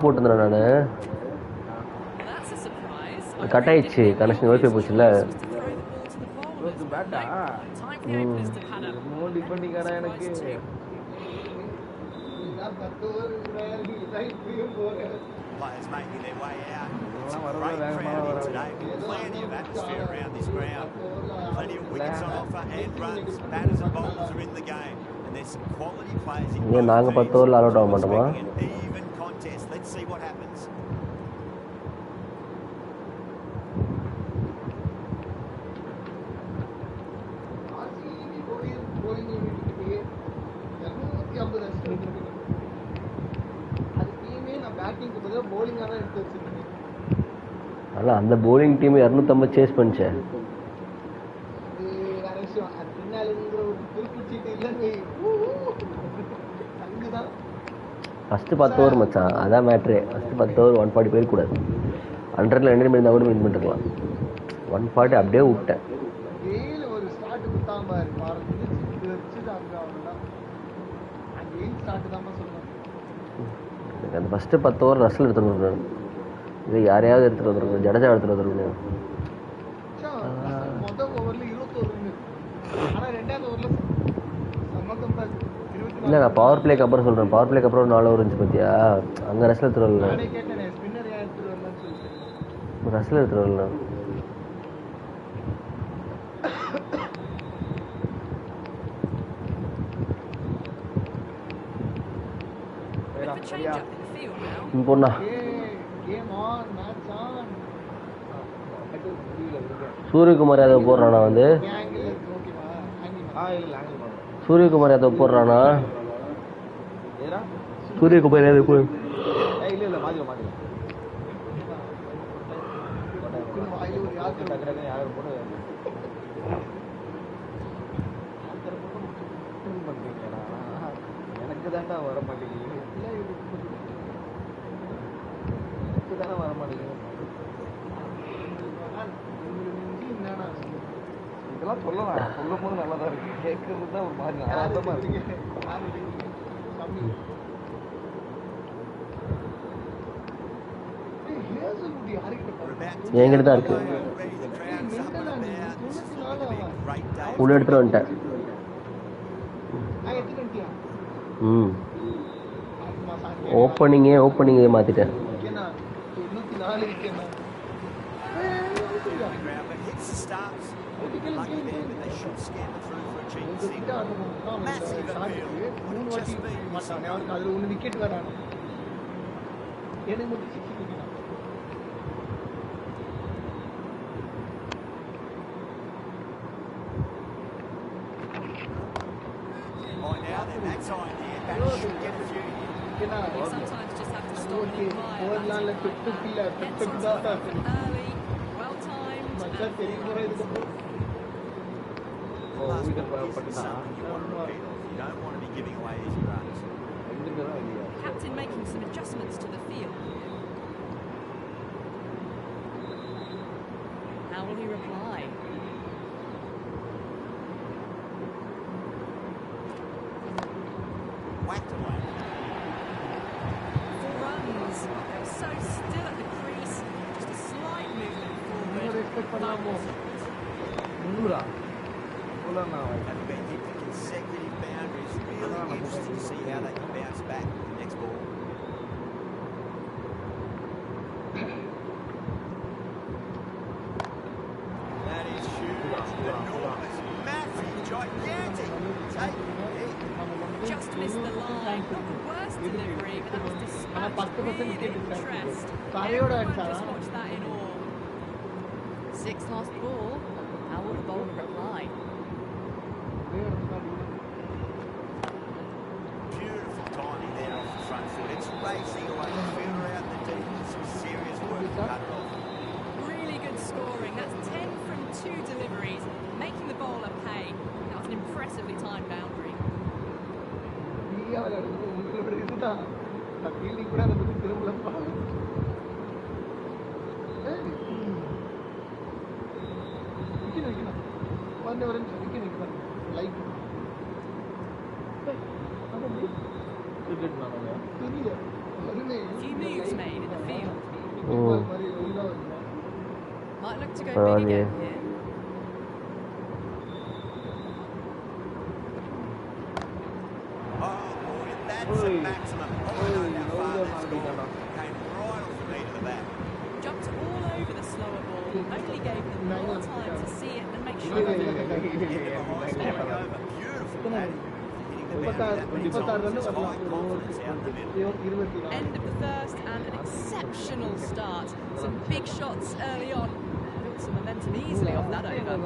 போட்டுருந்தேன் நான் கட் ஆயிடுச்சு கனெக்ஷன் ஒய்ஃபை போச்சுல்ல பேட்டா மோடி பண்ணிக்காரா எனக்கு Players making their way out. It's a great crowd here today. Plenty of atmosphere around this ground. Plenty of wickets on offer and runs. Batters and bowlers are in the game. And there's some quality players in both teams. Making an even contest. Let's see what happens. அல்ல அந்த bowling team 250 chase பண்ணிச்சே first 10 over மச்சான் அதான் matter first 10 over 140 போய் கூடாது 100ல 2 இருந்தா கூட win பண்ணிருக்கலாம் 140 அப்படியே விட்டேன் ஒரு ஸ்டார்ட் குத்தாம பாரு பாருங்க வெச்சு அங்க அவ்வளவுதான் அங்க ஏன் ஸ்டார்ட் தான் சொல்றேன் அந்த ஃபர்ஸ்ட் 10 ஓவர் ரஸ்ல எடுத்துறணும் இது யாரையாவது எடுத்துட்டு வந்துருங்க ஜடேஜா எடுத்துட்டு வந்துருங்க மொத ஓவர்ல 21 ரன் ஆனா ரெண்டாவது ஓவர்ல சமக்கம் தான் இல்ல நான் பவர் பிளேக்கு அப்புறம் சொல்றேன் பவர் பிளேக்கு அப்புறம் 4 ஓவர் இருந்துச்சு பாத்தியா அங்க ரஸ்ல எடுத்துட்டு வரல நானே கேட்டேனே ஸ்பின்னர் யார் எடுத்துட்டு வரலன்னு சொல்லிட்டு ரஸ்ல எடுத்துட்டு வரல போண்ணா சூரியகுமார் யாதவ் போடுறானா வந்து சூரியகுமார் யாதவ் போடுறானா சூரியகுமார் யாதவ் போய் எனக்கு தான்டா வர மாட்டேங்குது தானே வர மாட்டேங்குது இதெல்லாம் சொல்லலாம் சொல்லும் போது நல்லா தான் இருக்கு கேட்கறது தான் ஒரு மாதிரி ஆனந்தமா இருக்கு என்கிட்ட தான் இருக்கு உள்ள எடுத்துட்டு வந்துட்டேன் ஓப்பனிங்கே மாத்திட்டேன் விக்கெட் வரான் எனக்கு மட்டும் sometimes just have to stop and admire. Well timed. You don't want to be giving away easy runs. Captain making some adjustments to the field. How will he reply? Whacked away. 4 runs. They're so still at the crease. Just a slight movement forward. Having been hit for consecutive boundaries, really interesting to see how they can bounce back with the next ball. That is huge, enormous, massive, gigantic. Take it. Just missed the line. Not the worst delivery, but that was dispatched with interest. Everyone just watched that in awe. 6 last ball. How will the bowler reply? Beautiful timing there off the front foot. It's racing away. The fielder out in the deep with some serious work to cut it off. Really good scoring. That's 10 from 2 deliveries, making the bowler pay. That was an impressively timed boundary. look to go big again here. Oh boy, that's a maximum. Oh, I know how far that's gone. Came right off the meat of the bat. Jumped all over the slower ball, only gave them more time to see it and make sure End of of it. the high scoring over. Beautiful bat. Hitting the bat that many times. There's high confidence out in the middle. End of the first and an exceptional start. Some big shots early on. Built some momentum easily off that over.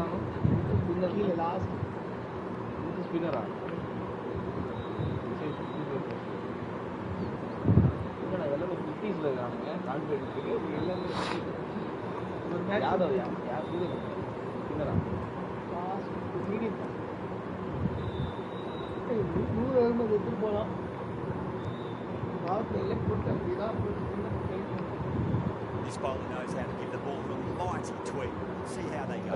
This bowler knows how to give the ball an almighty tweak. See how they go.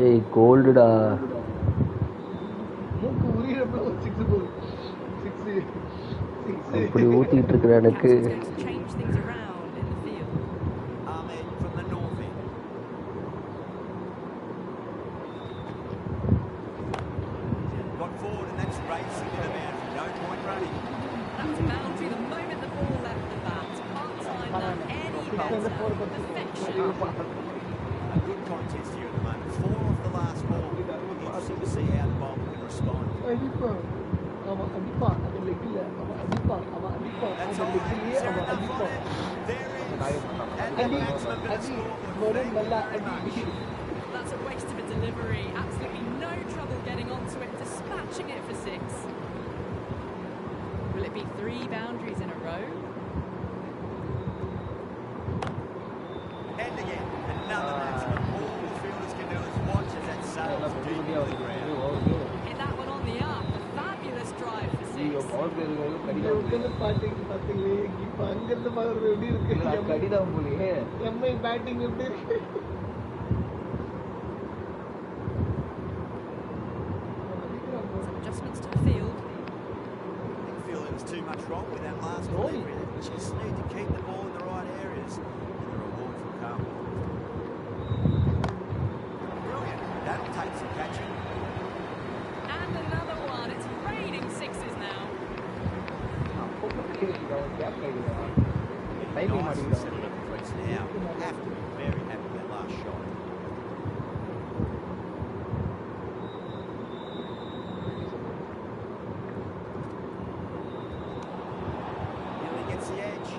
ஏய் கோல்டுடா. அப்படி ஊத்திட்டு இருக்கிற எனக்கு. Captain's going to change things around in the field. Ahmed from the north end. Got forward and that's racing to the boundary. No point running. That's a boundary the moment the ball left the bat. Can't time that any better. Perfection. A good contest here at the moment. 4 off the last ball. Interesting to see how the bowler can respond. That's all right. Is there enough on it? There is. And the maximum bit of score. Thank you very much. That's a waste of a delivery. Absolutely no trouble getting onto it, dispatching it for 6. Will it be 3 boundaries in a row? And again, another maximum. All the fielders can do is watch as that sails deep into the ground. Hit that one on the up. A fabulous drive for 6. Some adjustments to the field. Didn't feel there was too much wrong with that last delivery. They just need to keep the ball in the right areas, and the rewards will come. Brilliant. That'll take some catching. And another one. It's raining 6s now. Nice and settled at the crease now. Have to be very happy with that last shot. Nearly gets the edge.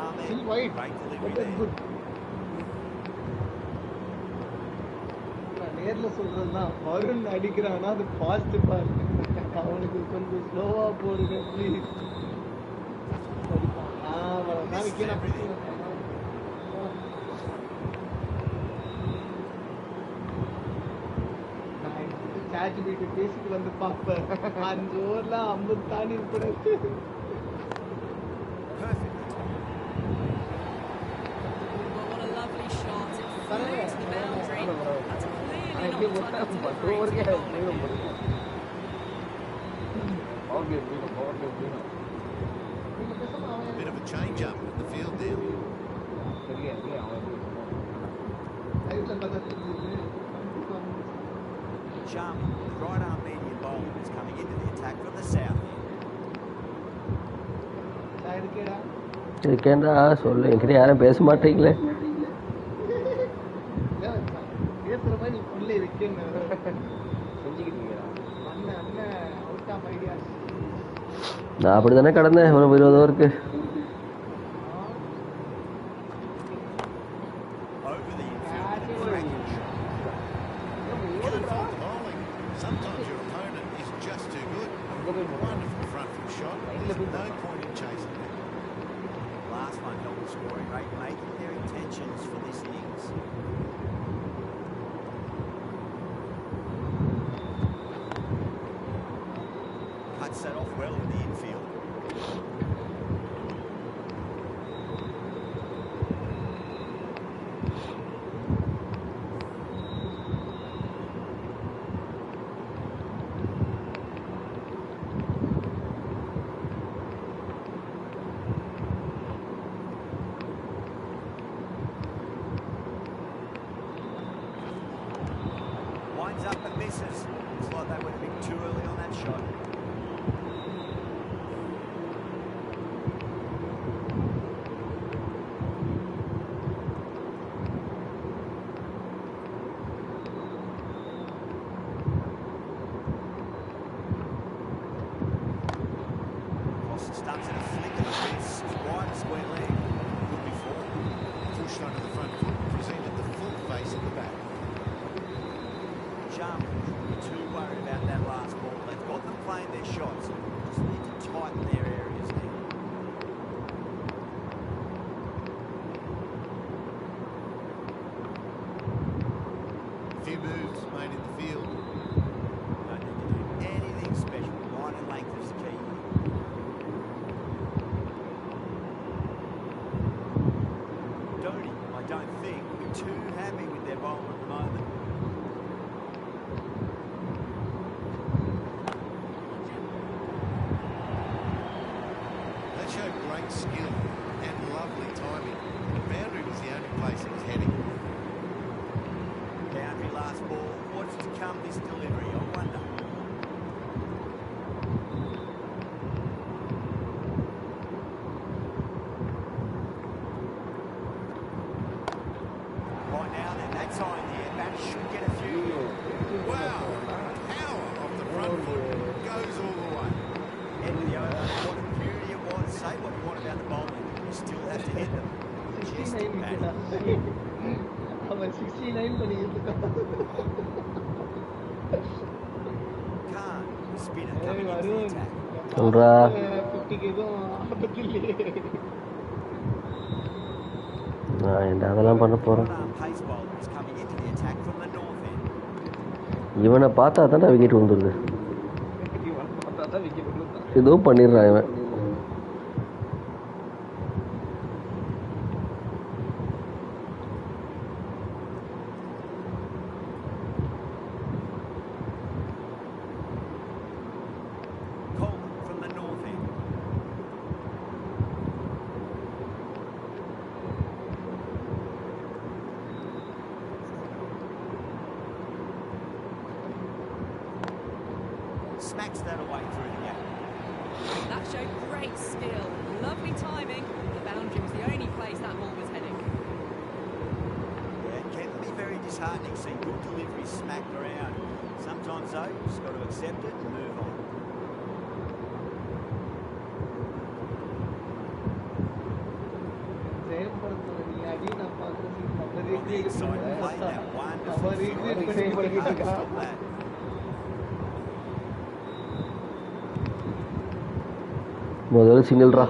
Ahmed. Still wide. Great delivery But that's there. good. நேர்ல சொல்றதுன்னா வருண் அடிக்கிறான்னா அது பாசிட்டிவா இருக்கு. அவனுக்கு கொஞ்சம் ஸ்லோவா போடுங்க please. நாளைக்கு நான் சாட் வீட்டு பேசிட்டு வந்து பார்ப்பேன். 5 ஓவர்ல 50 தாண்டி இருக்கூடாது. Perfect. Well, what a lovely shot. It flew to the boundary. That's clearly not tunnel delivery to the bowler. Bit of a change up in the field there. Charming. Right arm medium bowler is coming into the attack from the south end. இருக்கேன்டா சொல்லு. என்கிட்ட யாரும் பேச மாட்டீங்களே. பேசுற மாதிரி நீ புள்ள இருக்கேன்னு அவுட் ஆஃப் ஐடியா. நான் அப்படி தானே கடந்தேன் ஒரு 20 ஓவருக்கு. Over the infield and a cracking shot. Wonderful bowling. Sometimes your opponent is just too good. Wonderful front foot shot. There's no point in chasing that. Last one helped the scoring rate, making their intentions for this innings. Cuts that off well in the infield. too early on that shot. Starts in a flick of the wrist, wide square leg. Good before. Pushed onto the front foot, presented the full face at the back. Jump. Too worried about that last ball. They've got them playing their shots. Just need to tighten their areas there. A few moves made in the field. Don't need to do anything special. Line and length is the key. I don't think we're too happy with their bowl at the moment. That showed great skill and lovely timing. The boundary was the only place it was heading. Boundary last ball. What's to come this delivery? I wonder. Right now, then, that time here, that should get a few. Wow! Power off the front foot goes all the way. End of the over. What a beauty it was. Say what you want about the bowling. You still have to hit them. Just 69 bad. அவன் 69 பண்ணிட்டு Can't. Spinner coming into the attack. சொல்றா 50க்கு எதுவும் ஆபத்து இல்லையே. நான் அதெல்லாம் பண்ண போகிறேன். One-arm pace bowler is coming into the attack from the north end. இவனை பார்த்தா தானே விக்கெட் வந்துடுது. ஏதோ பண்ணிடுறான் இவன். Coleman from the north end. Smacks that away through the gap. That showed great skill. Lovely timing. The boundary was the only place that ball was heading. Yeah, it can be very disheartening seeing good deliveries smacked around. Sometimes, though, you just got to accept it and move on. ஜெயப்படுத்துற நீ அடி நான் பார்க்கறது On the inside, played that wonderful our throw. exit பண்ணிட்டு Can't இருக்கான். stop that. முதல்ல சிங்கிள்ரா.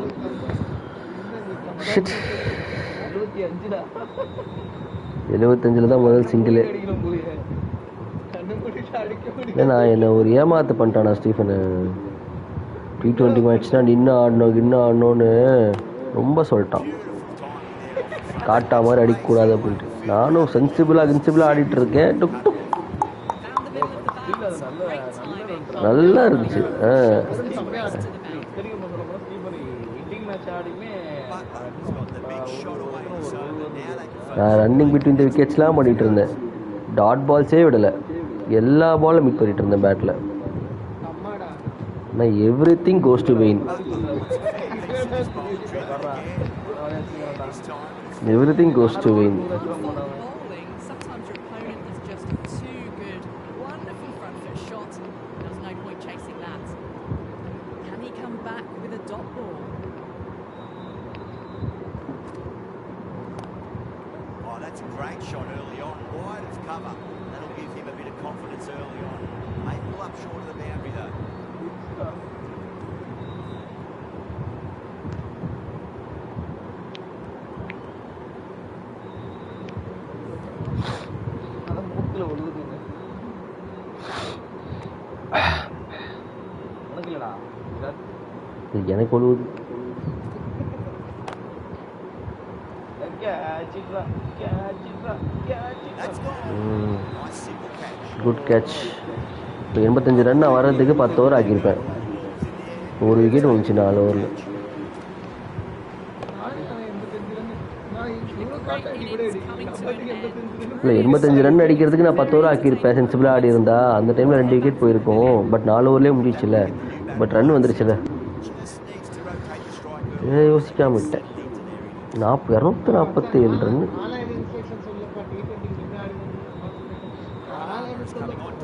Shit. 75 தான் முதல் single. ஏன்னா என்னை ஒரு ஏமாத்து பண்ணிட்டானா ஸ்டீஃபனு. T20 மேட்ச்னா இன்னும் ஆடணும்னு ரொம்ப சொல்லிட்டான். காட்டா மாதிரி அடிக்கக்கூடாது அப்படின்ட்டு. நானும் சென்சிபிளாக ஆடிட்டு இருக்கேன். டுக் டுக் நல்லா இருந்துச்சு. நான் ரன்னிங் பிட்வீன் த விக்கெட்ஸ்லாம் பண்ணிட்டு இருந்தேன். டாட் பால்ஸே விடலை. எல்லா பாலும் மிட் பண்ணிட்டு இருந்தேன் பேட்டில். நான் everything goes to vain. Everything goes to win. Bowling, sometimes your opponent is just too good. Wonderful front foot shot. There's no point chasing that. Can he come back with a dot ball? Oh, that's a great shot early on. Wide of cover. That'll give him a bit of confidence early on. May pull up short of the boundary though. எனக்கு ஒழுகுது. Good catch. இப்போ 85 run வர்றதுக்கு 10 over ஆக்கியிருப்பேன். ஒரு wicket வந்துச்சு 4 ஓவரில். great innings coming to an end. இல்லை 85 run அடிக்கிறதுக்கு நான் 10 over ஆக்கியிருப்பேன் சென்சிபிளாக ஆடி இருந்தா. அந்த டைமில் 2 விக்கெட் போயிருக்கும். பட் 4 ஓவர்லேயே முடிச்சுல. பட் ரன் வந்துருச்சுல. யோசிக்காம விட்டேன். 247 ரன்.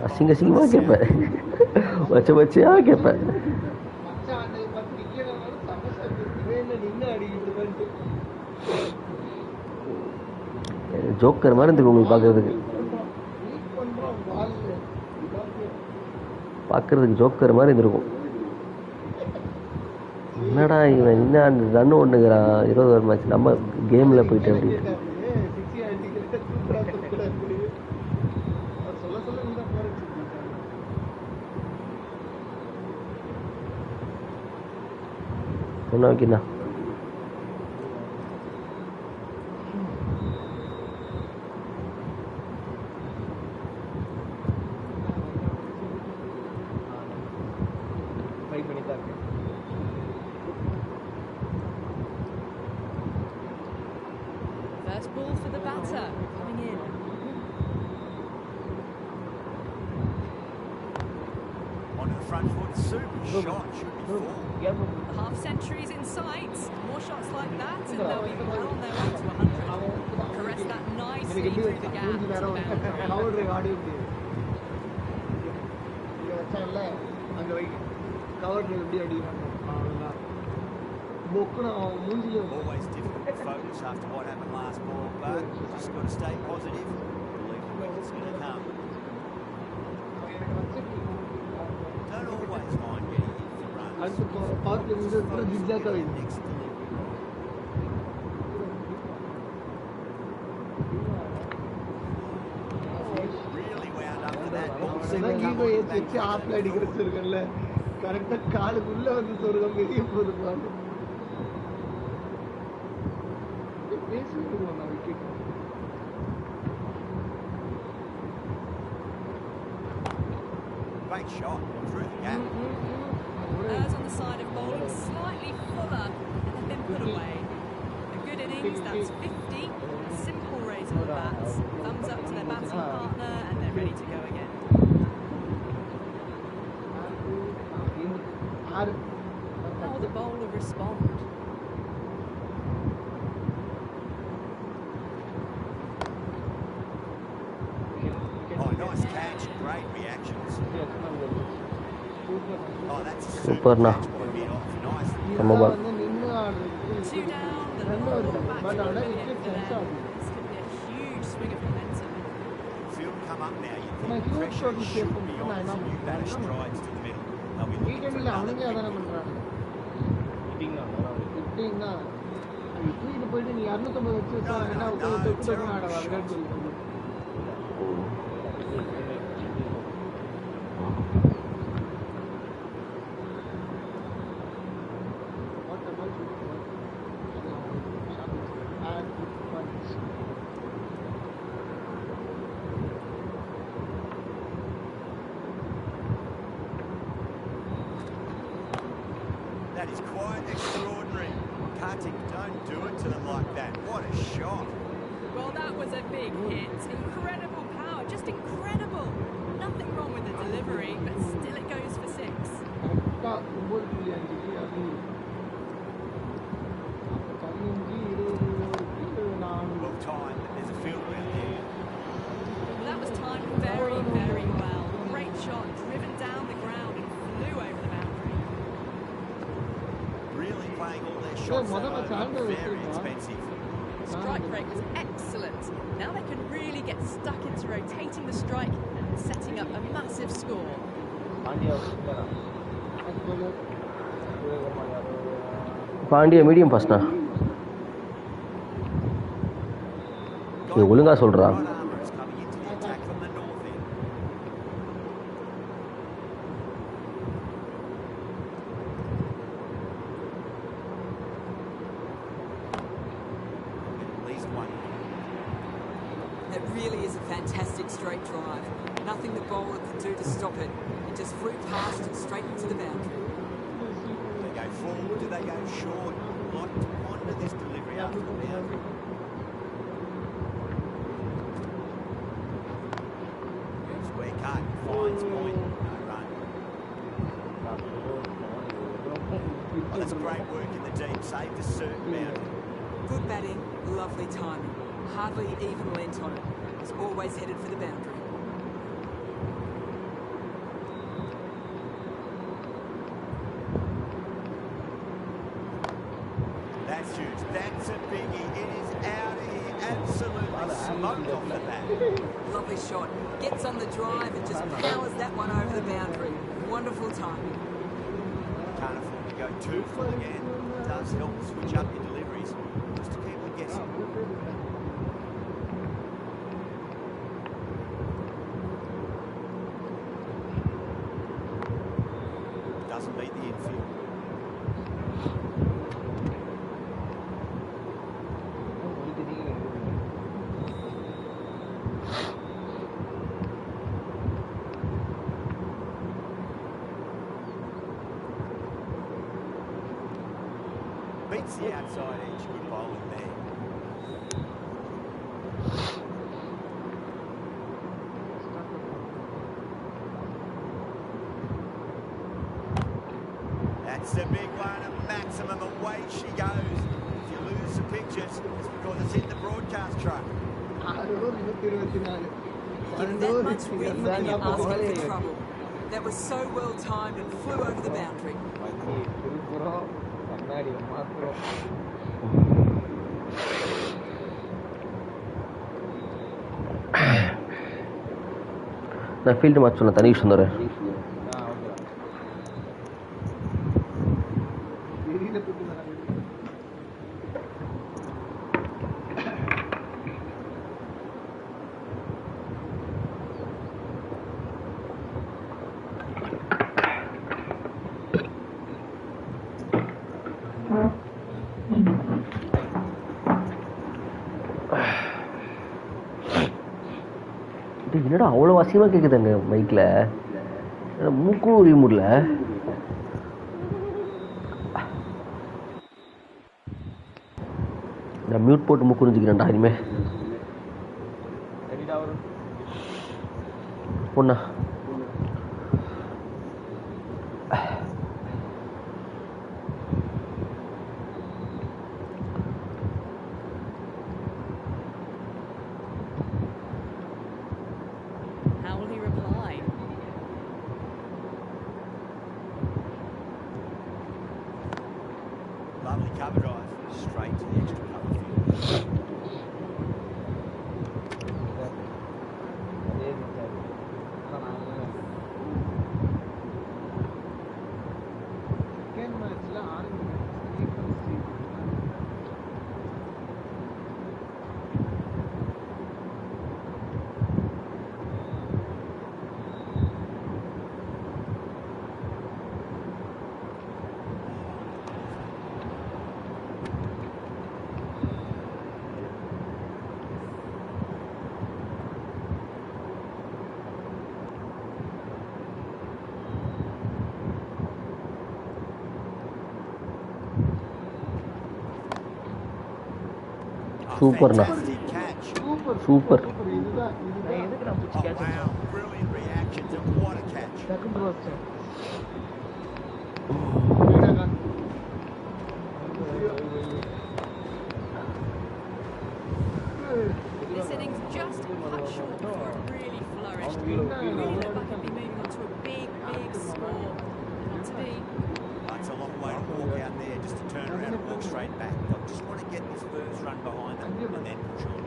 அசிங்கமாக கேட்பேன். வச்சையாக கேட்பேன். ஜோக்கர் மாதிரி இருந்துருக்கு உங்களுக்கு பார்க்கறதுக்கு ஜோக்கர் மாதிரி இருந்திருக்கும். என்னடா இவன் இன்னும் ரன் ஒண்ணுங்கிறான் 20 ஓவர் மேட்ச் நம்ம கேமில் போயிட்டு அப்படின்ட்டு. ஒன்றா வைக்கண்ணா. First ball for the batter coming in. Onto the front foot, super shot, should be full. The half century's in sight. More shots like that, and they'll be well on their way to 100. Caress that nicely through the gap to the boundary. Always difficult to focus after what happened last ball, but just got to stay positive. Believe the wicket's going to come. Don't always mind getting hit for runs. Next delivery. Really wound up to that ball. கரெக்டா காலுக்குள்ள வந்து சொருகம் வெளியே போகுது பாரு. பேசிடுவோம் நான் wicket. Great shot through the gap. Errs on the side of bowling slightly fuller and then put away. A good innings, that's 50. A simple raise of the bats. Thumbs up to their batsman partner and they're ready to go again. How will the bowler respond? Oh, nice catch. Great reactions. Oh, that's a Super na. catch by mid-off. Nice. Come on. 2 down, the ball back to the wicket for them. This could be a huge swing of momentum. Field come up now. You think the pressure should be on as new batter strides to the middle. They'll be looking for another big போயிட்டு நீ 250 வச்சு என்ன தொட்டு தொட்டு ஆடவா. That is quite extraordinary. Kartik, don't do it to them like that. What a shot. Well, that was a big hit. Incredible power, just incredible. Nothing wrong with the delivery, but still it goes for 6. Well timed, but there's a field around there. Well, that was timed very, very well. Great shot, driven down the ground and flew over the boundary. Really playing all their shots that over. Very expensive. Strike rate was excellent. Now they can really get stuck into rotating the strike and setting up a massive score. Pandya medium ஃபர்ஸ்ட்னா இது ஒழுங்கா சொல்றா. Right armour is coming into the attack from the north end. At least one. It really is a fantastic straight drive. Nothing the bowler could do to stop it. It just flew past and straight into the boundary. Do they go full? Do they go short? Like to ponder this delivery after the boundary. Well, that's great work in the deep, saved a certain boundary. Good batting, lovely timing. Hardly even lent on it. Was always headed for the boundary. That's huge. That's a biggie. It is out of here. Absolutely smoked off the bat. Lovely shot. Gets on the drive and just powers that one over the boundary. Wonderful timing. Can't afford to go too full again. It does help switch up your deliveries just to keep them guessing. Doesn't beat the infield. Beats the outside edge. Good bowling there. That's the big one, a maximum. Away she goes. If you lose the pictures, it's because it's in the broadcast truck. Give that much width and you're asking for trouble. That was so well timed and flew over the boundary. நான் field match சொன்னேன் தனிஷ் வந்துடுறேன். என்னடா அவ்வளோ அசிங்கமாக கேட்குதுங்க மைக்கில், மூக்கும் உரிய முடியல. நான் மியூட் போட்டு மூக்கு உறிஞ்சிக்கிறேன்டா இனிமே. ஒண்ணா How will he reply? Lovely cover drive. Straight to the extra cover field. Second மேட்ச்ல ஆரம்பிச்சு சூப்பர்ண்ணா, Fantastic catch. சூப்பர். இதுதான் Oh, wow. Brilliant reaction to what a catch. This innings just cut short before it really flourished. Really looked like it'd be moving on to a big, big score. Not to be. That's a long way to walk out there just to turn around and walk straight back. They'll just want to get this first run behind them and then push on.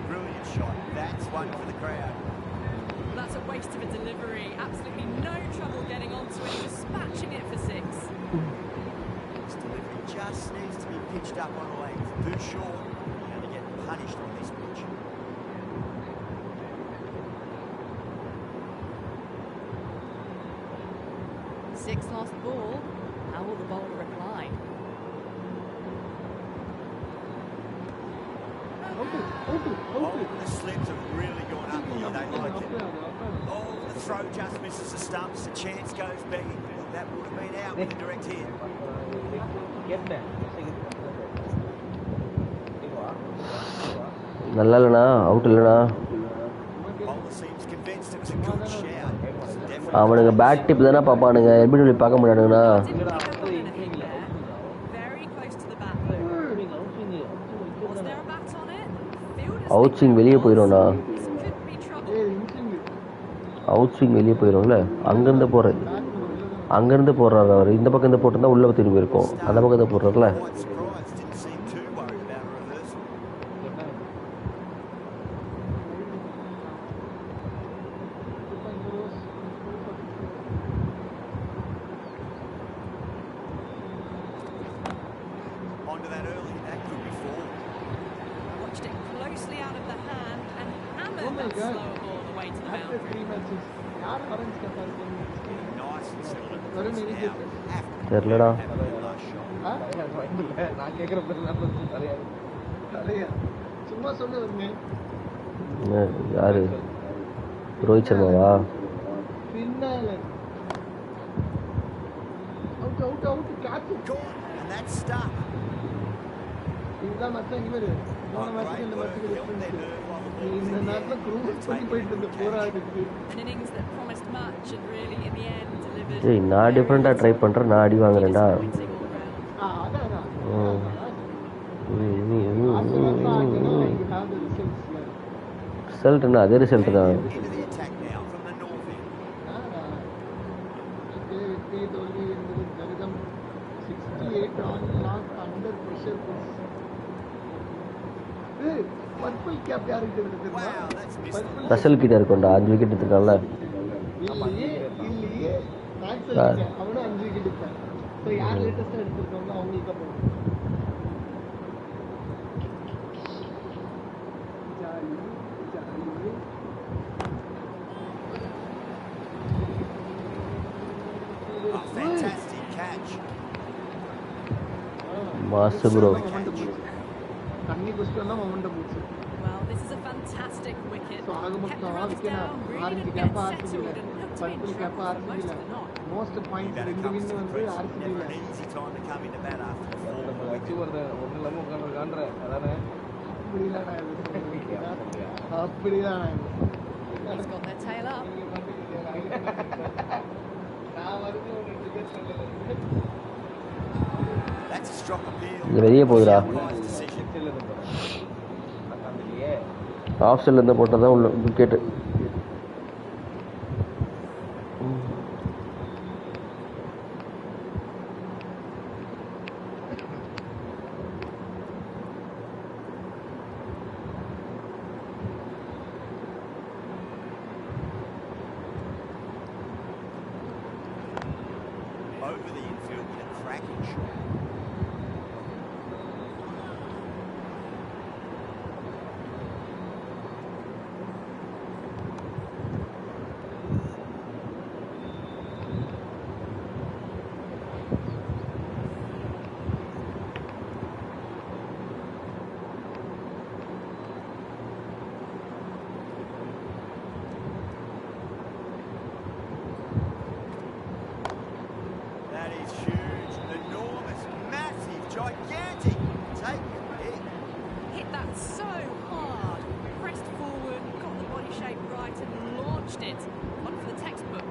Brilliant shot. That's one for the crowd. That's a waste of a delivery. Absolutely no trouble getting onto it, dispatching it for six. This delivery just needs to be pitched up on legs. Too short. You're going to get punished on this pitch. Six lost ball. How will the bowler reply? Oh, the slips have really gone up here. They like it. Oh, the throw just misses the stumps. The chance goes begging. That would have been out with a direct hit. நல்லா இல்லைண்ணா, out இல்லைண்ணா. Bowler அவனுங்க bad tip தானே பார்ப்பானுங்க, எப்படி பார்க்க முடியாதுங்கண்ணா. Didn't pick up on anything there. Very close to the bat though. Was there a bat on it? Fielders out think swing there வெளியே was. போயிடும்ண்ணா. This could be trouble. ஏய் இன்சிங் out swing வெளியே போயிடும்ல, அங்கேருந்து போடுறது, அங்கேருந்து போடுறாரு அவர். இந்த பக்கம் இருந்து போட்டிருந்தா உள்ளே திரும்பி இருக்கும், அந்த பக்கம் இருந்து போடுறாருல. Quite surprised, didn't seem too worried about a reversal. Onto that early, that could be four. Watched it closely out of the hand and hammered Oh my that God. slower ball away to the After boundary. 3 matches யார் orange கேப்பா Nice and settled at the Varun, crease any now. guesses? Have to தெரியலடா. have a good last shot. நான் கேட்குற பேர் தலையாது. தலையா சும்மா சொல்லு வருங்க. யாரு? ரோஹித் சர்மாவா? பின்னால out out out catch. Caught, and that's stuck. இதுதான் மச்சான் இங்க பாரு. போன மேட்ச்க்கு இந்த மேட்ச்க்கு டிஃபரன்ஸ். இந்த மேட்ச்ல க்ரூஸ் பண்ணி போயிட்டு இருந்த போராடுது. An innings that promised much and really in the end delivered. ஏய், நான் டிஃப்ரெண்ட்டாக ட்ரை பண்ணுறேன், நான் அடி வாங்குறேன்டா. Disappointing all round. அதான் ரிசல்ட்னா அதே ரிசல்ட் தான். Into the attack now from the north end. Purple cap யாருக்கு தெரியுமா? Wow, that's missed. ரசல் கிட்ட இருக்கும்டா, 5 விக்கெட் எடுத்துருக்கான்ல. இல்லையே மேக்ஸ்வெல் அவனும் 5 விக்கெட் எடுத்தான். ஸோ யார் லேட்டஸ்டாக எடுத்திருக்காங்களோ அவங்களுக்கு தான் போகும். Jolly jolly. Oh, fantastic catch. மாசு ப்ரோ. தண்ணி குடிச்சிட்டு வந்தா மொமெண்டம் போச்சு. Well, this is a fantastic wicket. So ஆக Kept the மொத்தம் runs wicket down, really orange didn't cap get ஆர்சிபியில், settled and looked to be in purple cap trouble for most ஆர்சிபியில், of the knock. Most points Batter 2 comes win to the வந்து crease. Never ஆர்சிபியில். an easy time to come into bat after the four. வச்சு வருது ஒன்றும் இல்லாமல் உட்காந்துருக்கான்ற அதானே. அப்படிலாம் நான் இது சொல்றேன். அப்படிதான் நான் இது சொல்றேன். He's got their tail up. நான் வந்து ஒரு டிக்கெட் சொல்லல. That's a strong appeal. இது வெளியே போகுதுடா. Umpire's decision. ஆஃப் சைடில் இருந்து போட்டால் தான் உள்ள wicket. Over the infield with a cracking shot. That is huge, enormous, massive, gigantic. Take your pick. Hit that so hard. Pressed forward, got the body shape right and launched it. One for the textbook.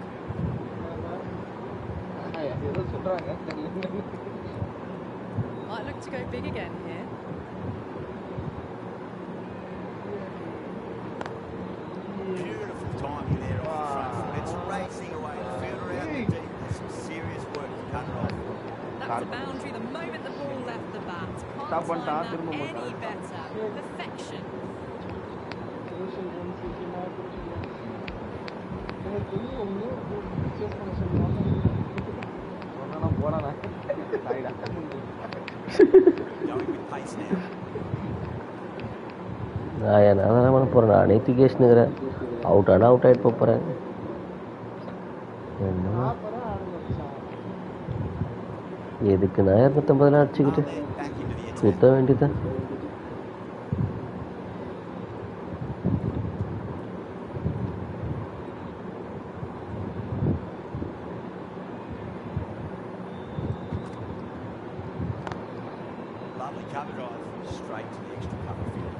ஏதோ சொல்கிறாங்க. Might look to go big again here. Beautiful timing there off the front foot. It's racing away. The fielder out the deep. There's some serious work to cut it off. That's a boundary the moment the ball left the bat. Can't Stop one time time, that திரும்ப any போட்டா. better. Perfection. Social runs முக்கியமாக கொடுத்துருக்காங்க. எனக்கு தெரியும் ஒன்று purchase பண்ண சொல்லுவாங்க. சொன்னா போறானா சாரிடா. Going with pace now. நான் அதெல்லாம் பண்ண போகிறேன், நான் நெத்திகேஷனுங்கிறேன். அவுட் ஆனால் அவுட் ஆகிட்டு போகிறேன். என்ன அப்புறம் ஆரம்பிச்சான். எதுக்கு நான் 250 அடிச்சுக்கிட்டு Then back into the attack. சுத்த வேண்டியதான். Lovely cover drive straight to the extra cover field.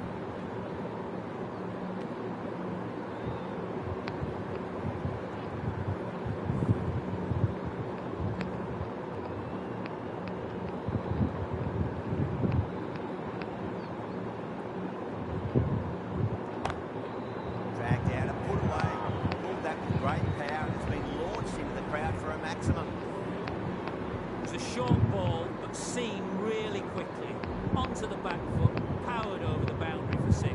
onto the back foot, powered over the boundary for 6.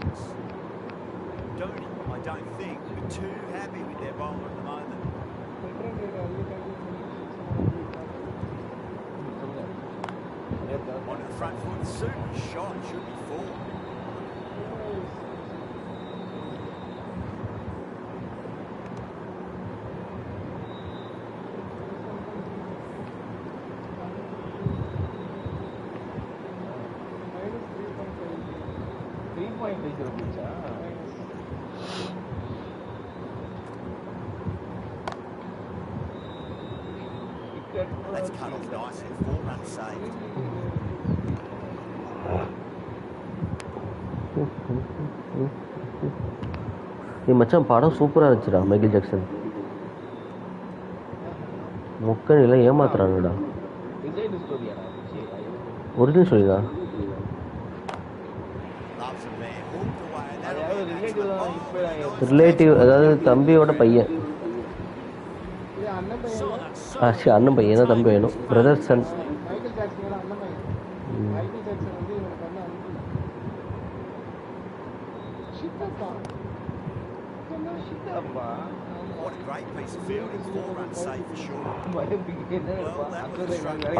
Dhoni, I don't think, we're too happy with their bowler at the moment. Onto the front foot, super shot, should be 4. That's cut off nicely, 4 runs saved. ஏய் மச்சான் படம் சூப்பராக இருந்துச்சுடா. Michael Jackson மொக்கன் எல்லாம் ஏமாத்துறாங்கடா. Original ஸ்டோரிடா. Relative, அதாவது தம்பியோட பையன். அண்ணன் பையன் தான், தம்பி வேணும். Brother Sun. மைக்கேல் ஜாக்சனோட அண்ணன் பையன். மைக்கேல் ஜாக்சன் வந்து இவனுக்கு வந்து அனுப்பி What a great piece of fielding, 4 runs saved for sure.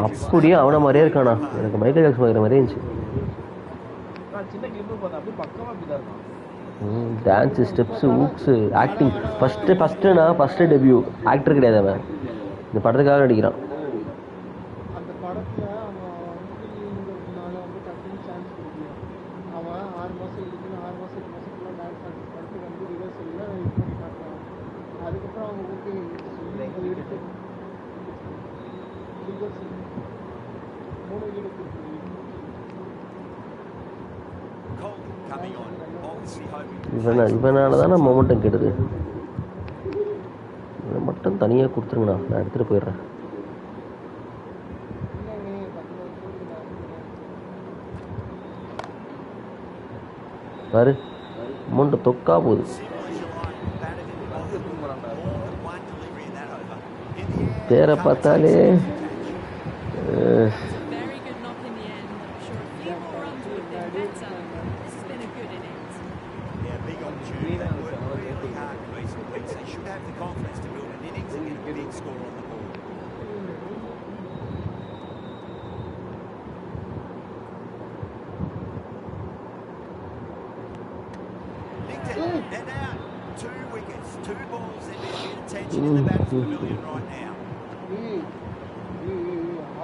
அப்படியே அவனை மாதிரியே இருக்கானா. எனக்கு மைக்கேல் ஜாக்சன் பார்க்குற மாதிரியே இருந்துச்சு. Dance, steps, looks, acting. First debut. Actor கிடையாது அவன், இந்த படத்துக்காக நடிக்கிறான். அந்த படத்தில் அவன் வந்து டக்குனு சான்ஸ் கொடுக்கல. அவன் 6 மாதம் இருக்குன்னு 6 மாதம் 8 மாதத்துக்குள்ள டான்ஸ் ஆடி படத்துக்கு வந்து ரிவர்சலில் இது பண்ணி காட்டுறான். அதுக்கப்புறம் அவங்க ஓகே சொல்லி எடுத்து ரிவர்சல் 3 எடுத்து Coming on, obviously hoping. இவனால தானே மொமெண்டம் கெடுது. இவனை மட்டும் தனியாக கொடுத்துருங்கண்ணா, நான் எடுத்துகிட்டு போயிடுறேன். பாரு அமௌண்ட்டு தொக்கா போகுது. பேரை பார்த்தாலே And out, 2 wickets, 2 balls, and there's attention in the batter's pavilion right now.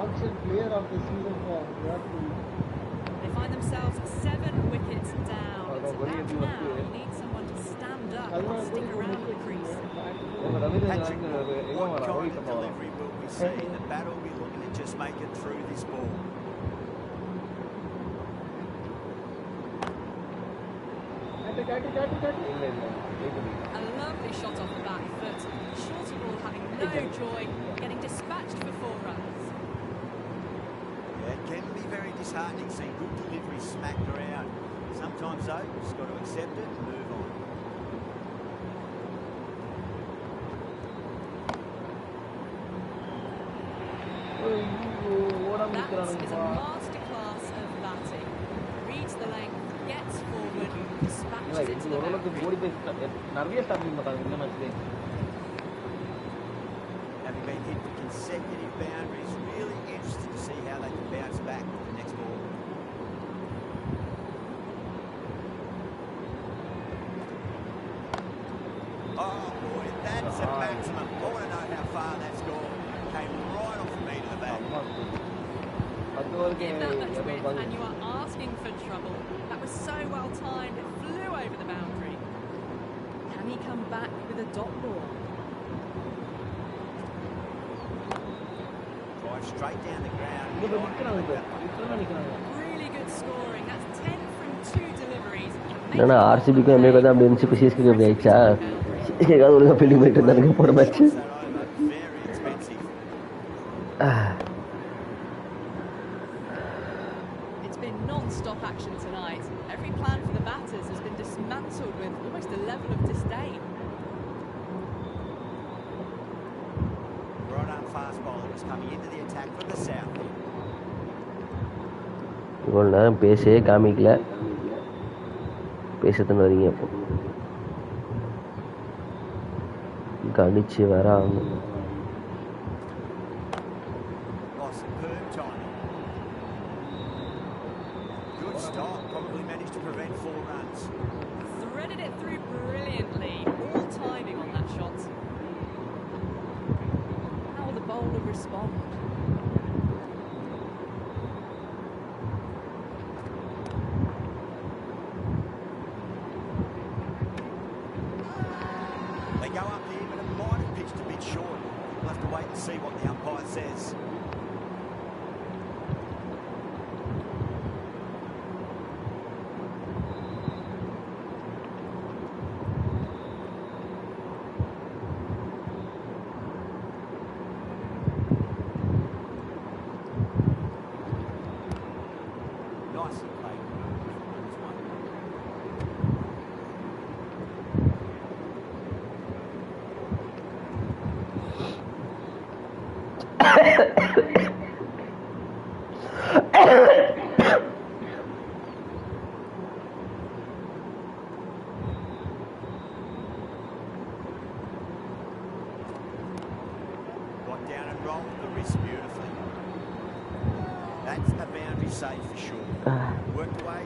Auction player of the season for Virat Kohli. They find themselves 7 wickets down. It's about now. They need someone to stand up and stick around the crease. Patrick, what kind of delivery will we see? The batter will be looking to just make it through this ball. A lovely shot off the back foot. Shorty ball having no joy, getting dispatched for 4 runs. Yeah, it can be very disheartening seeing good delivery smacked around. Sometimes though, you've just got to accept it and move on. That is a masterclass of batting. Reads the length, gets forward, dispatches it to the boundary. Having been hit for consecutive boundaries, really interested to see how they can bounce back with the next ball. Oh boy, that's a maximum. I want to know how far that's gone. Came right off the meat of the bat. Give that much width and you are asking for trouble. That was so well timed, it flew over the boundary. Can he come back with a dot ball? Drive straight down the ground. Really good scoring. That's 10 from 2 deliveries. என்னன்னா ஆர்சிபிக்கும் எம்ஏக்கு தான் அப்படி இருந்துச்சு, இப்போ சிஎஸ்கேக்கு அப்படி ஆயிடுச்சா? சிஎஸ்கேக்காவது ஒழுங்காக fielding பண்ணிட்டு இருந்தானுங்க போன match. It's been non-stop action tonight. Every plan for the batters has been dismantled with almost a level of disdain. Right arm fast bowler was coming into the attack from the south. இவ்வளோ நேரம் பேசவே காமிக்கல, பேசத்துன்னு வரீங்க. அப்போ கணிச்சு வர ஆகணும். Oh, superb timing. Good start. Probably managed to prevent 4 runs. Threaded it through brilliantly. All timing on that shot. How will the bowler respond? They go up here, but it might have pitched a bit short. We'll have to wait and see what the umpire says. Nicely played. This one. Got down and rolled the wrist beautifully. That's a boundary save for sure. Worked away.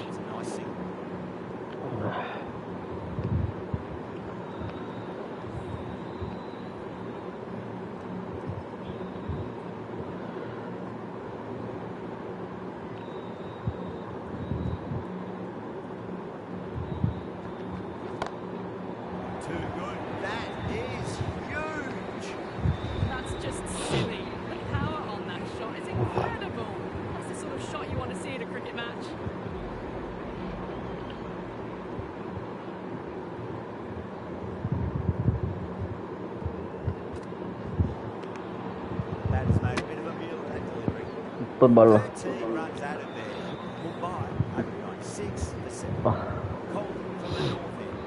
It's a nice thing. Too good. That is huge. That's just silly. The power on that shot is incredible. That's the sort of shot you want to see in a cricket match. That has made a bit of a meal of that delivery. Super ball. 13 runs out of there. Mumbai over 96 for 7. Colton from the north end.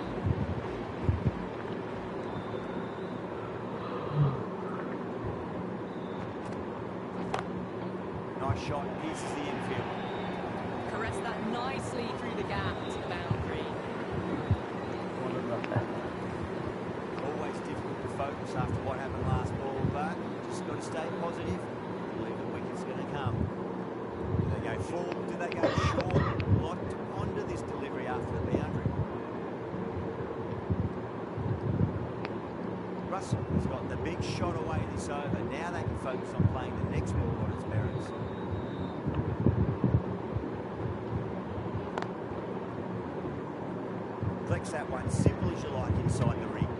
Nice shot, pierces the infield. Caress that nicely through the gap to the boundary. Always difficult to focus after what happened last ball, but just got to stay positive. Believe the wicket's going to come. Do they go full? Do they go short? Lot to ponder this delivery after the boundary. Russell has got the big shot away this over. Now they can focus on playing the next ball on its merits. Flex that one simple as you like inside the ring.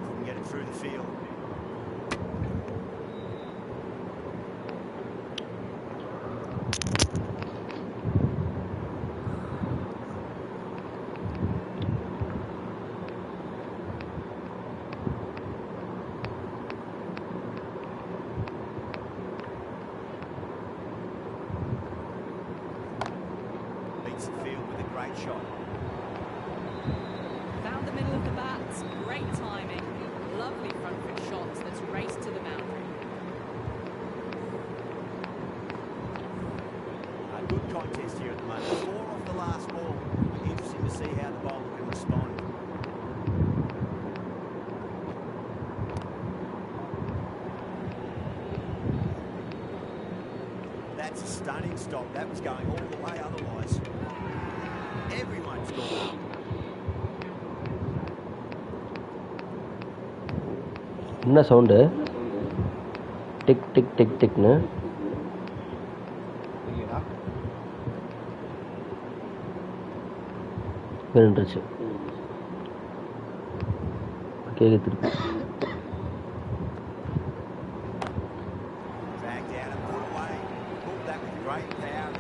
Couldn't get it through the field. Beats the field with a great shot. Found the middle of the bat. Great timing. Lovely front foot shot that's raced to the boundary. A good contest here at the moment. 4 off the last ball. Interesting to see how the bowler can respond. That's a stunning stop. That was going all the way otherwise. Everyone's gone. என்ன sound? Tick tick tick டிக்னு இல்லையா? நின்றுச்சு. கேட்க திருப்பி. Dragged out and put away. Pulled that with great power.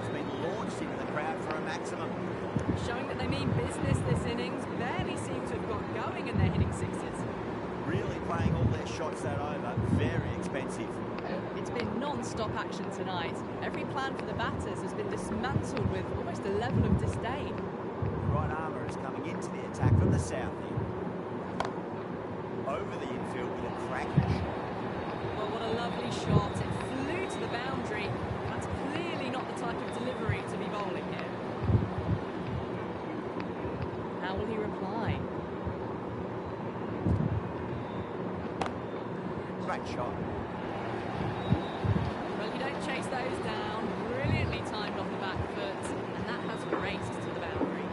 mean business this innings. Barely seem to have got going and they're hitting sixes. Really playing all their shots that over. Very expensive. It's been non-stop action tonight. Every plan for the batters has been dismantled with almost a level of disdain. Right armour is coming into the attack from the south end. Over the infield with a cracking shot. Well, what a lovely shot. It flew to the boundary. That's clearly not the type of delivery to be bowling here. How will he reply? Great shot. Well, you don't chase those down. Brilliantly timed off the back foot, and that has raced to the boundary.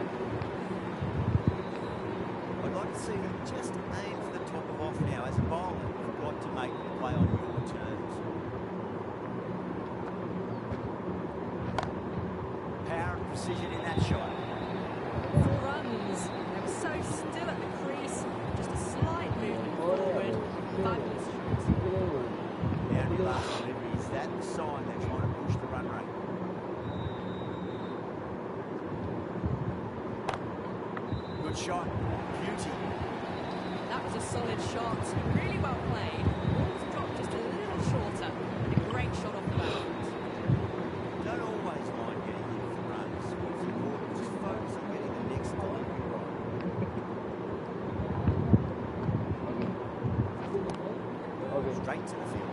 I'd like to see him just aim for the top of off now. As a bowler, you've got to make the play on your terms. Power and precision in that shot. 4 runs. They were so still at the crease. Just a slight movement forward. Fabulous shots. Boundary last delivery. Is that the sign they're trying to push the run rate? Good shot. Beauty. That was a solid shot. Really well played. Balls dropped just a little shorter. And a great shot off the back foot. Don't always mind getting hit for runs. What's important is just focus on getting the next delivery right. Straight to the field.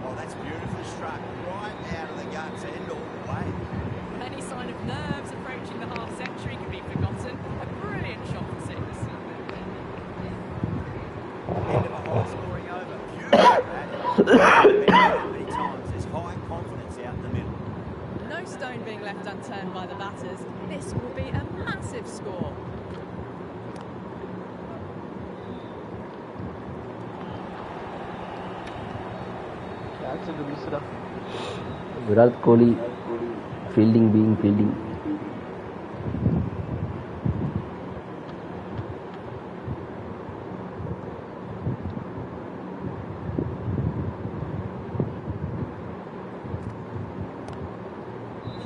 Oh, that's beautifully struck. Right out of the guts and all the way. Any sign of nerves approaching the half century can be forgotten. A brilliant shot for 6. End of a high scoring over. Beautiful. How many times there's high confidence out in the middle. No stone being left unturned by the batters. This will be a massive score. Catch it, Mr. Virat Kohli, fielding.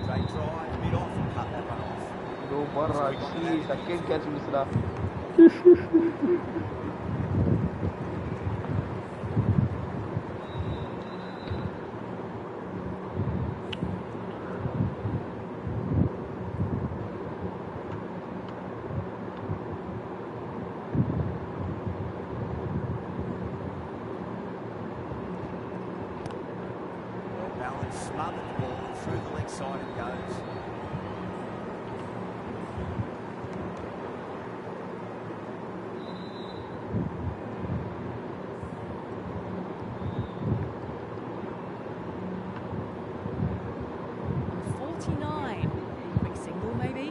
Straight drive, mid off and cut that one off. No more Raji, second catch, Mr. Well balanced, smothered the ball through the leg side it goes. Quick single, maybe?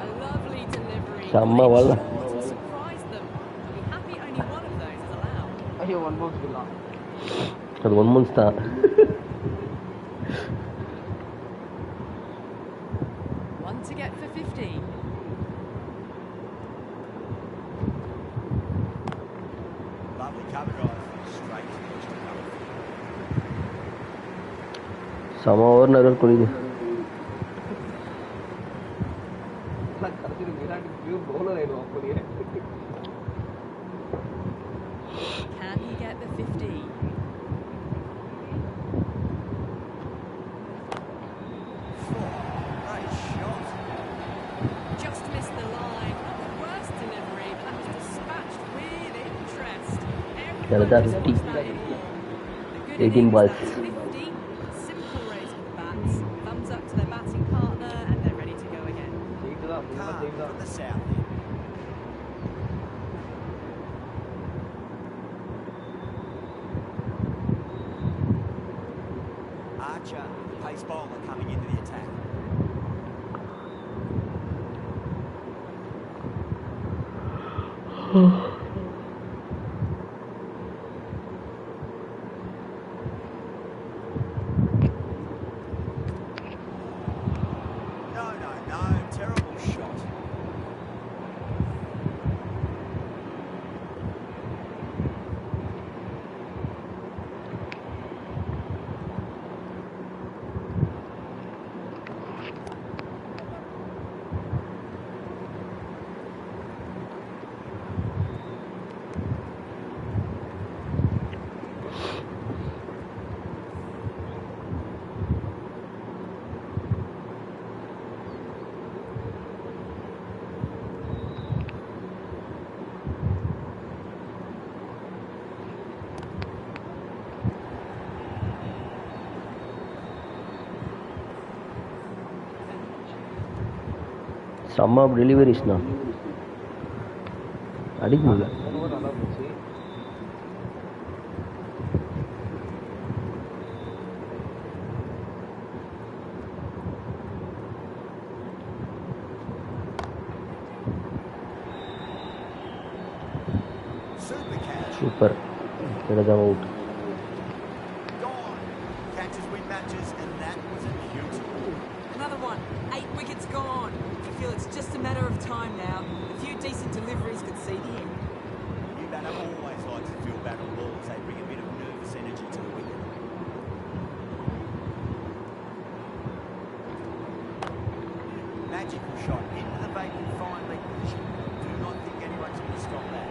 A lovely delivery. Shamma Great walla. shot to surprise them. I'll be happy only one of those is allowed. Ayyo, one more kill. அது 1 month தான். One to get for 50. Lovely cover drive. Straight to the cover. செம over Virat Kohli. கடைசியில் Virat pure bowler ஆயிடுவான் போலியே. Can he get the 50? Great shot. Just missed the line. Not the worst delivery, but that was dispatched with interest. Yeah, that's Everyone 50. wants that in all. A good 18 innings, balls. that's 50. Simple raise with the bats. Thumbs up to their batting partner, and they're ready to go again. ஜெயிட்டுதான் ஃபுல்லாக Calm ஜெயிட்டுதான். from the south end. Archer, pace bowler coming into the attack. No, செம்ம டெலிவரிஸ்ண்ணா அடிக்க முடியல. ரொம்ப நல்லா போச்சு. Super catch. Super கிடைச்சாம out. Gone. Catches win matches, and that was a beauty. Another one. 8 wickets gone. I feel it's just a matter of time now. A few decent deliveries could see the end. New batter always likes to field battle balls. They bring a bit of nervous energy to the wicket. Magical shot into the vacant fine leg position. Do not think anyone's going to stop that.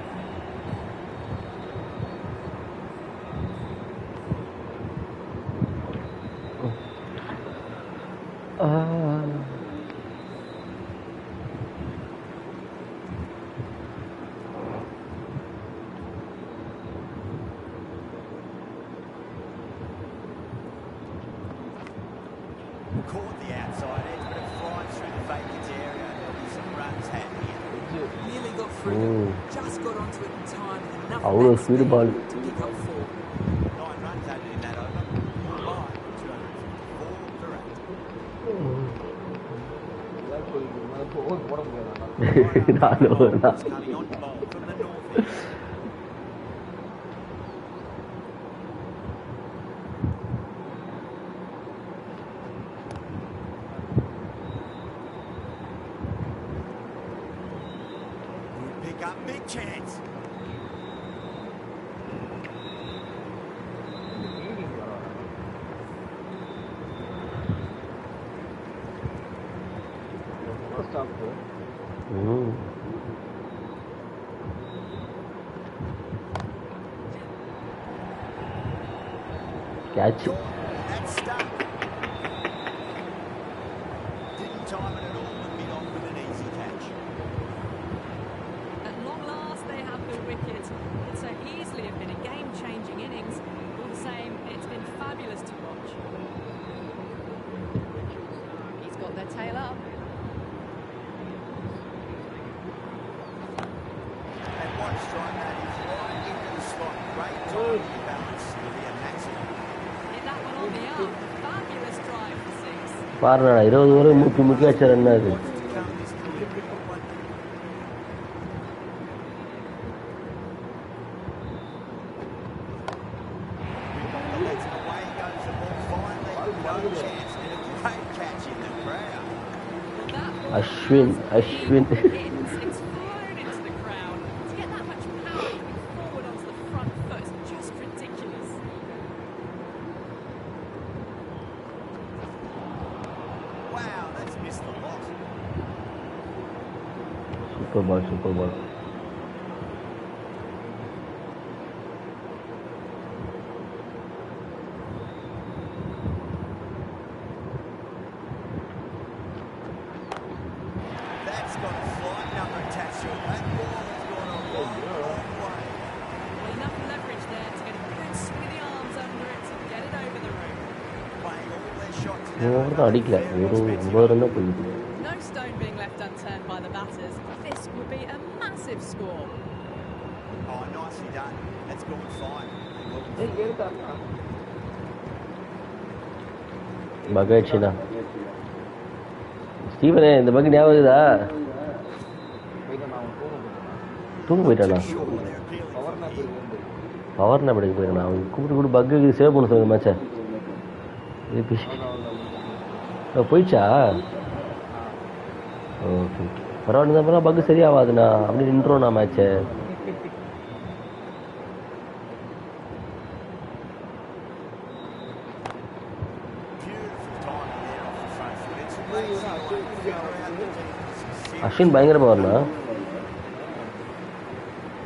Caught the outside edge, but it flies through the vacant area. There'll be some runs had here. Nearly got through them. Just got onto it in time with enough அவ்வளோ bat speed speed ball. to pick up 4. 9 runs added in that over. 5, 254 for 8. Over போட முடியாது. நாலு over தான். Coming on bowl from the north. Pick up, big chance. Stop. Catch. That's stuck. Didn't time it at all and bit off with an easy catch. At long last, they have the wicket. Could so easily have been a game-changing innings. All the same, it's been fabulous to watch. He's got their tail up. And what a strike that is, right into the slot. Great timing and balance. It'll be a massive. Hit that one on the arm. Fabulous drive for 6. பாருடா 20 over முக்கி வச்சா run ஆகுது. What's to come this delivery of one? The legs and away goes the ball finally. No chance and a great catch in the crowd. Well, that ball Ashwin, has Ashwin. been hit. It's flown into the crowd. To get that much power coming forward onto the front foot is just ridiculous. Wow, that's missed the lot. Super ball super ball. That's got a flight number attached to it. That ball has gone a long way. Well, enough leverage there to get a good swing of the arms under it to get it over the room. Playing all their shots in over that தான் over. அடிக்கல. Very ஒரு expensive. Over தான் போயிடுது. No stone being left unturned by the batters. This would be a massive score. Oh, nicely done. That's gone fine. ஏய் ஏறிட்டாருண்ணா. Buck ஆயிடுச்சுண்ணா. ஸ்டீவனே இந்த buck ஞாபகம் இருக்குதா? போயிட்டு நான் தூங்க போயிட்டேன். தூங்க போயிட்டானா? Sure, they're appealing power from நாப் here. இருந்து பவர் நான் படிக்க போயிடணும். அவன் கூப்பிட்டு பக்கு சேவ் பண்ண சொல்லுங்க மேட்சை. போயிடுச்சா? ஓகே பரவாயில்ல தான் பக்கு சரியாகாதுண்ணா. அப்படி நின்றோண்ணா மேட்சை. Beautiful timing there off the front foot. It's amazing the way they figure out the defense. Ashwin பயங்கர பவர்ண்ணா.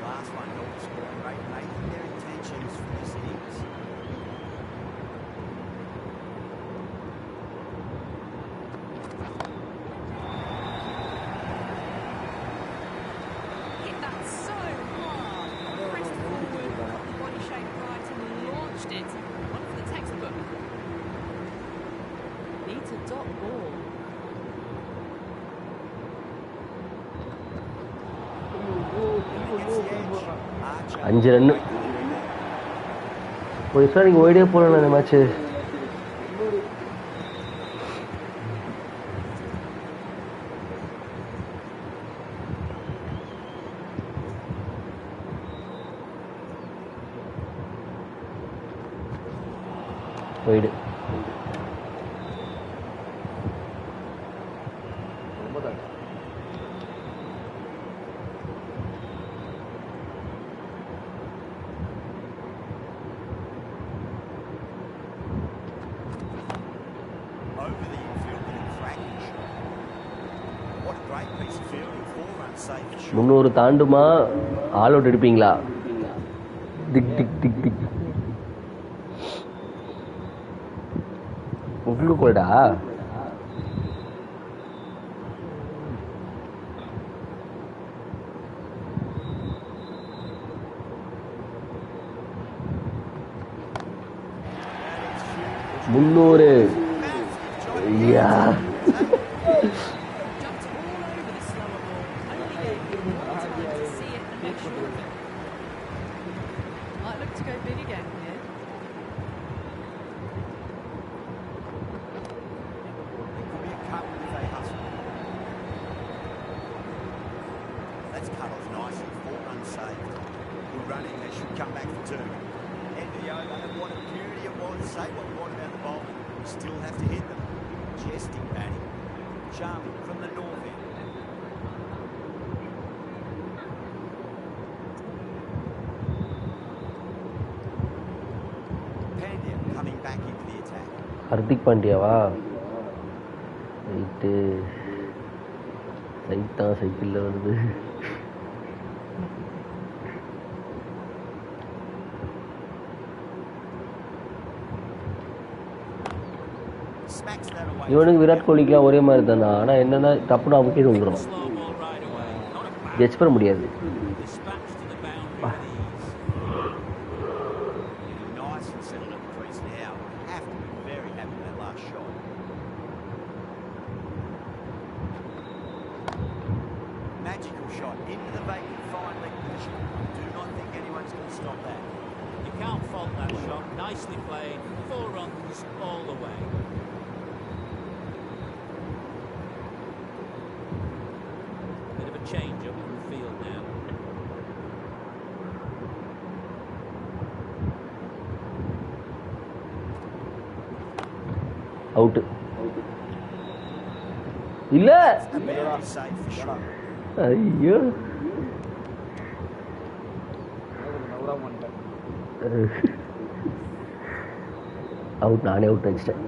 Last one got the scoring rate, making their intentions for this innings. Hit that so hard. Pressed forward, got the body shape right and launched it. One for the textbook. Needs a dot ball. 5 run. ஒரு sir நீங்கள் ஓடியே போகலாம் அந்த match. போயிடு. Over the infield with a cracking shot. What a great piece of fielding. 4 runs saved. 300 தாண்டுமா all out எடுப்பீங்களா? திக் திக் திக் திக். உங்களுக்குடா முன்னூறு. ஐயா Jumped all over the slower ball. Only gave him more time to see it and make sure of it. Might look to go big again here. It could be a couple if they hustle. That's cut off nicely. 4 runs saved. Good running. They should come back for 2. End of the over. And what a beauty it was. Say what you want about the bowling. You still have to hit them. Majestic batting. Charming from the north end. Pandya coming back into the attack. Hardik பாண்டியாவா? Right. சைட்டா சைக்கிளில் வருது. Smacks that away. இவனுக்கு விராட் கோலிக்கெலாம் ஒரே மாதிரி தானா? ஆனால் என்னென்னா டப்புன்னு அமுக்கி வந்துடும். Slow ball right away. Not a bad judge பண்ண முடியாது. dispatch to the boundary with ease. Getting nice and settled at the crease now. Have to be very happy with that last shot. Magical shot into the vacant fine leg position. Do not think anyone's going to stop that. You can't fault that shot. Nicely played. 4 runs all the way. Bit of a change up in the field now. Out. இல்ல A boundary save for sure. ஐயோ out. நானே out நினச்சிட்டேன்.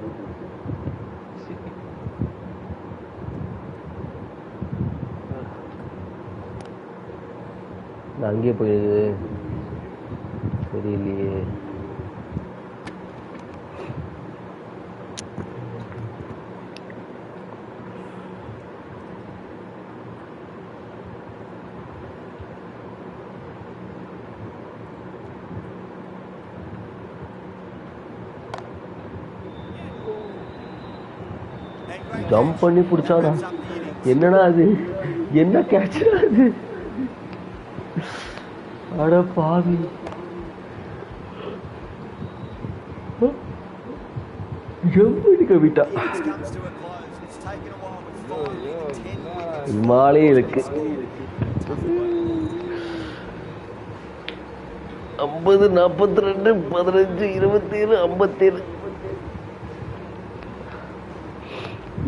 நான் அங்கேயே போயிடுது. சரியில்லையே. And great jump பண்ணி பிடிச்சானா? catch. Up the innings. என்னடா அது? என்ன கேட்சா அது? அட பாவி. ஜம்ப் அடிக்க விட்டா. The innings comes to a close. It's taken a while with 5 and 10 wickets. இம்மாலே இருக்கு. 50, 42, 15, 27, 57.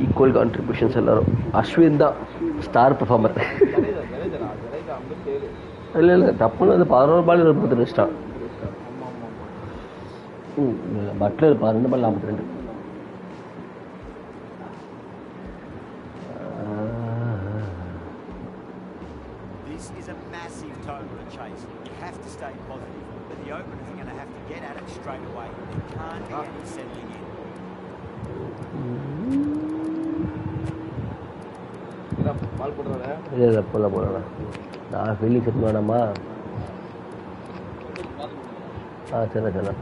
ஈக்குவல் கான்ட்ரிபியூஷன்ஸ் எல்லாரும். அஸ்வின் தான் ஸ்டார் பெர்ஃபார்மர். இல்லை இல்லை டப்புன்னு அது 11 ball 32 star. Buttler 12 ball 42. This is a massive total to chase. You have to stay positive. But the openers are going to have to get at it straight away. There can't be any settling in. பால் போடுறத இல்லை இல்லை போடல நான் fielding set வேணாமா? சரி சரி.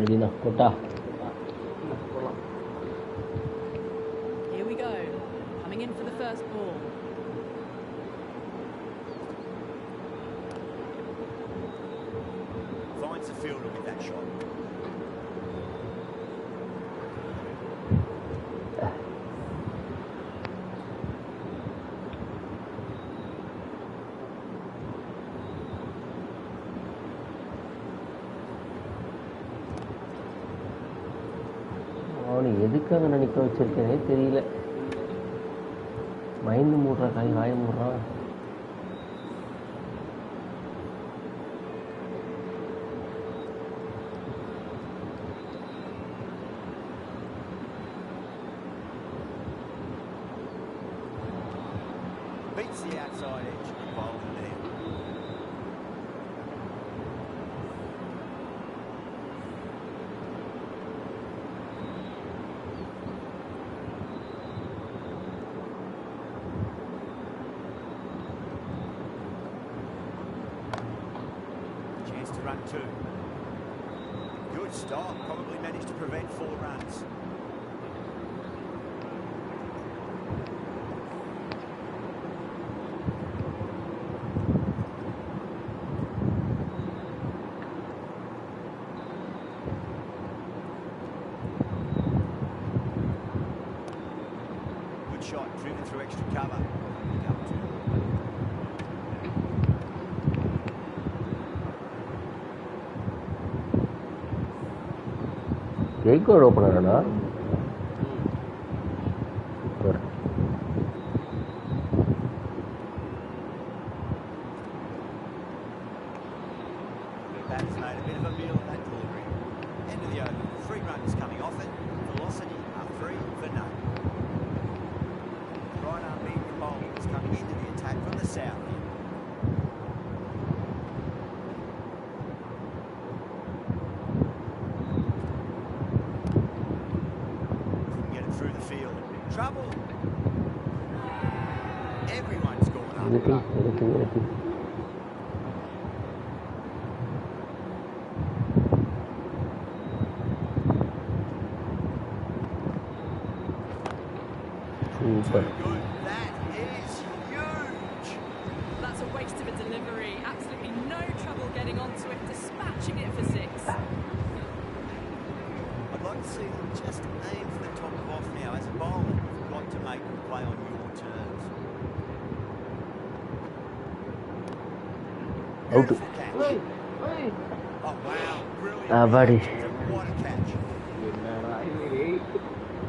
ரெடிண்ணா கொட்டா. Here we go. Coming in for the first ball. Finds the fielder with that shot. அவனை எதுக்காக நினைக்க வச்சிருக்கேனே தெரியல. மைண்டு மூடுறா காய மூடுறான். Beats the outside edge of the bowler there. Chance to run two. Good stop, probably managed to prevent 4 runs. Shot driven through extra cover. Record opener na. Super. Batter's made a bit of a meal of that delivery. End of the over. 3 runs coming off it. Velocity up 3 for none. Right arm medium bowler is coming into the attack from the south. Couldn't get it through the field. Trouble. Everyone's gone up. Anything. Super. Good. That is huge. That's a waste of a delivery. Absolutely no trouble getting onto it, dispatching it for 6. I'd like to see them just aim for the top of off now. As a bowler, you've got to make them play on your terms. Out. Beautiful catch. Oh wow, brilliant. Buddy. What a catch.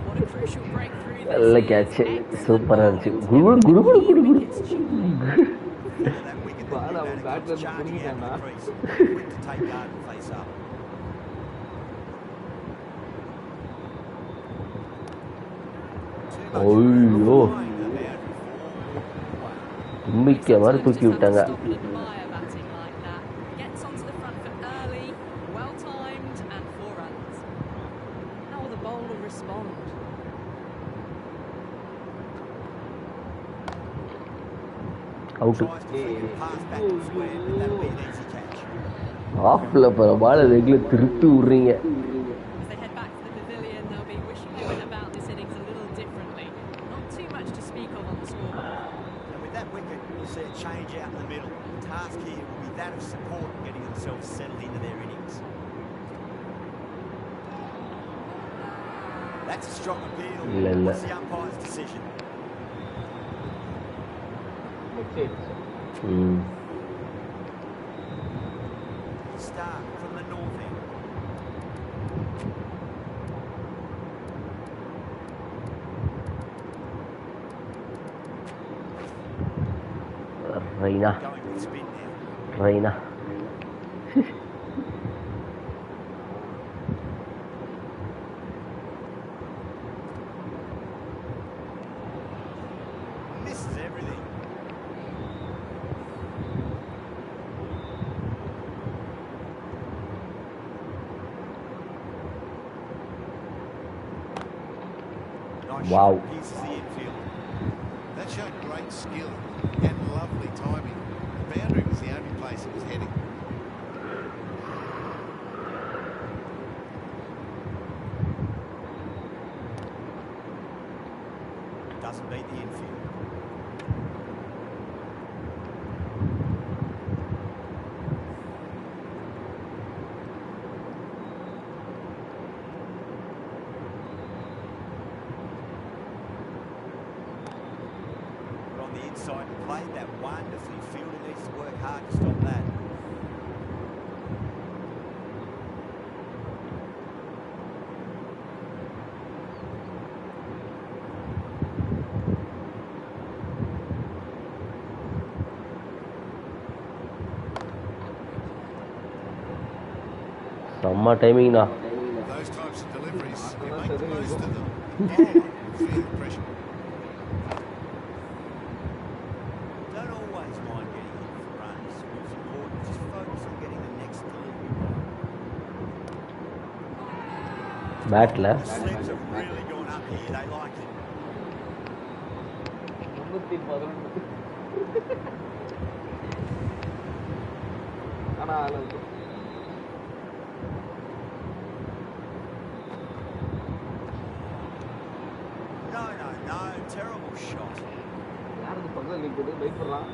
What a crucial breakthrough this நல்ல is. catch. Excellent Super ball. இருந்துச்சு. குடு That wicket that new batter comes charging out of the crease. Quick to take guard and face up. ஐயோ தும்பிக்க மாதிரி தூக்கி விட்டாங்க. Stop and admire batting like that. Gets onto the front foot early, well timed, and 4 runs. How will the bowler respond? Out. Tries to flick a pass back to square, but that'll be an easy catch. ஆஃப்ல போற பால ரெகுல திருப்பி விடுறீங்க. As they head back to the pavilion, they'll be wishing they went about this innings a little differently. Not too much to speak of on the scoreboard. And with that wicket, you'll see a change out in the middle. The task here will be that of support and getting themselves settled into their innings. That's a strong appeal. What's the umpire's decision? Start from the north end. Reina. Going with spin now. Reina. Misses everything. Nice Wow. shot, pierces the infield. That showed great skill and lovely timing. The boundary was the only place it was heading. mustn't beat the infield. But on the inside, played that wonderfully. Fielder needs to work hard to stop that. செம்ம டைமிங்ண்ணா. Those types of deliveries, you make the most of them. Bowler will feel the pressure. Don't always mind getting hit for runs. It's important. Just focus on getting the next delivery right. Battle Slips have really gone up here. They like it. 311 ஆனா அளவுக்கு No. Terrible shot. யாருக்கு பக்கத்தில் நிற்குது wait பண்ணுறான்.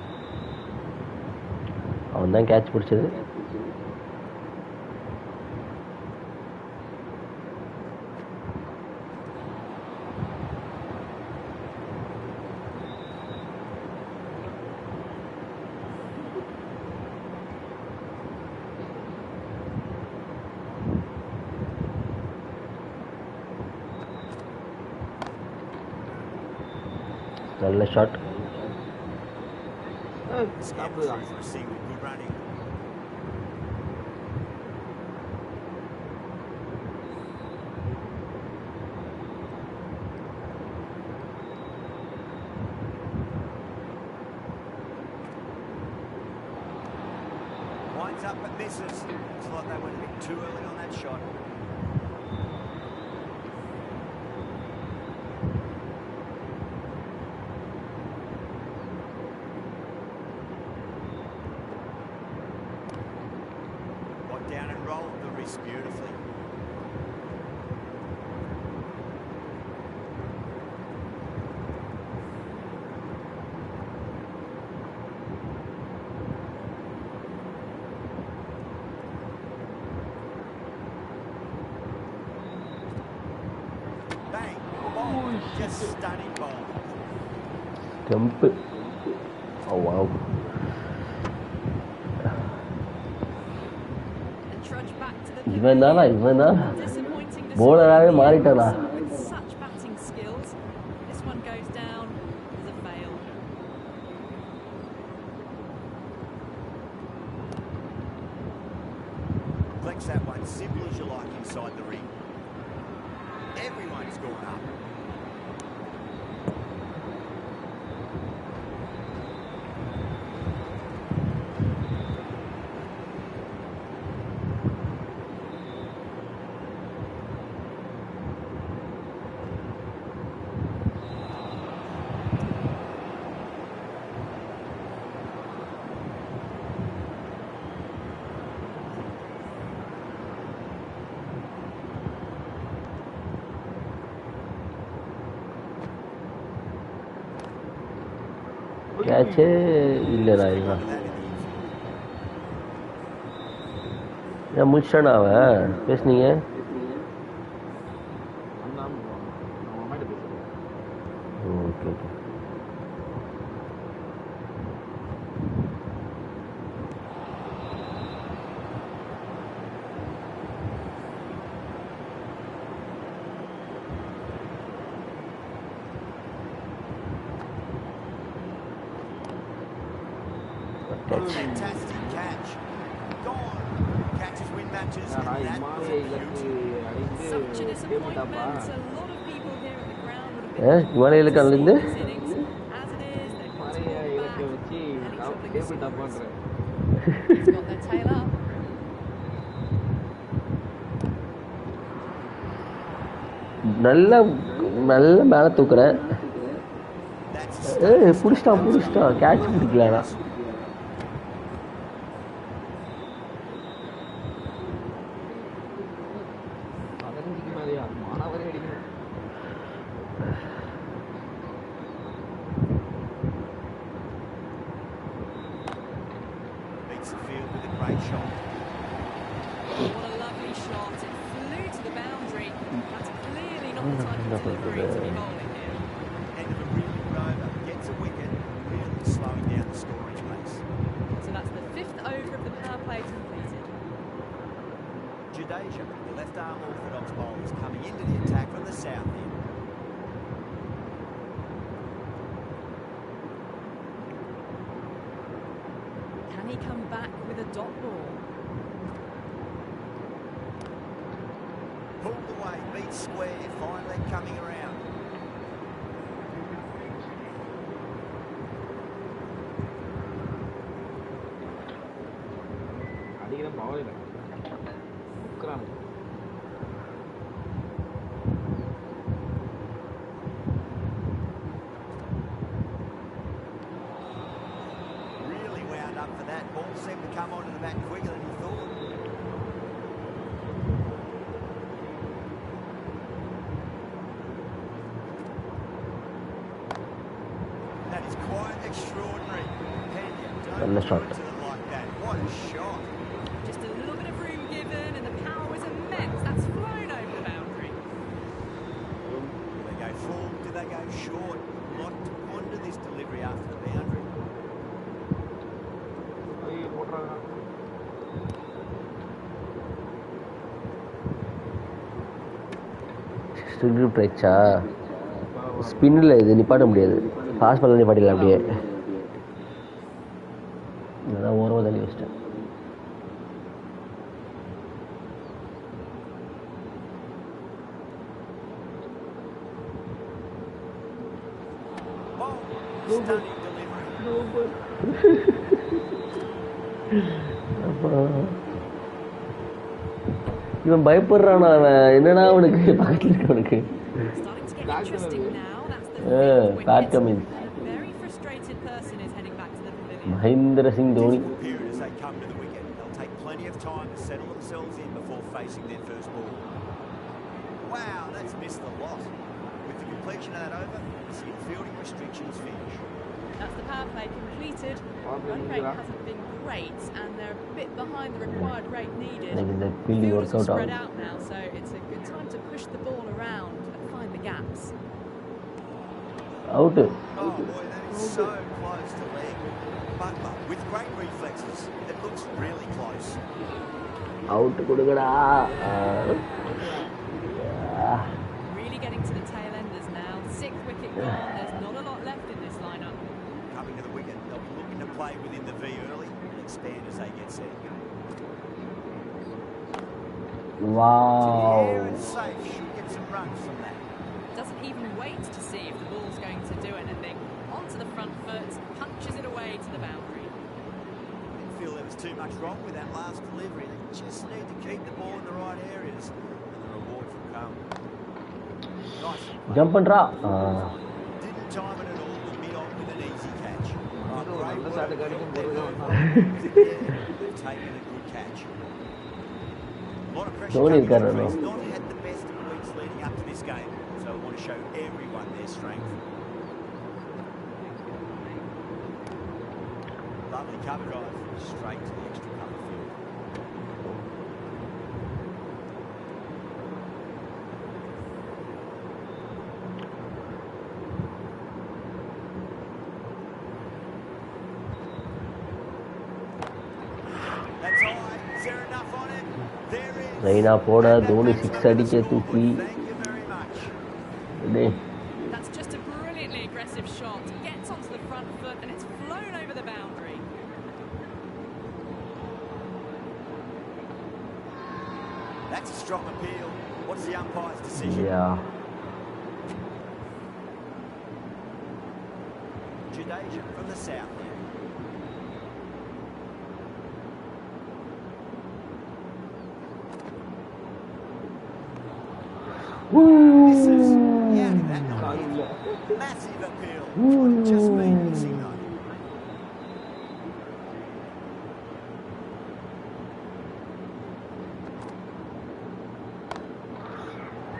அவன் தான் catch பிடிச்சது. நல்ல shot. Step through for a single. Good running. Winds up but misses. Looks like they went a bit too early on that shot. Down and rolled the wrist beautifully. Bang! Ball. Just stunning ball. Jump. Oh wow. இவன் தானா போலராகவே மாறிட்டானா. Flex that one simple as you like inside the ring. Everyone's going up. கேட்சே இல்லைடா. இதுதான் ஏன் முடிச்சிட்டானா அவன்? பேசுனீங்க okay okay. Fantastic catch. Gone. Catches win matches. And that was a beauty. Such a disappointment. A lot of people here at the ground would have been இவனையில கலந்து as it is. They've got to go back. He's got their tail up. நல்ல மேலே தூக்குறேன். புடிச்சிட்டான் catch பிடிக்கலடா. not the type of delivery to be bowling here. End of a really good over. Gets a wicket, really slowing down the scoring pace. So that's the 5th over of the power play completed. Jadeja, the left-arm orthodox bowler, is coming into the attack from the south end. Can he come back with a dot ball? Pulled away, beat square, finally coming around. அடிக்கிற power இல்லை உட்கிறானு Really wound up for that. Ball seemed to come onto the bat quicker than he thought. That is quite extraordinary. Pena, don't Well, shot. do it to them like that. What a shot. Just a little bit of room given and the power was immense. That's flown over the boundary. Do they go full? Do they go short? A lot to ponder this delivery after the boundary. ஐயோ போட்டுறாங்க ஸ்ட்ரிக் ரைட்ஸா ஸ்பின்னில் இது நிப்பாட்ட முடியாது fast பாலில் நிப்பாட்டிடலாம் அப்படியே அதான் ஓரமாக தள்ளி வச்சிட்டேன் Oh, stunning delivery. இவன் பயப்படுறானா அவன் என்னன்னா அவனுக்கு பக்கத்தில் இருக்கவனுக்கு Starting to get interesting now. That's the 5th bat wicket. Coming A very frustrated person is heading back to the pavilion. Mahendra Singh Dhoni Difficult period as they come to the wicket. They'll take plenty of time to settle themselves in before facing their first ball. Wow, that's missed the lot. With the completion of that over, the fielding restrictions finish. That's the power play completed. Power play Run rate completed. hasn't been great and they're a bit behind the required rate needed. எனக்கு இந்த fielding Fielders work are out spread ஆகும் out now, so it's a good time to push the ball around and find the gaps. Out Oh boy, that is so close to leg. Butler with great reflexes. It looks really close. Out கொடுங்கடா Really getting to the tail enders now. 6th wicket gone. There's not a lot left in this lineup. Coming to the wicket, they'll be looking to play within the V early and expand as they get set. To the air wow and safe, should get some runs from that. Doesn't even wait to see if the ball's going to do anything. Onto the front foot, punches it away to the boundary. Didn't feel there was too much wrong with that last delivery. They just need to keep the ball in the right areas and the rewards will come. Nice. Jump பண்ணுறா Didn't time it at all to mid on with an easy catch. Oh, No, great நல்ல work. shot அடிக்கும் போது They've taken a good catch. A lot of pressure Dhoni coming இருக்காரு on. bro. He's not had the best of weeks leading up to this game, so I want to show everyone their strength. Lovely cover drive, straight to the extra cover field. That's high. Is there enough on it? There is. Raina போட And that Dhoni makes 6 it அடிக்க forward. தூக்கி Thank you very much. டேய் That's just a brilliantly aggressive shot. Gets onto the front foot and it's flown over the boundary. That's a strong appeal. What's the umpire's decision? Yeah Jadeja from the south. This is yeah, that not hit. Massive appeal. Would just been missing though.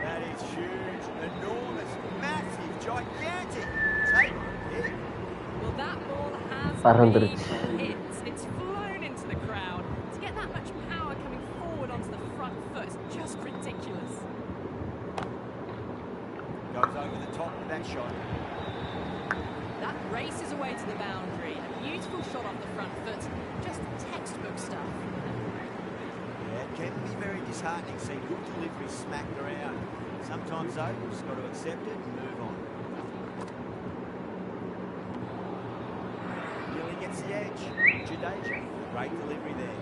That is huge, enormous, massive, gigantic. Take it. Well, that ball has பறந்துருச்சு. been hit. It's flown into the crowd. To get that much power coming forward onto the front foot is just ridiculous. goes over the top with that shot. That races away to the boundary. A beautiful shot off the front foot. Just textbook stuff. Yeah, it can be very disheartening seeing good delivery smacked around. Sometimes, though, you've just got to accept it and move on. Nearly gets the edge. Jadeja, great delivery there.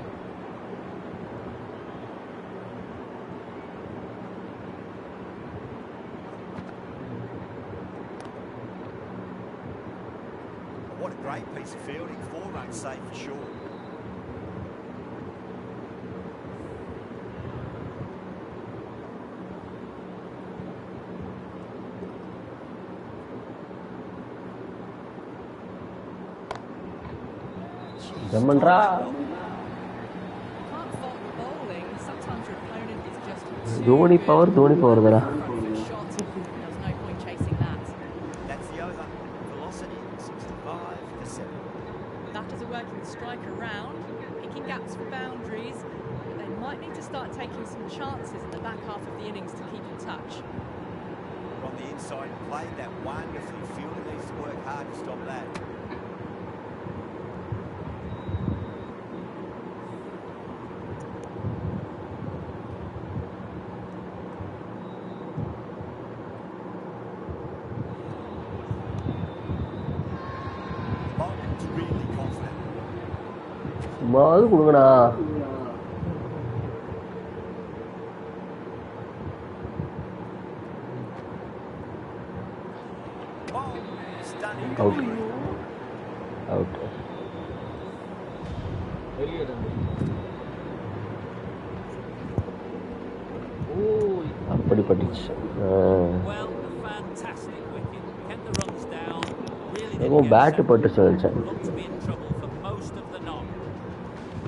What a great piece of fielding. 4 runs safe for sure. Jamandra. Can't fault the bowling. Sometimes your opponent is just too Dhoni power, good. Dhoni power Front dala. foot shot. There's no point chasing that. That's the over. Velocity, 65 to 7. Batters are working the striker round, picking gaps for boundaries, but they might need to start taking some chances in the back half of the innings to keep in touch. On the inside, played that wonderfully. Fielder needs to work hard to stop that. Bowman's really confident. சும்மாவது கொடுங்கடா. Oh, stunning Out. delivery. Out. வெளியே இருந்து அப்படி பட்டுச்சு. Well, a fantastic wicket. Kept the runs down. Really ஏதோ didn't get bat பட்டுச்சு நினைச்சேன். Looked to be in trouble for most of the knock.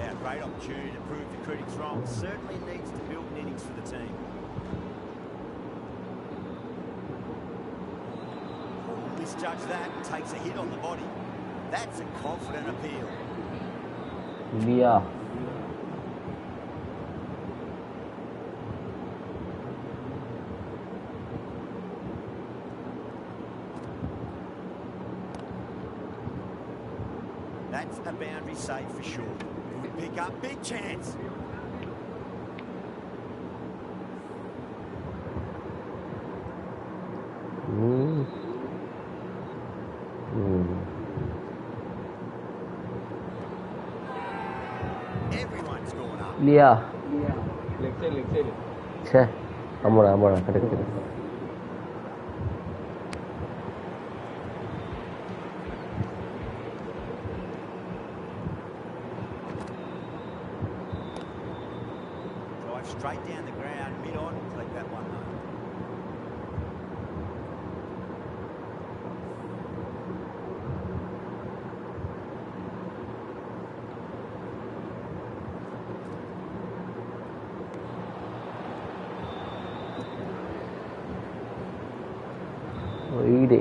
Yeah, great opportunity to prove the critics wrong. Certainly needs to build an innings for the team. Misjudged that, takes a hit on the body. That's a confident appeal. இல்லையா? That's a boundary save for sure. Good pick up, big chance. ம். ம். Everyone's going up. இல்லையா? Left side ச்சே. ஆமாடா கிடைக்குது. Drive straight down the ground, mid-on, take that one though. வீடு.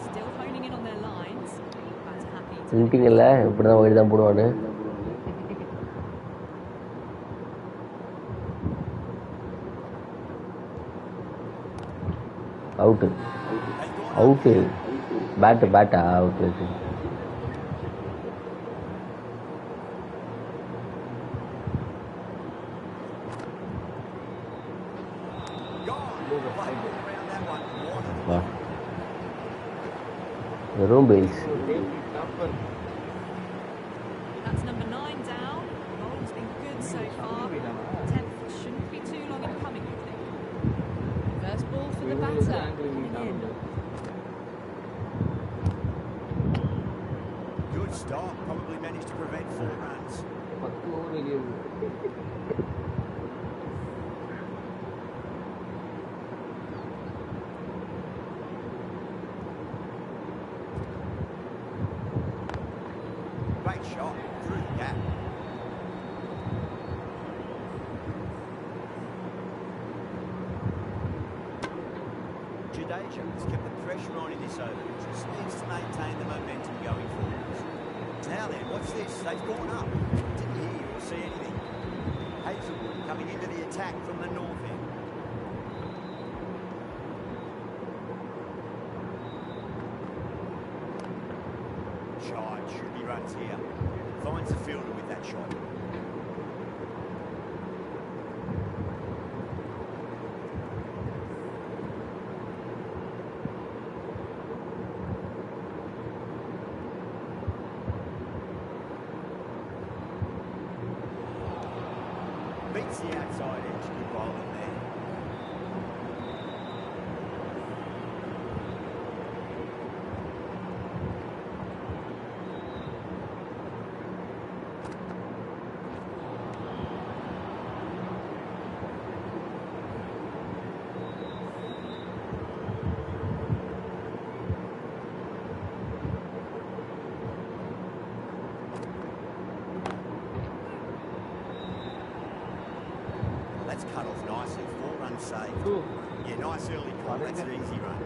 Still honing in on their lines. Batter happy to சொல்லிட்டீங்கல்ல இப்படிதான் வழி தான் போடுவான்னு. அவுட்டு அவுட்டு பேட்டா அவுட்டு. வா வெறும் bails. That's number 9 down. Bowling's been good so far. 10th shouldn't be too long in coming, you think. First ball for the batter. Coming in. Good stop, probably managed to prevent 4 runs. 10 over வெளியே Great shot, through the gap. manager has kept the pressure on in this over. Just needs to maintain the momentum going forwards. Now then, watch this. They've gone up. Didn't hear you or see anything. Hazelwood coming into the attack from the north end. Shide should be runs here. Finds the fielder with that shot. Beats the outside edge. Good bowling there. That's cut off nicely. 4 runs saved. Ooh. Yeah, nice early call. That's an easy run.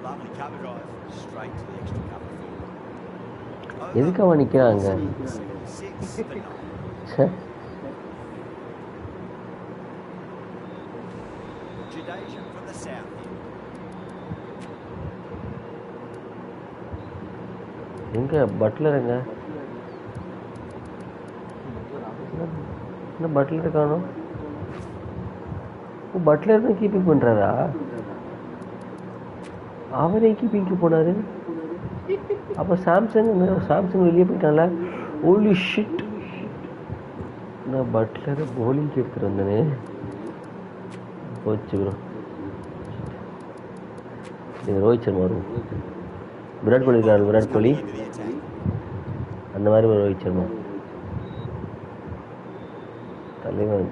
Lovely cover drive. Straight to the extra cover field. எதுக்கு அவன் நிற்கிறாங்க? 6 for 9. Jadeja from the south end. எங்க Buttler எங்க? என்ன Buttler காணோம்? Buttler தான் keeping பண்றாரா? அவரே கீப்பிங்க்கு போனாரு. அப்போ சாம்சங் வெளியே போயிட்டான்ல. ஓலி ஷிட், நான் பட்லரை போலிங்க்கு எடுத்துட்டு வந்தேனே. போச்சு ப்ரோ. இது ரோஹித் சர்மா வரும். விராட் கோலி இருக்காரு. விராட் கோலி அந்த மாதிரி ஒரு ரோஹித் சர்மா தலைவன்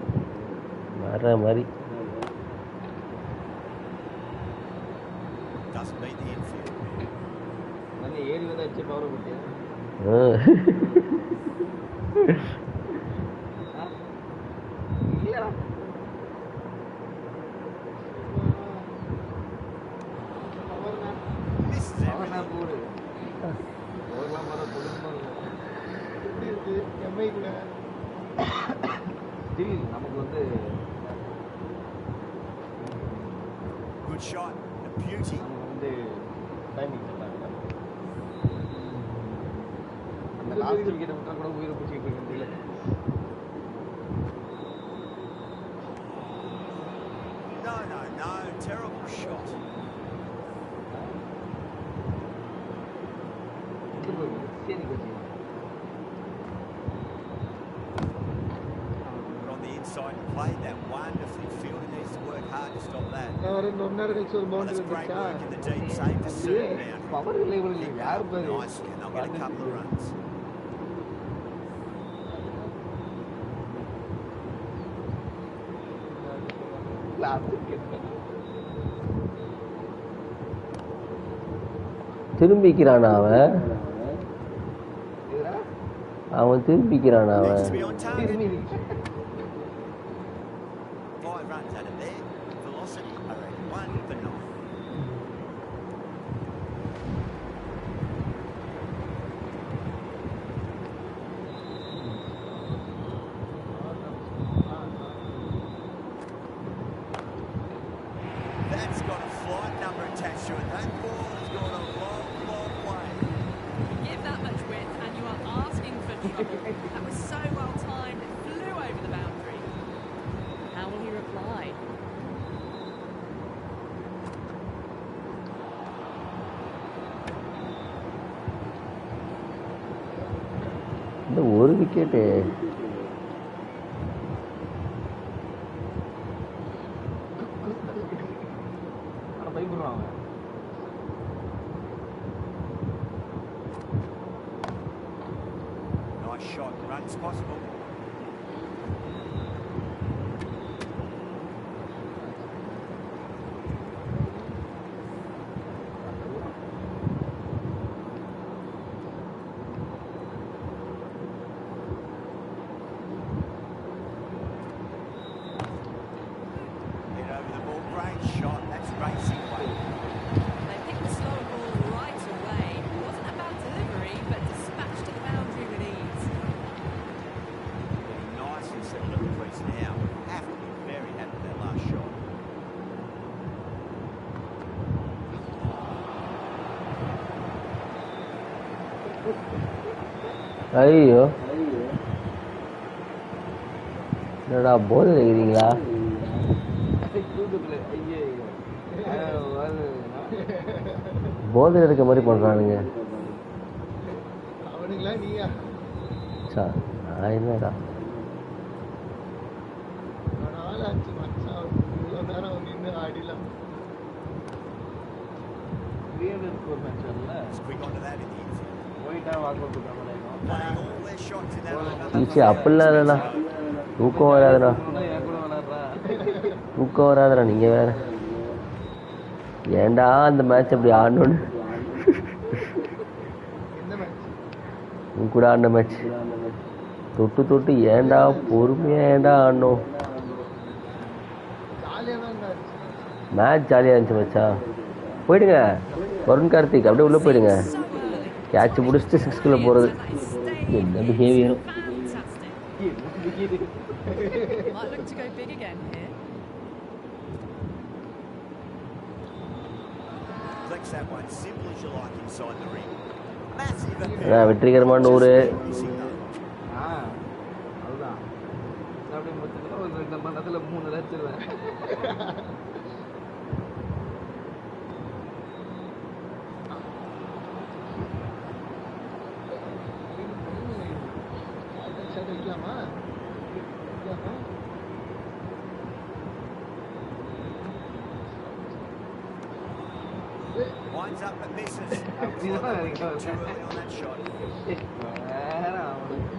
வர மாதிரி. ஏறி வந்து அடிச்சு பவர் போட்டியா? இல்லடா. பவர் நான் போடு. ஓடலாம் வர கொடுமா எப்படி இருக்கு எம்ஐ கூட. ஸ்டில் நமக்கு வந்து Good shot, a beauty. நமக்கு வந்து டைமிங் நல்லா இருக்கு. அந்த லாஸ்ட் விக்கெட் விட்டா கூட உயிரை பிடிச்சிட்டு இருக்கீங்க. No, terrible shot. On the inside and played that wonderfully. Fielder needs to work hard to stop that. Well, that's great work in the deep, saved a certain amount. Power level யார் பாரு. Nicely, and they'll get a couple of runs. திரும்பிக்கிறானா அவன் திரும்பிக்கிறானா அவன். 5 runs out of there. Velocity around 1 for 9. That's got a flight number attached to it. That ball has gone a long, long way. Give that much width and you are asking for trouble. That was so well timed. இந்த ஒரு wicket பயப்படுறாங்க. Nice shot, runs possible. Hit over the ball, great shot, that's racing way. They picked the slower ball right away. It wasn't a bad delivery, but dispatched to the boundary with ease. Getting nice and settled at the crease now. Have to be very happy with that last shot. ஐயோ என்னடா போதை இருக்கிறீங்களா? தூக்கத்துல ஐயே போதை இருக்க மாதிரி பண்றானுங்க. அவனுங்களா நீயா? சார் நான் என்னடா நாள் ஆச்சு மச்சான், இவ்வளோ நேரம் நின்று ஆடிலாம். ஒரு மேட்ச் வரல As quick onto that in the infield. போயிட்டா வாக்கு Playing all their shots in that over. ஈச்சி அப்படிலாம் இல்லைண்ணா, தூக்கம் வராதுண்ணா, என் கூட விளாட்றா. தூக்கம் வராதுண்ணா. நீங்கள் வேற ஏன்டா அந்த மேட்ச் அப்படி ஆடணுன்னு எந்த மேட்ச்? உன் கூட ஆடின மேட்ச் தொட்டு தொட்டு ஏன்டா பொறுமையாக ஏன்டா ஆடணும். ஜாலியாக தான் இருந்துச்சு. மேட்ச் ஜாலியாக இருந்துச்சு மச்சான். போயிடுங்க வருண் கார்த்திக், அப்படியே உள்ளே போயிடுங்க. So early. கேட்ச் பிடிச்சிட்டு சிக்ஸ்குள்ளே போகிறது And that is staying என்ன பிஹேவியரும். fantastic. Might look to go big again here. Flex that one simple as you like inside the ring. Massive appeal. அதான் வெற்றிகரமான 100. Missing though. அதுதான் அப்படி மொத்தத்தில் ஒரு 2 மணி நேரத்தில் 3 லட்சம். ஷர்ட் வைக்கலாமா? வைக்கலாமா? Winds up but misses. அப்படிதான் Too early on that shot. வேற அவனுக்கு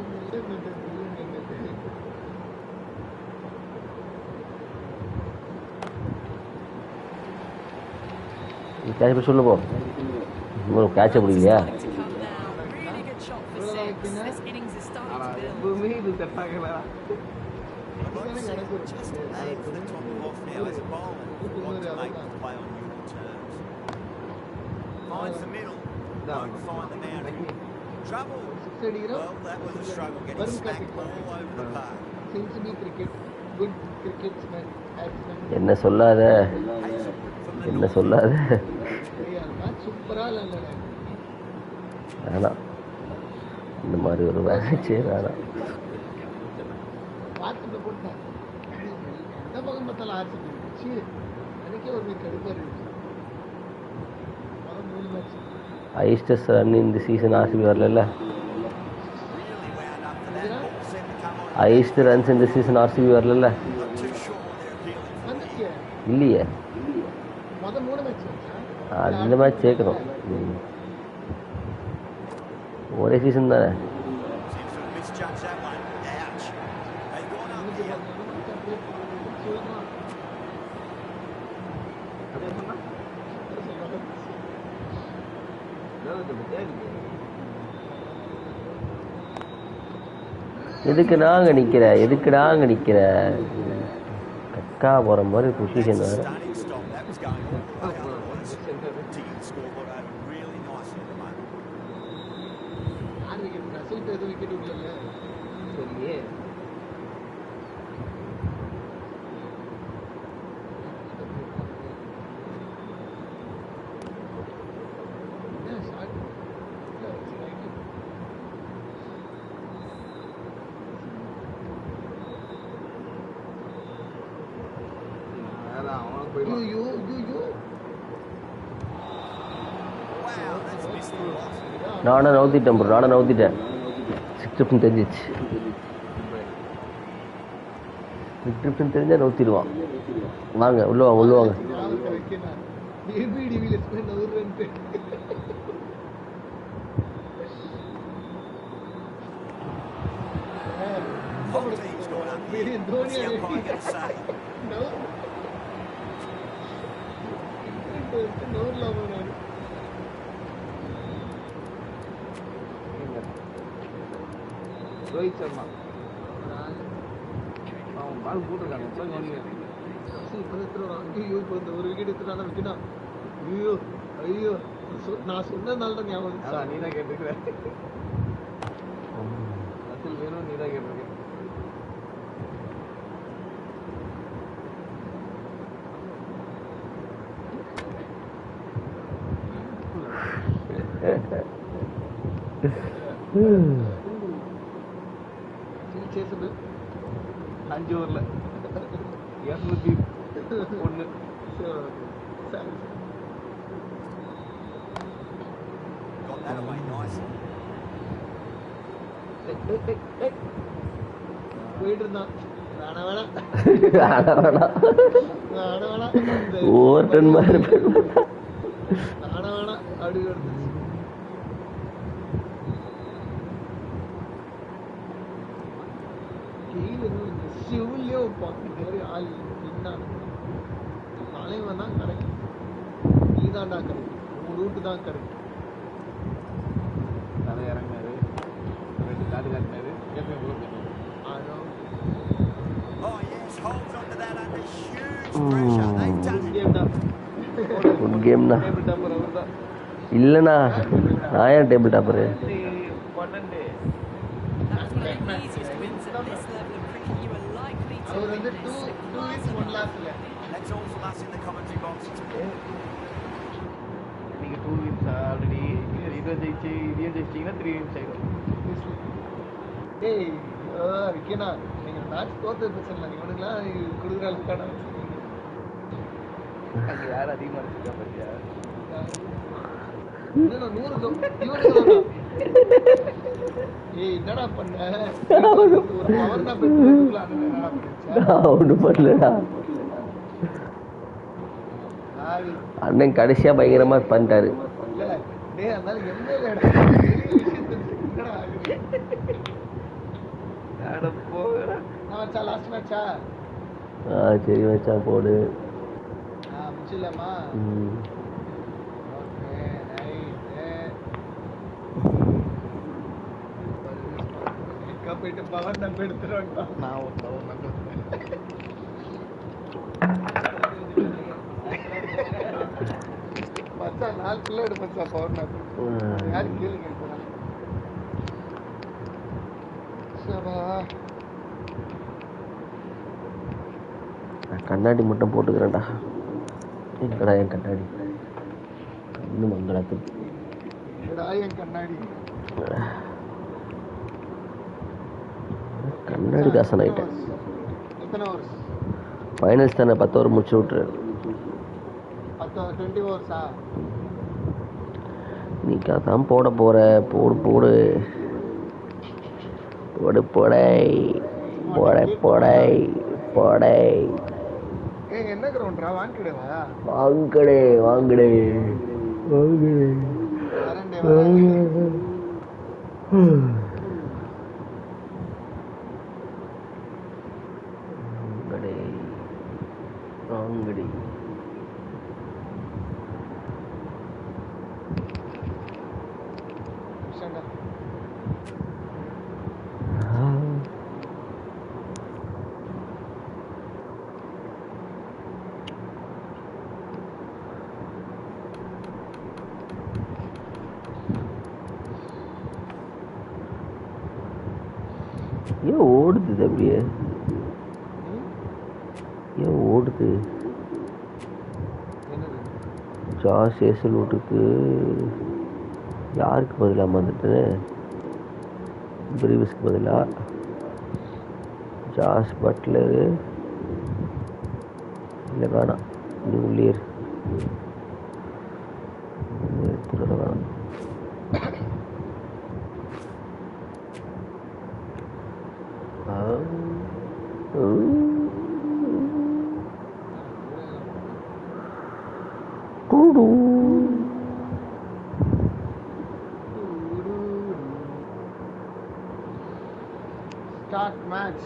கேட்ச் போய் சொல்ல போ. உங்களுக்கு கேட்சை பிடிக்கலையா? To come now. Really good shot for 6. This innings is starting ஆனால் to build. எப்பவுமே இது செட்டாகலா. Just aim for the top of off now as a bowler. Want to make the play on your terms. Finds the middle. Won't find the boundary. Trouble. Six அடிக்கிறோம். Well, that was a struggle getting Varun smacked Karthik all over the park. Century cricket, good கிரிக்கெட்ஸ்மேன், batsman. என்ன சொல்லாத, என்ன சொல்லாத. Match சூப்பராக இல்லைங்க. வேணாம் இந்த மாதிரி ஒரு மேட்சே வேணாம். பார்த்துட்டு போட்டேன். எந்த பக்கம் பார்த்தாலும் ஆர்சிபி இருந்துச்சு. எனக்கே ஒரு கடுப்பாக இருந்துச்சு. அதான் 3 மேட்ச். ஹையஸ்டஸ்ட் ரன் இந்த சீசன் ஆர்சிபி வரல. Really wound up for that. Ball seemed to come on. Highest runs இந்த சீசன் ஆர்சிபி வரல. Not too sure what they're appealing for. வந்துச்சு. இல்லையே, மொதல் 3 மேட்ச் வச்சா அந்த மேட்ச் சேர்க்கணும். ஒரே சீசன் தானே. Seems to have misjudged that one. Ouch. They've gone up here. சொல்லலாம். அப்படியே சொன்னா எதுக்கு நாங்க நிக்கிற, எதுக்கு நாங்க நிக்கிற, கக்கா போற மாதிரி பொசிஷன் வேறு. Stunning stop. That was going all the way otherwise. Digging the scoreboard over really nicely at the moment. 6 wicket. ரசில்ட்டு எதுவும் விக்கெட் விடல. சரியே அவனுக்கு போயிடுவான். ஐயோ ஐயோ Wow, that's missed the lot. நானும் நவுத்திட்டேன் ப்ரோ, நானும் நவுத்திட்டேன். ஸ்கிரிப்ட் தெரிஞ்சிச்சு. ஸ்கிரிப்ட் தெரிஞ்சால் நோத்திடுவான். வாங்க உள்ள வாங்க உள்ள வாங்க. Whole team's gone up here. What's the umpire going to say? Rohit Sharma அவன் பால் போட்டிருக்காங்க. ஒரு விக்கெட் எடுத்துட்டானா விக்கெட்டா? ஐயோ ஐயோ, நான் சொன்னதுனால தான் ஞாபகம். அதான் நீ தான் கேட்டுருக்க. அசல் வேணும், நீ தான் கேட்டிருக்க. சேசபிள் 5 ஓவரில் 201. Got that away nicely. போயிட்டு இருந்தான். வேணா வேணாம் ஓவர்டன் மாதிரி வேணா வேணாம் அப்படி வருது. சிவுலயே பார்த்து ஆள் நின்னான். தலைவன் தான் கரெக்ட், நீ தான்டா கரெக்ட், உன் ரூட்டு தான் கரெக்ட். தலை இறங்கினாரு, 2 காடு காட்டினாரு. Oh yes, holds on to that under huge pressure. They've done it. Good கேம்ண்ணா. டேபிள் டாப்பர் அவர் தான். இல்லைண்ணா, நான் ஏன் table topper? 12. That's one of the easiest wins at this level of cricket you are likely to அவர் வந்து witness. 2 wins 1 loss இல்ல. That's all from us in the commentary box. நீங்க 2 wins already. இதை ஜெயிச்சு இதையும் ஜெயிச்சிங்கன்னா 3 wins ஆயிடும். ஏய் விக்கெனா, நீங்க match தோத்தது பிரச்சனை இல்லை, இவனுக்குலாம் கொடுக்குற அளவுக்கான அங்கே யார் அதிகமாக வச்சுருக்கா பத்தியா? இன்னும் 100 இவனுக்கு. ஏய் என்னடா பண்ண? ஒரு பவர் தான் பெற்றுக்குள்ள அண்ணன் என்னடா பண்ணிச்சா? ஒன்றும் பண்ணலடா. அண்ணன் கடைசியா பயங்கரமா பண்ணிட்டாரு. இல்ல டேய், அதனால எம்எல்ஏ என்னடா ஆகுது? அட போடா. நான் வச்சா லாஸ்ட் மேட்சா? சரி வச்சா போடு. முடிச்சிடலாமா? Okay right. போயிட்டு பவர் நம்ப எடுத்துருவாங்க. நான் ஒரு பவர் நம்பர் மச்சா 4 கிலோ எடுப்பா பவர் நம்பர். யாரு கேள்வி கேட்கறா? கண்ணாடி மட்டும் போட்டுக்கிறேன்டா. எங்கடா என் கண்ணாடி? இன்னும் மங்களத்துக்கு என் கண்ணாடி கண்ணாடி தாசன் ஆகிட்டேன். எத்தனை ஓவர்ஸ்? ஃபைனல்ஸ் தானே, 10 ஓவர் முடிச்சு விட்டுரு. 20 ஓவர்ஸா? நீ தான் போட போற. போடு போடு போடு போடை போடை போடை போடை. என்ன கிரவுண்ட்ரா? வாங்கிடுவா? வாங்கடே வாங்கடே வாங்கடே வாங்கடி. ஏன் ஓடுது அப்படியே? ஏன் ஓடுது? ஜாஸ் ஏசலூட்டுக்கு யாருக்கு பதிலாக வந்துட்டு? பிரீவிஸ்க்கு பதிலாக ஜாஸ் பட்லரு. இல்லை வேணாம், இது உள்ளே வேணாம். Start match.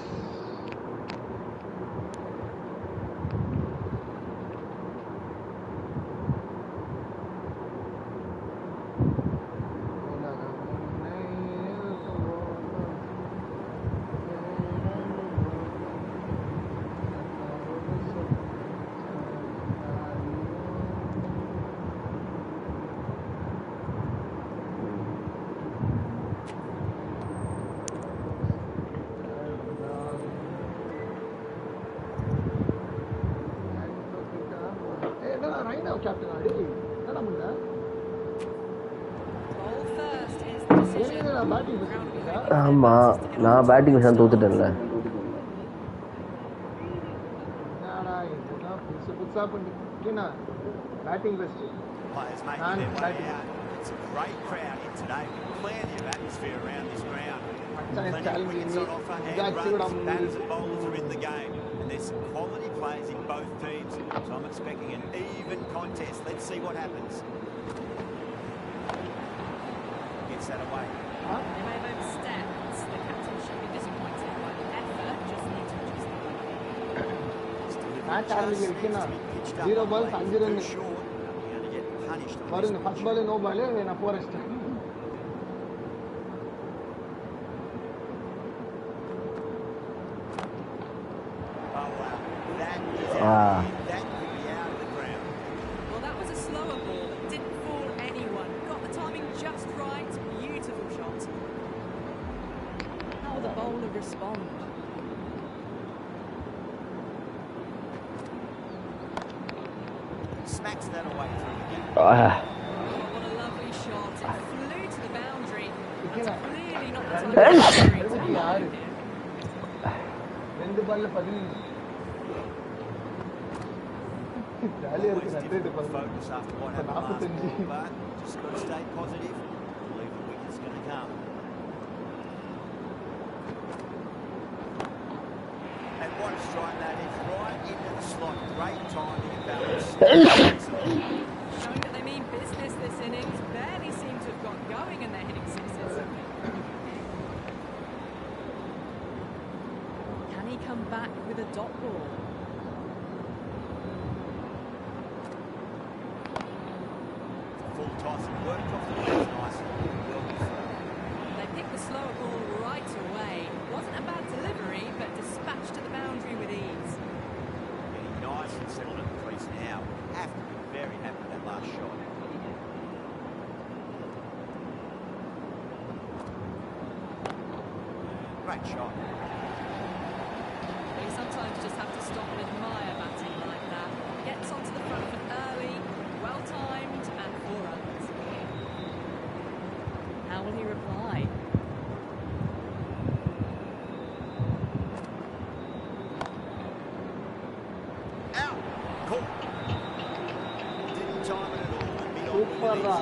Captain Adi, what happened there? Ball first is the decision. Batting ஆமா நான் பேட்டிங் விஷயம் தோத்துட்டேன்ல. என்னடா இதுதான் புதுசா பண்ணிட்டீனா batting best. Players making their way out. It's a great crowd here today with plenty of atmosphere around this ground. Plenty of wickets on offer and runs. Batters and bowlers are in the game. And there's some quality players in both teams. So I'm expecting an even contest. Let's see what happens. Gets that away. They may have overstepped. The captain should be disappointed by the effort. Just need to adjust the match ஆரம்பிச்சிருக்கேனா 0 balls 5 runs. பாருங்க first ball no ball நான் forest. Well, that was a slower ball that didn't fool anyone. Got the timing just right. Beautiful shot. How will the bowler respond? Smacks that away through the gap. Oh, what a lovely shot. It flew to the boundary. That's clearly not the time to ரெண்டு பால்ல 15 ஜாலியா இருக்கு 100 focus after what happened last ball, but just got to stay positive. Believe the wicket's going to come. And what a strike that is, right into the slot. Great timing and balance. Showing that they mean business this innings. Barely seem to have got going and they're hitting sixes. Can he come back with a dot ball? Full toss and worked off the crease nicely. They picked the slower ball right away. Wasn't a bad delivery, but dispatched to the boundary with ease. Getting nice and settled at the crease now. Have to be very happy with that last shot. Great shot. You sometimes just have to stop and admire batting like that. Gets onto the front foot early, well timed, and 4 runs. How will he reply? Out. Cool. Didn't time it at all. Super ra.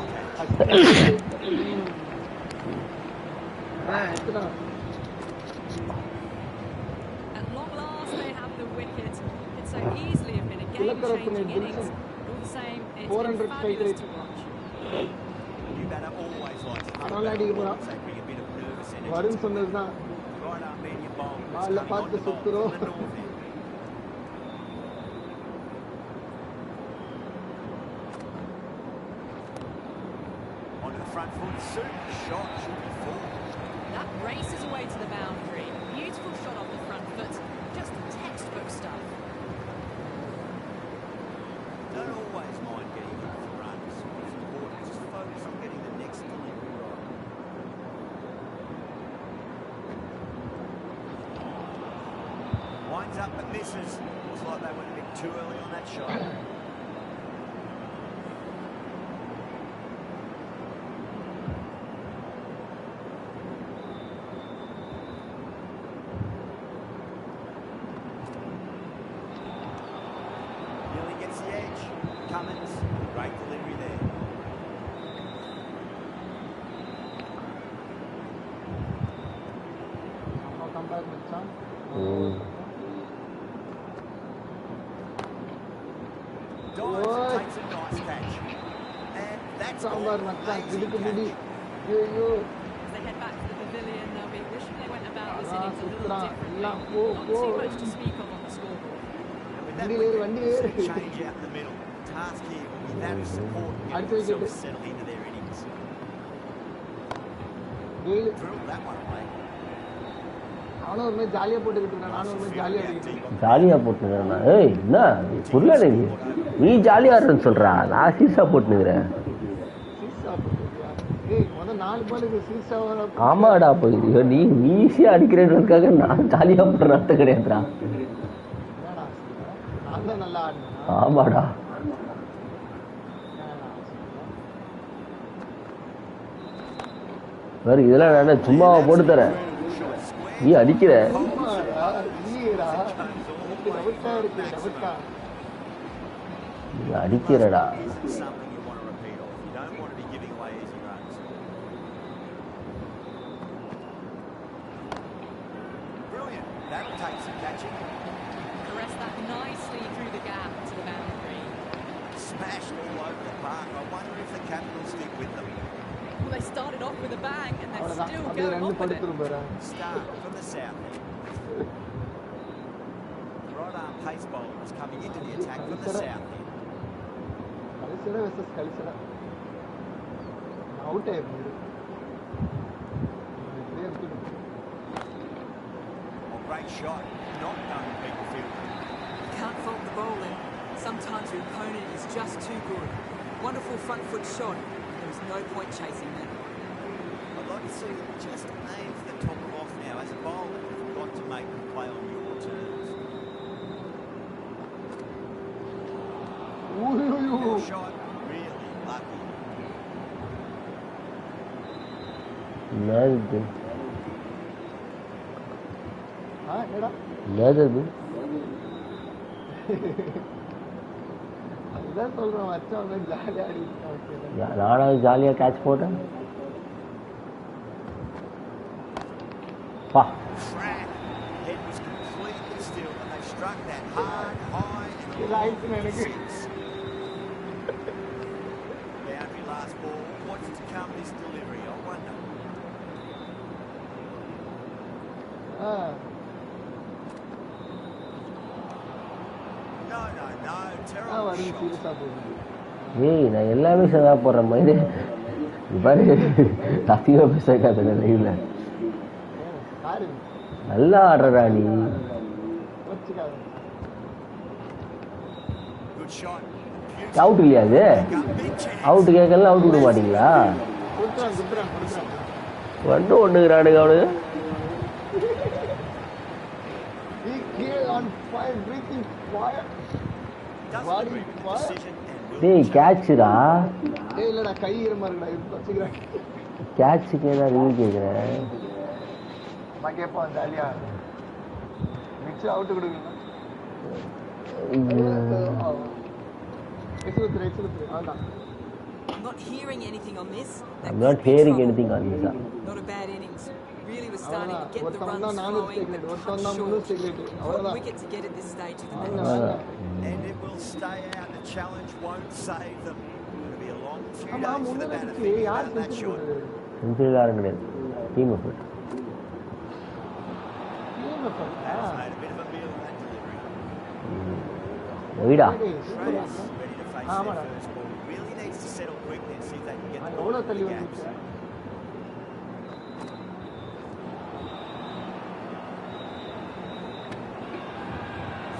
At long last, they have the wicket. Could so easily have been a game-changing innings. But all the same, it's 400 been fabulous straight to watch. New batter always likes to Around that you put they bring a bit of nervous energy. Varun சொன்னதுதான் Right arm medium bowl. பால்ல பார்த்து சுத்துறோம். Onto the front foot, super shot, should be full. That races away to the boundary. Beautiful shot off the front foot. Just textbook stuff. Don't always mind getting off the runs. It's important to just focus on getting the next delivery right. Winds up but misses. Looks like they went a bit too early on that shot. Nearly gets the edge. Cummins, great delivery there. come back மச்சான். Dives and takes a nice catch. And that's sambar மச்சான் amazing இதுக்கு catch. முடி. ஐயோ As they head back to the pavilion, they'll be wishing they went about this innings a little differently. Not too much to speak of on the scoreboard. And with that wicket, change out in the middle. Task here will be that of support and getting themselves settled into their innings. Drilled that one away. அவனும் ஒரு மாதிரி ஜாலியாக போட்டுக்கிட்டு இருக்கான், நானும் ஒரு மாதிரி ஜாலியாக அடிக்கிட்டு ஜாலியாக போட்டுக்கிறேன். ஏய் என்ன புரியல நீ, நீ ஜாலியாக இருன்னு சொல்கிறா, நான் சீசா போட்டுனுக்கிறேன். சீசா போட்டுருக்கியா? ஏய் முதல் 4 பாலுக்கு சீசா வர. ஆமாடா, போய் நீ ஈஸியாக அடிக்கிறேன்றதுக்காக நான் ஜாலியாக போடுற அர்த்தம் கிடையாதுடா. என்னடா நான் தான் நல்லா ஆடினேன். ஆமாடா. வேறு இதெல்லாம் வேணா சும்மாவை போட்டு தரேன், நீ அடிக்கிற. நீ அடிக்கிறடா. Caress that nicely through the gap to the boundary. Smashed all over the park. I wonder if the Capitals stick with them. Well, they started off with a bang and they're still going on with it. Start from the south end. The right arm pace bowler is coming into the attack from the south end. Kalisada versus Kalisada. Out here. Oh, great shot. Not going to beat the field. You can't fault the bowling. Sometimes your opponent is just too good. Wonderful front foot shot. There was no point chasing that. I'd like to see them just aim for the top of off now. As a bowler, you've got to make them play on your terms. Your shot, really lucky. என்னது என்னது அதுதான் சொல்றேன், வச்சவங்க ஜாலியாக அடிக்கிட்டான். நானும் ஜாலியாக catch போட்டேன். பா Head was completely still and they struck that hard, high and எனக்கு boundary last ball. What's to come this delivery? I wonder. No, terrible shot. ஏய் நான் எல்லாமே சரியாக போடுறேன் மாதிரி பாரு, அதிகமாக பேசாத லைவ்ல. நல்லா ஆடுறடா நீ. அவுட் இல்லையா அது? அவுட்டு கேட்கலாம், அவுட் விட மாட்டீங்களா? ஒன்றுங்கிறானுங்க அவனுங்க. டேய் கேட்சுடா. இல்லடா கை ஈரமா இருக்குடா, வச்சுக்கிறேன். கேட்சுக்கு ஏதாவது ரிவ்யூ கேட்குறேன். நான் கேட்பான் ஜாலியா மிக்ஸ் அவுட் கொடுக்கணும். I'm not hearing anything on this. I'm not hearing anything on this. Not a bad innings. Really was starting to get the runs flowing, but short wicket to get at this stage of the match. And it will stay out. The challenge won't save them. It'll be a long few days for the batter thinking about that shot. Century யாரும் கிடையாது, team effort. That's made a bit of a meal of that delivery. ஒய்டா Ready to face their first ball. Really needs to settle quickly and see if they can get the ball in the gaps.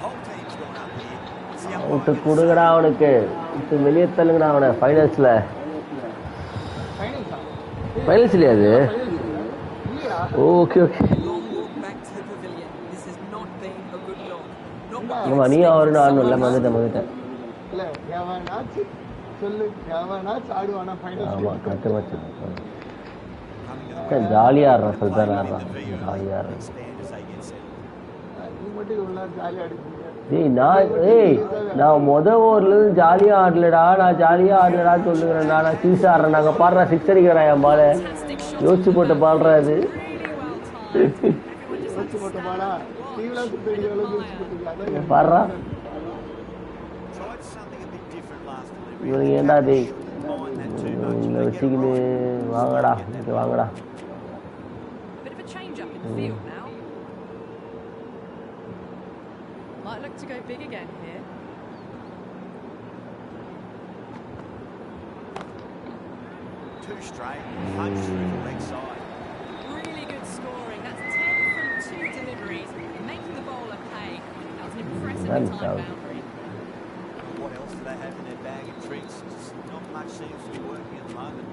Whole team's gone up here. It's the out umpire. கொடுங்கடா அவனுக்கு, இப்போ வெளியே தள்ளுங்கடா அவனை. ஃபைனல்ஸில் finals இல்லையா அது? Okay okay. Long walk back to the pavilion. This has not been a good knock. Not what you ஆமாம், நீ அவரு ஆடணும் இல்லை, வந்துட்டேன். இல்ல எவனாச்சு சொல்லு, எவனாச்சும் ஆடுவானா ஃபைனல்? ஆமாம் கரெக்டாக வச்சு ஜாலியாக ஆடுறேன், சொல்லிட்டு ஆடுறான், ஜாலியாக ஆடுறேன். Expand as they get set. நீ மட்டும் இவ்வளோ ஜாலியாக அடிப்பீங்க. நான் ஓவர்லேருந்து ஜாலியாக ஆடலடா, நான் ஜாலியாக ஆடலடான்னு சொல்லுங்கிறேன்டா. நான் சீஸ் ஆடுறேன், நாங்கள் பாடுறா சிக்ஸ் அடிக்கிறேன் என் பால. யோசிச்சு போட்டு பாடுறா இது. யோசிச்சு போட்டு பாடா, டிவிலாம் சுற்றி அளவுக்கு யோசிச்சு போட்டுருக்காங்க. பாடுறா Tried something a bit different last delivery. இவனுக்கு ஏண்டா டே Mind that too much. இவங்களை வச்சுக்கின்னு வாங்கடா, இங்கே வாங்கடா. Bit of a change up in the field now. like to go big again here. Two straight, punch through the leg side. Really good scoring. That's 10 from 2 deliveries, making the bowler pay. That was an impressively timed boundary. What else do they have in their bag of tricks? Just not much seems to be working at the moment.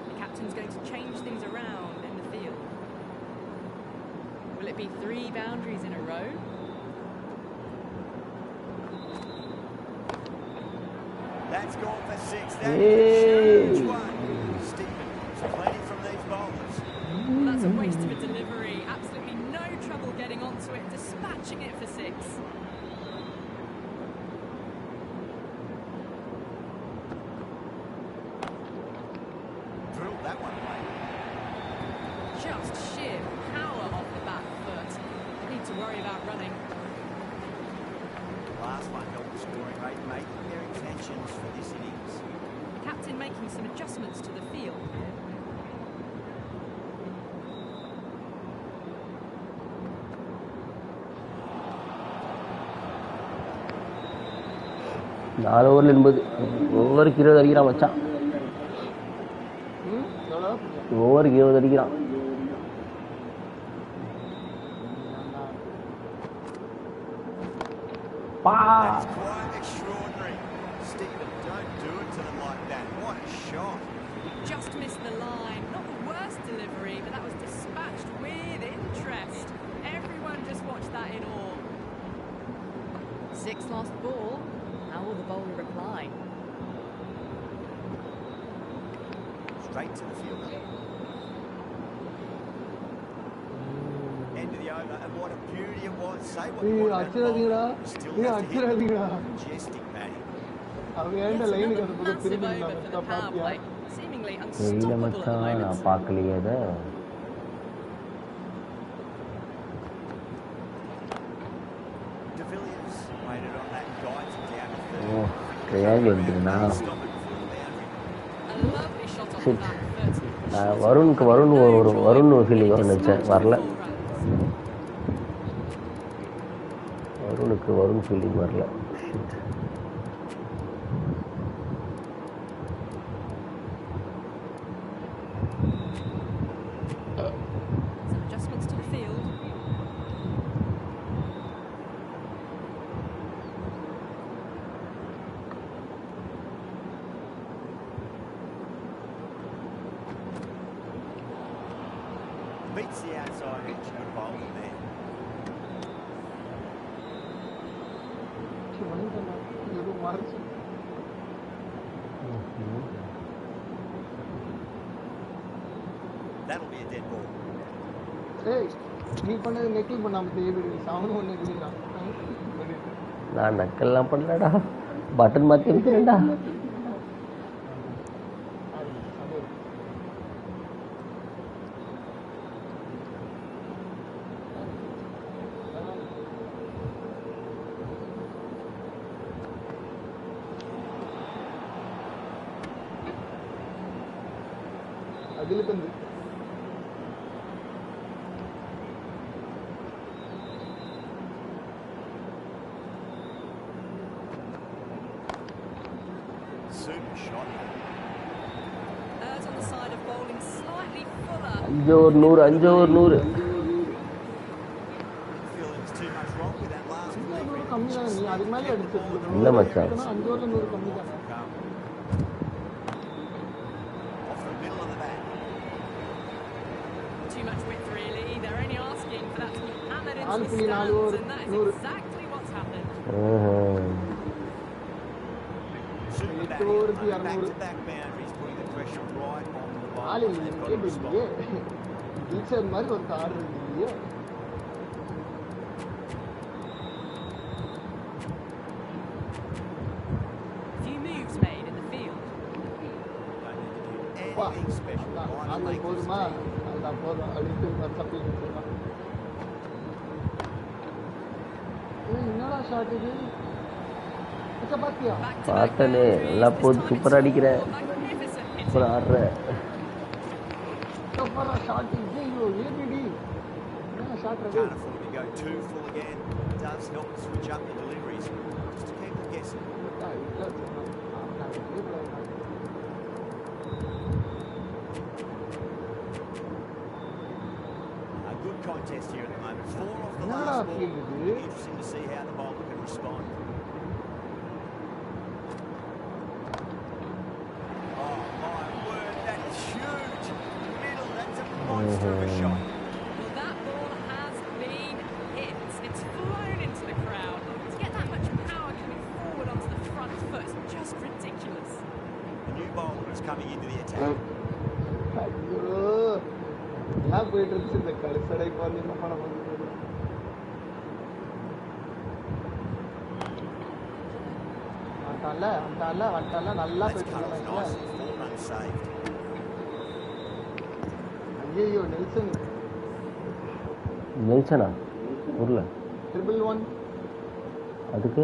The captain's going to change things around in the field. Will it be 3 boundaries in a row? That's gone for 6. That is a huge one. Stephen, plenty from these bowlers. Well, that's a waste of a delivery. Absolutely no trouble getting onto it, dispatching it for 6. Drilled that one away. Just sheer power off the back foot. No need to worry about running. Last one helped the scoring rate, making their intentions for this innings. The captain making some adjustments to the field here. நாலு ஓவரில் 80 ஓவருக்கு 20 அடிக்கிறான் மச்சான். ஓவருக்கு 20 அடிக்கிறான். That's quite extraordinary. Stephen, don't do it to them like that. What a shot. Just missed the line. Not the worst delivery, but that was dispatched with interest. Everyone just watched that in awe. 6 lost ball. How will the bowler reply? Straight to the fielder. End of the over, and what a beauty it was. Say what you want about the bowler. Still has to hit majestic batting. Yes, another massive over for the power play. Seemingly தெரியல unstoppable at the மச்சான், moment. நான் பார்க்கலையே அதை. De Villiers waited on that guy to down the oh third. Triangle எடுத்துருந்தா. Stop it before the boundary. A lovely shot off Shit. the back foot. Varun ஒரு feeling வரும் நினச்சேன், வரல. வருண் ஃபீலிங் வரல. Shit. Some adjustments to the field. Beats the outside edge of the bowler there. ஏதோ மாறிச்சு. That'll be a dead ball. ஏய் நீ பண்ணது நெக்கில் பண்ணாம தேடி அவனும் ஒன்று இல்லைங்களா நான் நக்கல்லாம் பண்ணலடா, பட்டன் மாற்றி இருக்கிறேன்டா. அதில் தந்து Super shot. Errs on the side of bowling slightly fuller. 5 over 100. Feel there was too much wrong with that last delivery. கம்மி தானே, நீ அதுக்கு மேலே அடிச்சிருக்கணும். இல்லை மச்சான். 5 ஓவரில் 100 கம்மி தானே. Off the middle of the bat. Too much width, really. They're only asking for that to be hammered into நாலு the புள்ளி நாலு stands, over and that is 100. exactly what's happened. Super எட்டு batting. ஓவருக்கு Back 200. to back boundaries, putting the pressure right on the ball. ஆளு They've got to wicket respond. இல்லையே, teacher மாதிரி ஒரு ஆடு இல்லையே. Few moves made in the field. Don't need to do வா, anything special. Line and அது make this போதுமா, team. அதுதான் போதும் அப்படின்ட்டு சப்ளை பண்ணிருக்கான். என்னடா ஷாட் இது? இத பாத்தியா? Back-to-back பார்த்தனே, boundaries, நல்லா this போட்டு time சூப்பராக it's அடிக்கிற, four. Magnificent hitting. சூப்பராக ஆடுற. சூப்பரா ஷாட் இது. ஐயோ ஏபிடி என்ன shot ready Can't afford to go too full again. It does help to switch up your deliveries just to keep them guessing. A good contest here at the moment. 4 off the last ball. Interesting to see how the bowler can respond. Oh my word, that is huge. Middle, that's a monster of a shot. Well, that ball has been hit. It's flown into the crowd. To get that much power coming forward onto the front foot is just ridiculous. The new bowler is coming into the attack. ஐயோ ஏன் போயிட்டு இருந்துச்சு இந்த கடைசடைக்கு வந்து என்ன பண்ண போகுது வந்துட்டான்ல நல்லா That's cut off போயிட்டு nicely. 4 runs saved. ஐயோ நெல்சன் நெல்சனா ஊரில் 111 அதுக்கு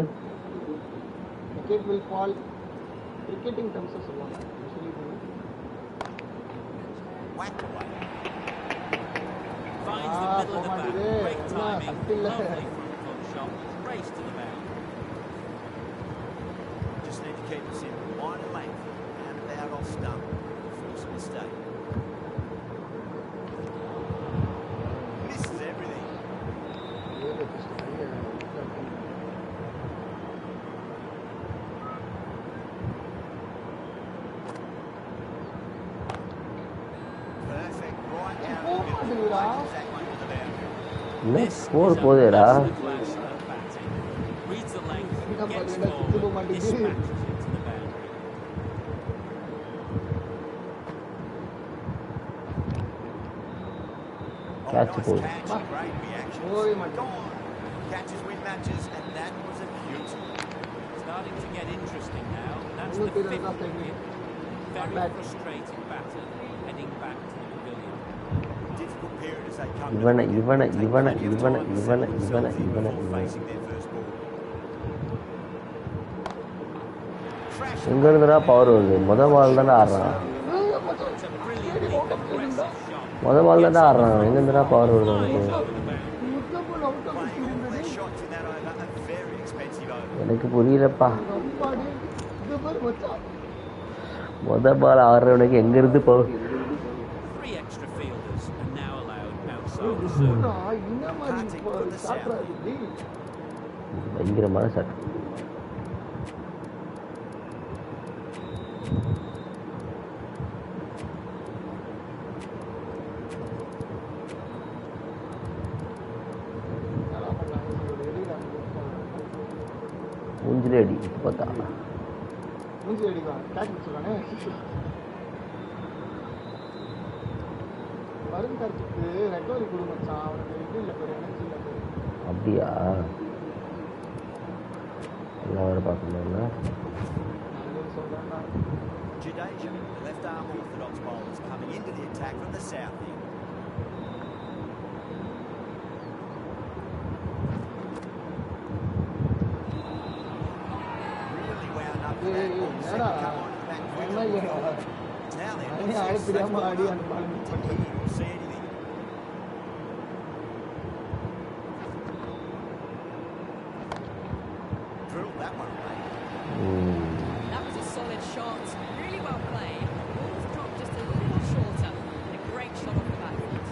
wicket will fall cricketing terms சொல்லுவாங்க Whacked away. Finds the middle of the bat. Great timing. Still Lovely front foot shot. Race to the boundary. Just need to keep us in one length and about off stump. Force a mistake. Misses everything. Perfect. Right down the middle. Places that one to the boundary. இல்லை This score is a போதேடா masterclass of batting. Reads the length, gets forward, dispatches it to the boundary. Oh, Catch nice ball. catch. Great reaction. Oh, my God. Gone. Catches win matches, and that was a beauty. Starting to get interesting now. That's Look the at fifth that thing. wicket. Very Back. frustrated batter heading back to the pavilion. Difficult period as they come to இவனை the wicket. இவனை Take இவனை plenty of இவனை time to இவனை settle இவனை themselves in இவனை before இவனை facing their first ball. Crash எங்கே இருந்துடா power வருது பால் தானே ஆடுறான் It's a brilliantly aggressive shot. பால் தானே ஆடுறான் எங்கே இருந்துடா பவர் வருது அவனுக்கு Over the boundary. playing all their shots in that over. A very expensive over. எனக்கு புரியலப்பா அப்பாடி இது பேர் மச்சான் பால் ஆடுறவனுக்கு எங்கேருந்து power 3 extra fielders are now allowed outside the circle. என்ன மாதிரி சாப்பிடாது பயங்கரமான சட்டம் மூஞ்சிலே அடி பார்த்தா மூஞ்சி அடிவா கேட்ச் வச்சுருக்கானே வருண் கார்த்திக்கு ரெக்கவரி கொடு மச்சான் அவனுக்கு இது இல்லை பேர் எனர்ஜி இல்லை பேர் அப்படியா எல்லாம் வேறு பார்க்கணும்ல நான் சொல்கிறேன்டா Jadeja, the left-arm orthodox bowlers coming into the attack from the south end. Really wound up for that ball. Seemed to come on to the back quickly. Now then, let's see if Stokes will run. Didn't hear or see anything. Drilled that one away. That was a solid shot. Really well played. Ball's dropped just a little shorter. And a great shot off the back foot.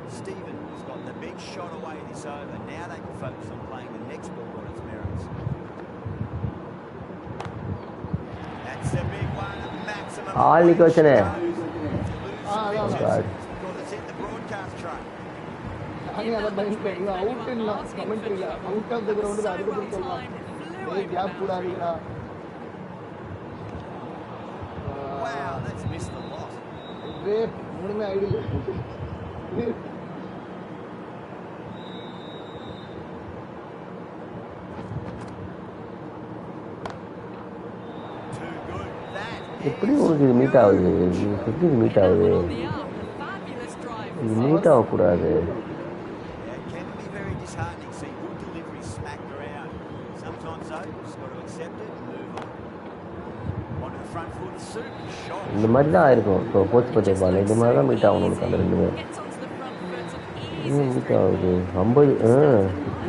Stephen has got the big shot away this over. Now they can focus on playing the next ball on its merits. That's a big one. A maximum. ஆள் நிக்க வச்சனே. Because it's hit the broadcast truck. நானே அதை பயன்படுத்தி out இல்லை கமெண்ட்ரியில் out of the கிரவுண்டில் அதுக்கு சொல்லலாம் டேய் கேப் கூடாதீங்களா Wow, that's missed the lot. Great மூணுமே ஐடியில் Too good. That எப்படி உங்களுக்கு இது மீட் ஆகுது எப்படி இது மீட் ஆகுது On the arm. A fabulous drive need ஆகக்கூடாது. Yeah, it can be very disheartening. See good delivery smacked around. Sometimes though, you just got to accept it and move on. Onto the front foot, super shot. இந்த மாதிரி தான் ஆயிருக்கும். இப்போ போச்சு பற்றி பால் இந்த மாதிரி தான் மீட் ஆகணும் உனக்கு அந்த 2 பேர். Gets onto the front foot and eases meet through ஆகுது play. 50. A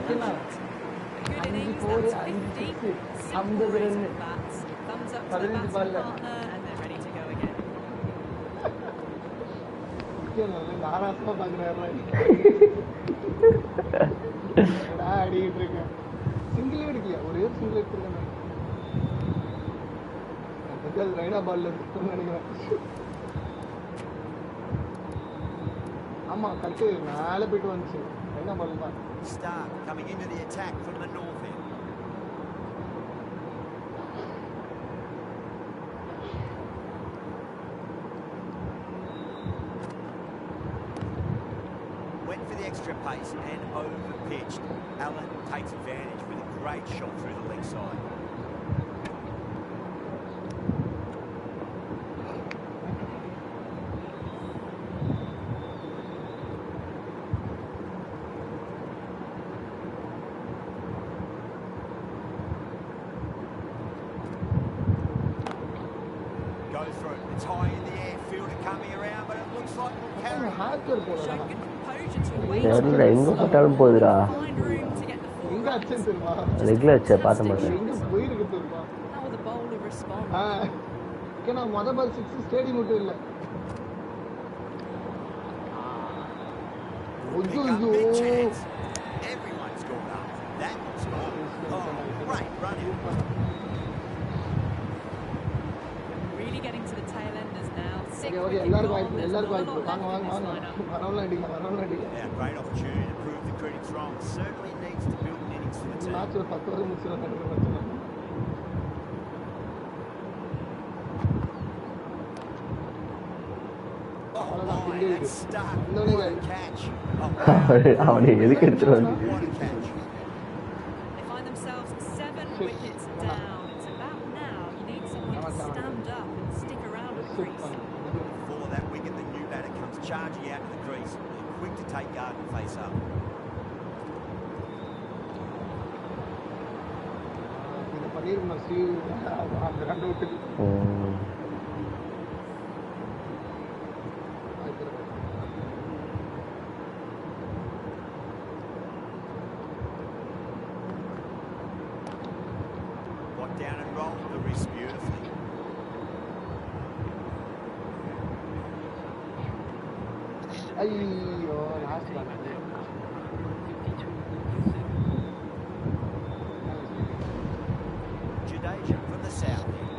good innings, that's 50. Simple reason for bats. Thumbs up to the batting partner and they're ready to go again. நாராசமா பாக்குறாரு அடிக்கிட்டு இருக்கேன். Single அடிக்கல, ஒரே single எடுத்துருக்கேன். ரைனா பால்ல நினைக்கிறேன். ஆமா கட்டு மேல போயிட்டு வந்துச்சு. ரைனா பால் தான். Stark coming into the attack from the north end. Went for the extra pace and over-pitched. Allen takes advantage with a great shot through the leg side. Goes through. It's high in the air. Fielder coming around, but it looks like we'll carry. Hacker போல Showed good composure to wait. தெரியல எங்கே போட்டாலும் போகுதுடா. Find room to get the எங்க full அச்சன் தெரியுமா? Regular வச்ச பார்த்த மாட்டேன். எங்க போயிருக்கு தெரியுமா? How will the bowler respond? ஏன்னா மொத பால் 6 ஸ்டேடி மட்டும் இல்ல. Pick up big chance. Everyone's gone up. That was good. Oh, great running. Really getting to the tail enders now. Six okay wicket எல்லாரும் gone. வாய்ப்பு There's எல்லாரும் not a வாய்ப்பு lot வாங்க left in வாங்க this வாங்க lineup. வரவங்கள அடிங்க Yeah, great opportunity to prove the critics wrong. Certainly needs to build an innings for the team. Match ஒரு 10 ஓவர் முடிச்சிடலாம் நினைக்கிறேன். Oh, my, that's stuck. No, What no, a no. catch. Oh, wow. அவனை எதுக்கு எடுத்துட்டு வந்து What a catch. They find themselves 7 wickets down. It's about now. You need someone to stand up and stick around at the crease. Before that wicket, the new batter comes charging out to the crease. Quick to take guard and face up. இது பண்ணிருக்கணும் ஸ்ரீ அந்த 2 விட்டுக்கு Got down and rolled the wrist beautifully. ஐயோ last ball Jadeja from the south end.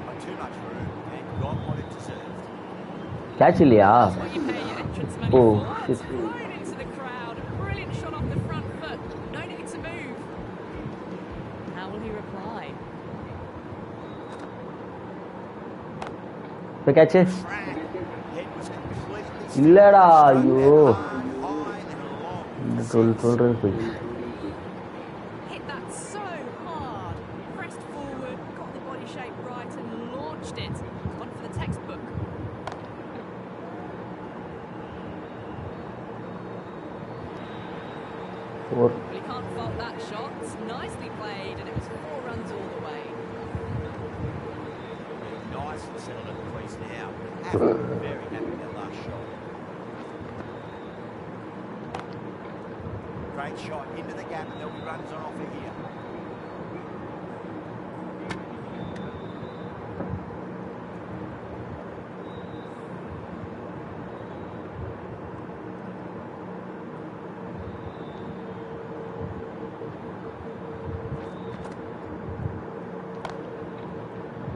Not too much room and got what it deserved. Catch இல்லையா? What you pay your entrance money Oh, for. shit. Right into the crowd. Brilliant shot off the front foot. No need to move. How will he reply? இப்போ catch Head was completely இல்லடா straight ஐயோ and high and long. சொல்றது போய் Hit that so hard. Pressed forward, got the body shape right and launched it. One for the textbook. ஒரு Well, you can't fault that shot. Nicely played and it was 4 runs all the way. Nice and settled at the crease now. Happy, very happy with that last shot. Great shot into the gap and there'll be runs on offer here.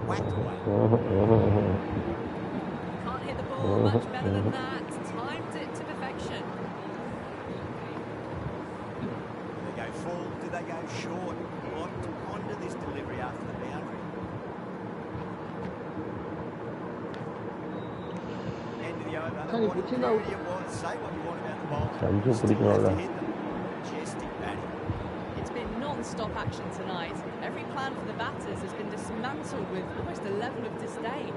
Whacked away. Can't hit the ball much better than that. Timed it to perfection. Do they go full? Do they go short? Locked onto this delivery after the boundary. End of the over. Tony, What a put your note. beauty it was. Say what you want about the bowler. Sanju Still பிடிக்கணும்ல. has to hit them. Majestic batting. It's been non stop action tonight. Every plan for the batters has been dismantled with almost a level of disdain.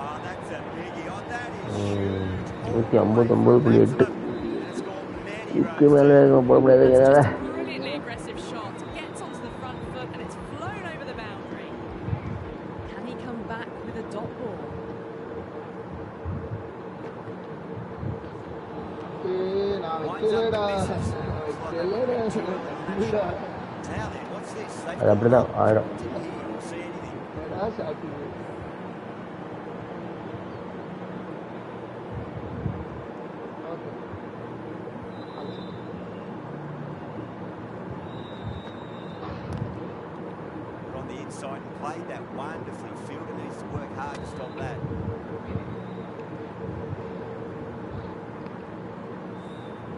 Oh, that's a biggie. Oh, that is huge. 159.8. And it's gone many இதுக்கு rows மேலே there. போட முடியாது That's என்னால். just a brilliantly aggressive shot. Gets onto the front foot and it's flown over the boundary. Can he come back with a dot ball? நான் Winds up வைக்கலடா the misses. வைக்கலடா இல்லடா Now then, what's this? They've அது அப்படி தான் gone up. ஆயிடும். Didn't hear or see anything. என்னடா shot இது okay 'But on the inside and played that wonderfully. Fielder needs to work hard to stop that.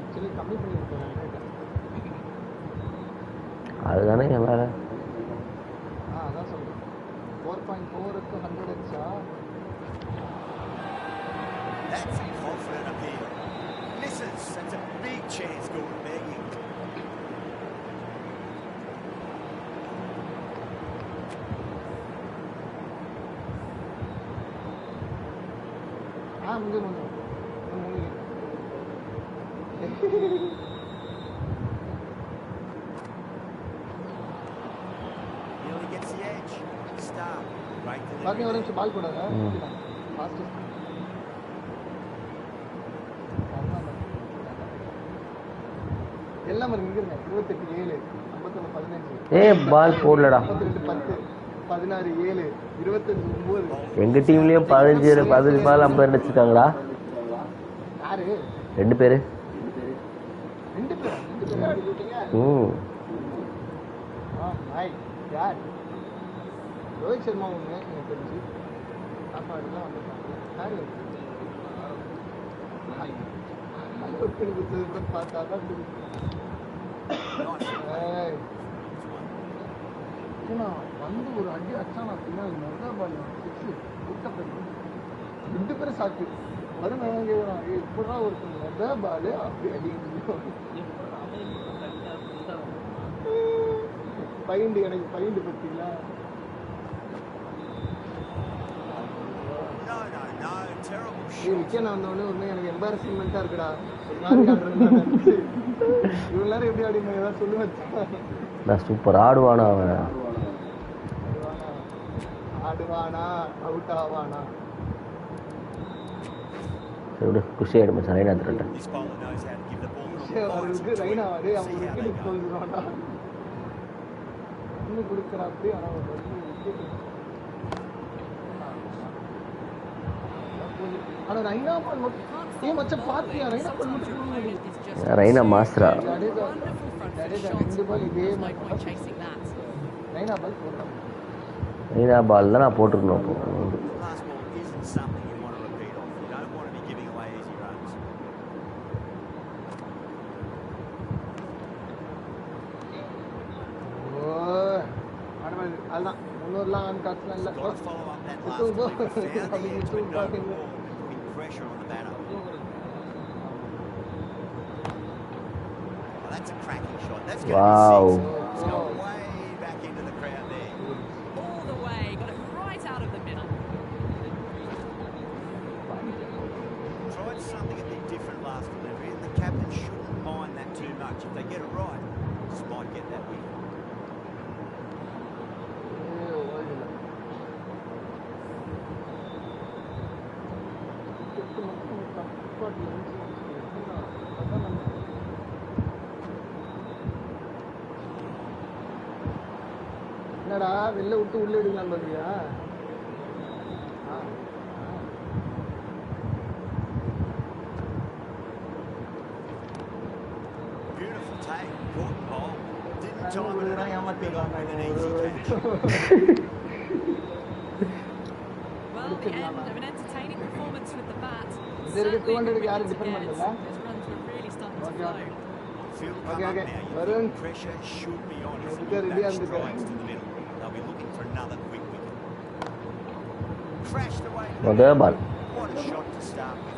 Actually கம்மி பண்ணியிருக்கேன் அதுதானே என் வேலை. அதான் சொல்கிறேன் 4.4க்கு 100 அடிச்சா That's a confident appeal. Misses. That's a big chance, Gordon begging. ಮುಂದೆ Nearly gets the edge. Start. Great பாருங்க ஒரு delivery. நிமிஷம் பால் போடாத ஃபாஸ்ட் எல்லாம் இங்க இருங்க 28 7 51 15 பால் போடலடா. 52 10 16 7 25 9 எங்கள் டீம்லேயும் 15 பால் 50 அடிச்சிருக்காங்கடா. யாரு 2 பேர். 2 பேர் அடிச்சிட்டீங்க ஹாய் யார் ரோஹித் சர்மா ஒன்று எனக்கு தெரிஞ்சு சாப்பாடுலாம் வந்துட்டாங்க யார் பார்த்தா தான் வந்து ஒரு அடி அச்சானா பின்னாடி மொதல் பால் 6 விட்டப்பட்டு 2 பேரும் சாக்கு வரும் கேட்குறான் எப்படா ஒரு மொதல் பால் அப்படி அடி பைண்டு எனக்கு பைண்டு பார்த்தீங்களா No, terrible விக்கெட் வந்தோடனே ஒன்று எனக்கு எம்பாரஸ்மெண்ட்டாக இருக்குடா ஒரு மாதிரி ஆடுறது இவ்வளோ நேரம் எப்படி ஆடினா ஏதாவது சொல்லி வச்சேன் சூப்பர் ஆடுவானா அவன். ஆடுவானா அவுட் ஆவானா சரி குஷி ஆகிடும் சார் ரைனா திருட்டேன். This bowler knows how to give the ball a விஷயம் little அவருக்கு bite. ரைனா வாடு அவங்க See how they wicket go. கொடுக்குறானா இன்னும் கொடுக்குறாப்படி ஆனால் அவர் வந்து விக்கெட் ஆனால் ரைனா பால் மட்டும் மச்சம் பார்த்தியா ரைனா பால் மட்டும் ரைனா மாஸ்டரா. ஜடேஜா 2 பால் இதே No point chasing that. Raina பால் போடுறாங்க ரைனா பால் தான் நான் போட்டிருக்கணும் அப்போ. Last ball isn't something you want to repeat off. You don't want to be giving away easy runs. அதுதான் முன்னூறுலாம் ஆன் காட்ஸ்லாம் இல்லை Got to follow up that last delivery. Found the edge with no ball, putting pressure on the batter. Oh, that's a cracking shot. That's going Wow. to be 6. It's gone way back into the crowd there. All the way, got it right out of the middle. Tried something a bit different last delivery, and the captain shouldn't mind that too much. If they get it right, just might get that wicket. என்னடா வெளில விட்டு உள்ள எடுக்கலான்னு பார்த்தியா Beautiful take, good ball. Didn't time it at all. Big on with an easy catch. Well, the end of an entertaining performance with the bat. There is a 200 Certainly yard good different wickets man, again. Those runs were really starting to flow. field will come up now. You think pressure should be on as the new batter strides to the middle. They'll be looking for another quick wicket. Crashed away to the What middle. What a shot to start with.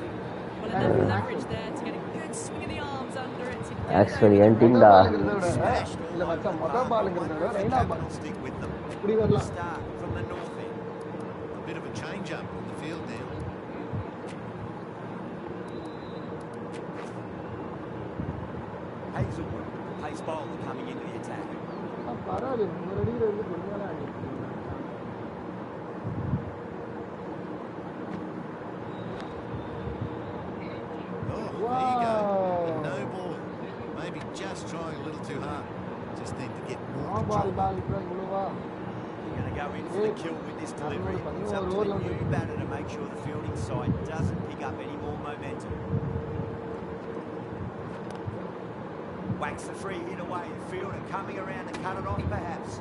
Well, enough leverage there to get a good swing of the arms under it to get Actually, it over. endingடா. Smashed all இல்ல over மச்சான் the மொத park. I பாலுங்கிறத wonder விட if the Raina captain ball will stick with them. இப்படி வரலாம் Start from the north end. A bit of a change-up in the field now. Hazelwood, pace bowler coming into the attack. பரவாயில்ல 100 அடியில் இருந்து பொறுமையாக ஆடி Oh, there you go. No ball. Maybe just trying a little too hard. Just need to get more control. பால் இப்போ இவ்வளோவா You're going to go in for the kill with this delivery. It's up to the new batter to make sure the fielding side doesn't pick up any more momentum. Whacks the free hit away. The fielder coming around to cut it off perhaps.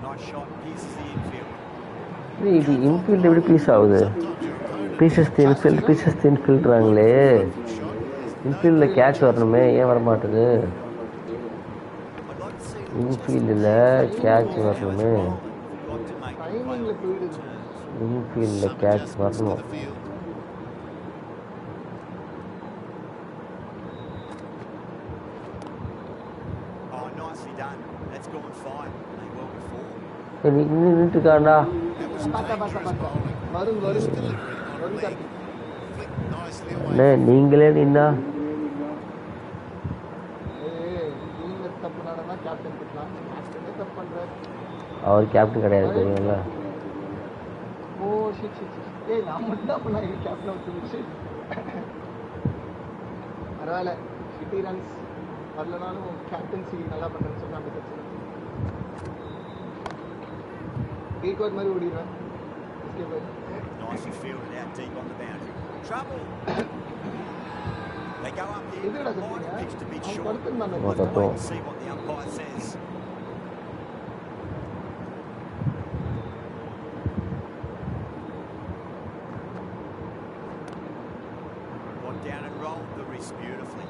Nice shot. Pierces the infield. இது infield எப்படி pierce ஆகுது? Pierces infield pierces இன்ஃபீல்டுறாங்களே. இன்ஃபீல்டில் catch வரணுமே, ஏன் வர மாட்டுது? இன்ஃபீல்டில் கேட்ச் வரணுமே. டைமிங்கில் போயிடுது இன்ஃபீல்டில் கேட்ச் வரணும். Oh, nicely done. That's gone fine. They well before. நின்றுட்டுருக்காண்டா. பார்த்தா வரும் வரும் வரும் கார்த்தி அண்ணே நீங்களே நின்னா நீங்கள் தப்பு நடந்தா கேப்டன் திட்டலாம் கேப்டனே தப்பு பண்ணுறாரு அவர் கேப்டன் கிடையாது தெரியுங்களா? ஓ ஷிட் ஏய் நான் மட்டும் தான் பண்ண கேப்டன் விட்டு பரவாயில்ல 50 ரன்ஸ் வரலனாலும் கேப்டன்சி நல்லா பண்ணுறேன்னு சொன்னா அப்படி பிரச்சனை பீக்வாட் மாதிரி ஓடிடுவேன் Nicely fielded out deep on the boundary. Trouble. They go up here. இதுடா Wide சொல்றீங்க pitch to be அவன் short. படுத்துருந்தாங்க We'll have to wait and see what the umpire says. Got down and rolled the wrist beautifully.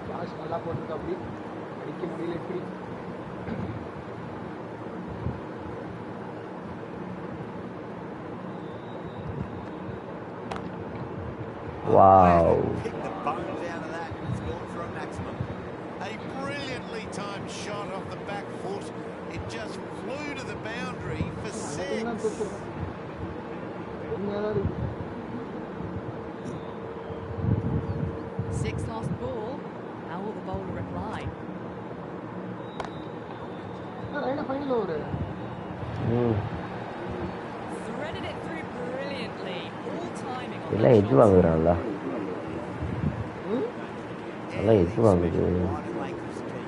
Flash நல்லா போட்டிருக்கா அப்படி அடிக்க முடியல எப்படி Wow. Pick the bones out of that. It's gone for a maximum. A brilliantly timed shot off the back foot. It just flew to the boundary for என்ன six. தூக்குறேன் உண்மையாக தான் இருக்கு 6 lost ball. How will the bowler reply? Raina final over Threaded it through brilliantly. All timing on எல்லாம் that எது shot. வாங்குறாங்களா? எல்லாம் எது வாங்குது? Wide and length is key.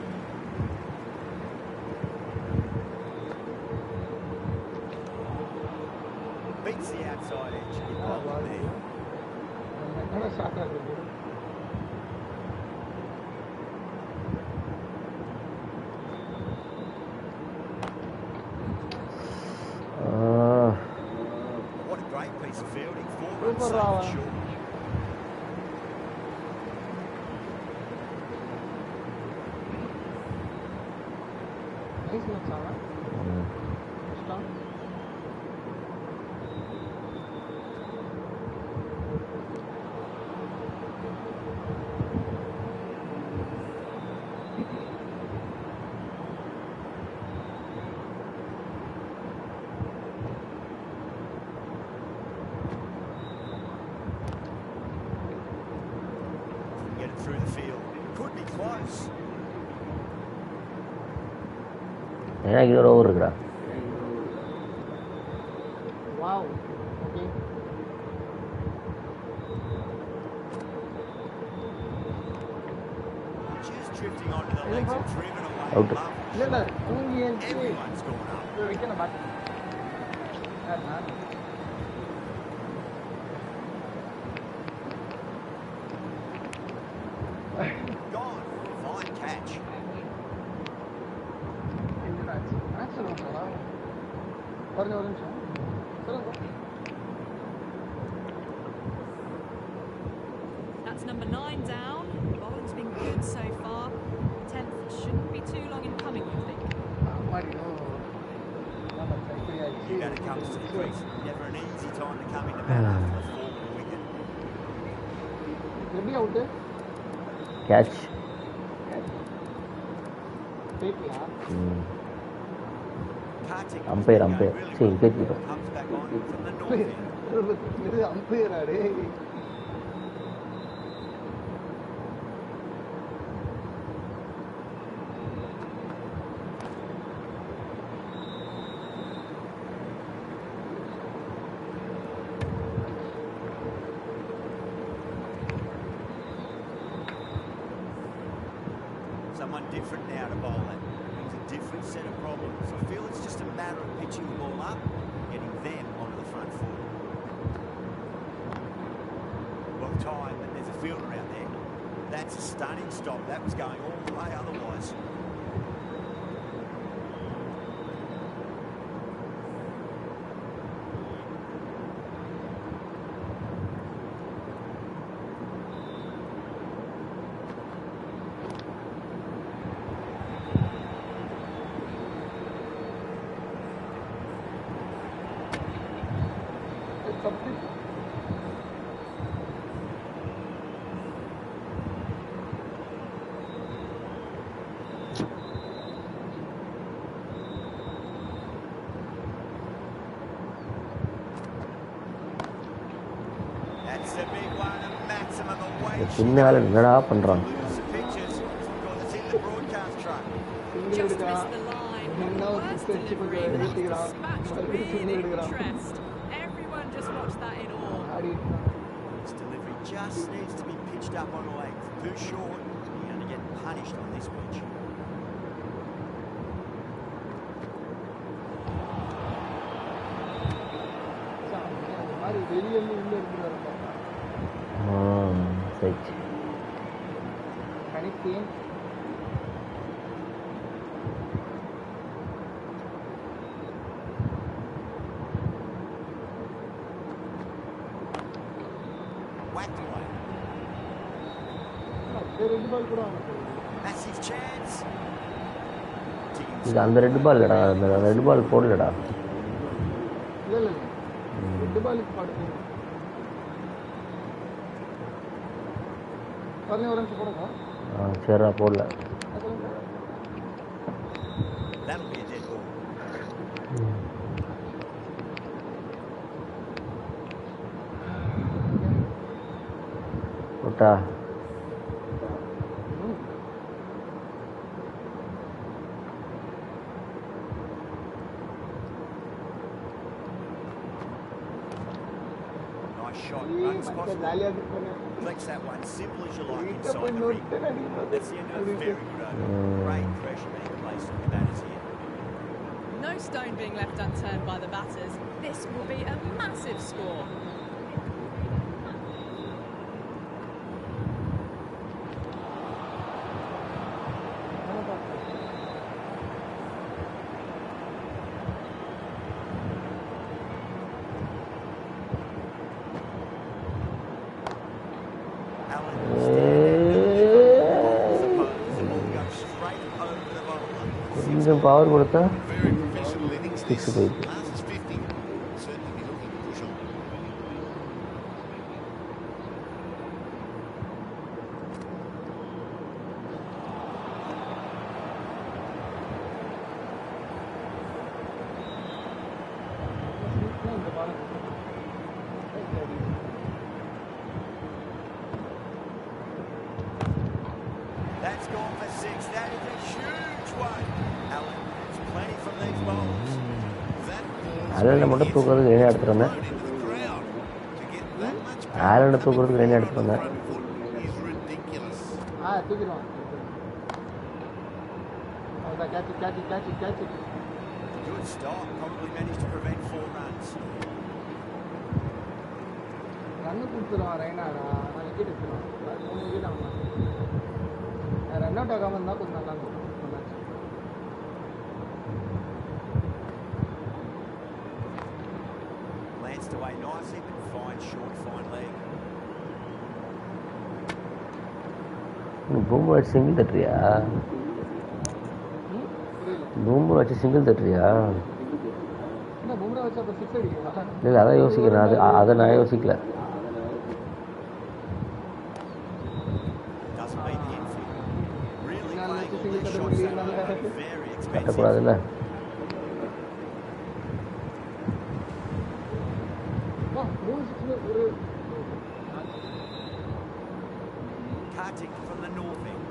Beats the outside edge. Good bowling there. என்ன short ஆகுது What a great piece of fielding. 4 Super runs saved Rawa. short. Nice match ஆனா start Get it through the field. Could be close. எனக்கு இன்னொரு over இருக்குடா. Wow okay Just drifting onto the legs and driven away. Out. Lovely இல்லை இல்லை shot. தூங்கி எழுந்து Everyone's gone up. வைக்கணும் பாட்டு நான் பாருங்க ஒரு நிமிஷம் சொல்லுங்க. That's number 9 down. Bowling's been good so far. 10th shouldn't be too long in coming, you think? மாடினோ You got to come to the crease. Never an easy time to come into bat after a forward wicket. எப்படி out catch. பேட்லா umpire சரி wicket keeper. Comes back on from the north end. இது அம்பையரா டேய். Someone different now to bowl it. Brings a different set of problems. I feel it's just a matter of pitching the ball up, getting them onto the front foot. Well timed, but there's a fielder out there. That's a stunning stop. That was going all the way otherwise. That's a big one, a maximum away. சின்னால என்னடா பண்றான்? Some pictures because it's in the broadcast truck. Just missed the line. Worst delivery. That was dispatched with interest. Everyone just watched that in awe. This delivery just needs to be pitched up on length. Too short, you're going to get punished on this pitch. மாதிரி வெளியே உள்ள இருக்கிறாரு சரி கணிப்பு ரெண்டு பால் கூட இது அந்த ரெட் பால் இல்லடா, அந்த ரெட் பால் போடலடா. இல்ல இல்ல ரெட் பாலுக்கு பாடுது பாருங்க ஒரு நிமிஷம் போடுங்க. சரிடா போடல. போட்டா Flex that one, simple as you like inside the ring. That's the end of a very good over. Great pressure being placed on the batters here. No stone being left unturned by the batters. This will be a massive score. கொஞ்சம் power கொடுத்தா six போயிடுச்சு. That's gone for six. That is a huge one. Alan, there's plenty from these bowlers. ஆலனை மட்டும் தூக்குறதுக்கு ready எடுத்துட்டு வந்தேன். ஆலனை தூக்குறதுக்கு ready எடுத்துட்டு வந்தேன். தூக்கிடுவான். Catch it. Good start. Probably managed to prevent 4 runs. Run கொடுத்துருவான் ரெய்னாடா. நான் விக்கெட் எடுத்துருவான். 3 விக்கெட் ஆகலாம். ரன் அவுட் ஆகாமல் இருந்தால் கொஞ்சம் நல்லா இருக்கும். gets away nicely, but fine, short, fine leg. பூம்பு வச்சு சிங்கிள் தட்டுறியா? பூம்பு வச்சு சிங்கிள் தட்டுறியா? என்ன பும்ரா வச்சு அப்போ 6 அடிக்கிறா? இல்லை அதான் யோசிக்கிறேன். அதை நான் யோசிக்கல. Doesn't beat the infield. Really playing all these shots that are very expensive. கட்டக்கூடாதுல்ல. Kartik from the north end.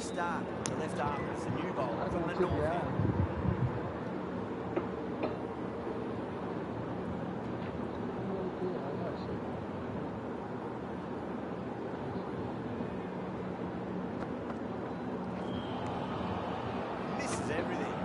Stark, the left arm, is the new bowler from the north end. Misses everything.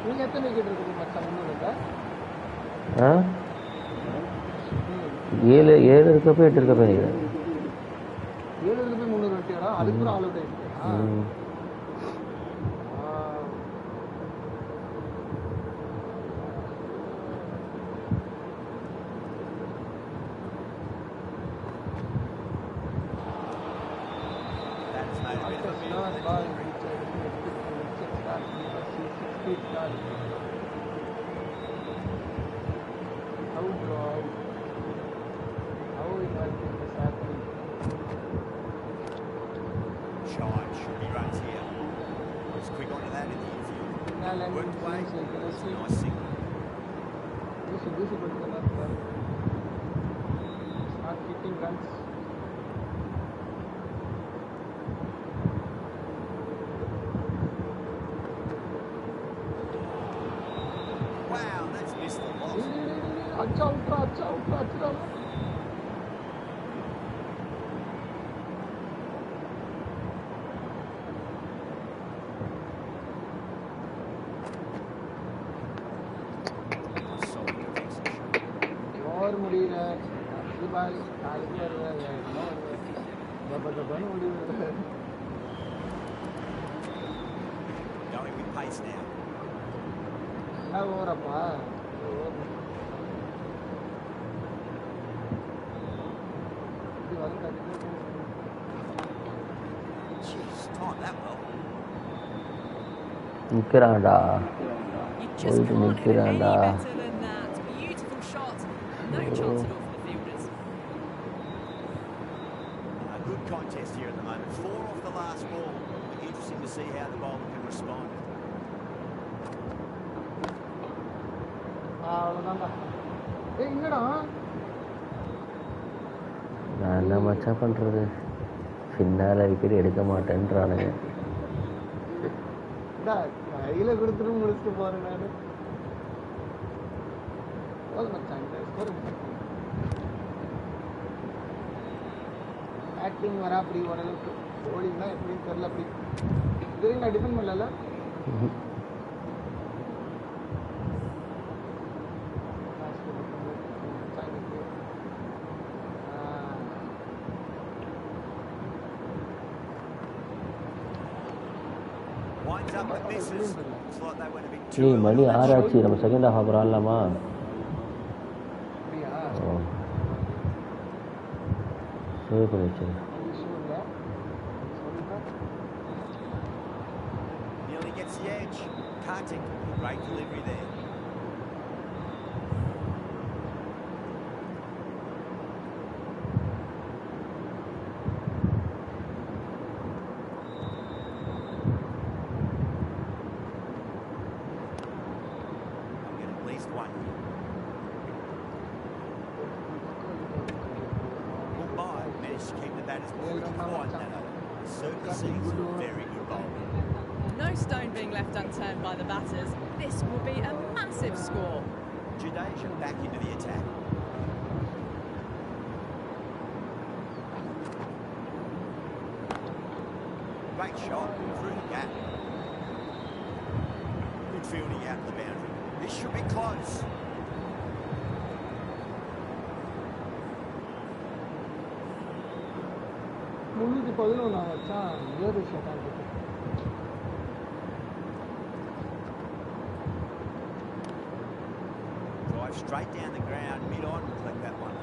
நீங்க எத்தனை wicket இருக்குது மச்சான்? 300 ஏழு இருக்கப்போ 8 இருக்கப்போ நினைக்கிறேன். 7 போய் 300 விக்கெட்டா? அதுக்கு ஒரு ஆல் அவுட் ஆயிடுச்சு. That's made a bit of a meal. Shine, should be runs here. Just quick onto that in the infield. Worked away. It's a nice single. Start hitting runs. Wow, that's missed a lot. अच्छा उठा Solid defensive shot. और முடியல இது பால் நாளைக்கு வருவாங்க முடியல Going with pace now. ஓரப்பா இது வந்து Jeez, timed that well. நிற்கிறான்டா. You just Holding can't hit it any Miranda. better than that. Beautiful shot. No chance at all for the fielders. A good contest here at the moment. 4 off the last ball. Interesting to see how the bowler can respond. அவ்வளோதான்டா. என்னடா நான் என்ன மச்சான் பண்ணுறது? பின்னால் wicket எடுக்க மாட்டேன்றானுங்க. கையில கொடுத்துட்டு முடிச்சுட்டு போறேன் நானு. பேட்டிங் வரா அப்படி ஓரளவுக்கு ஓடினா எப்படின்னு தெரியல. அப்படி இதுவரையும் நான் டிஃபெண்ட் பண்ணல. Winds up the misses. Looks like they went a bit too ஏய் early money on that 6 shot. ஆச்சு. நம்ம செகண்ட் ஹாஃப் அப்புறம் ஆடலாமா? அப்படியா? சேவ் பண்ணி வச்சு. விஷயம் இல்லை சொல்லிட்டா. Nearly gets the edge. Kartik, great delivery there. I'll get at least one here. Mumbai managed to keep the batters pretty quiet in that over. Certainly seems very good bowling. No stone being left unturned by the batters. This will be a massive score. Jadeja back into the attack. Great shot through the gap. fielding out of the boundary. This should be close. முன்னூற்றி 11 வச்சான் ஏழு shot ஆகிட்டு. Drive straight down the ground, mid-on, collect that one.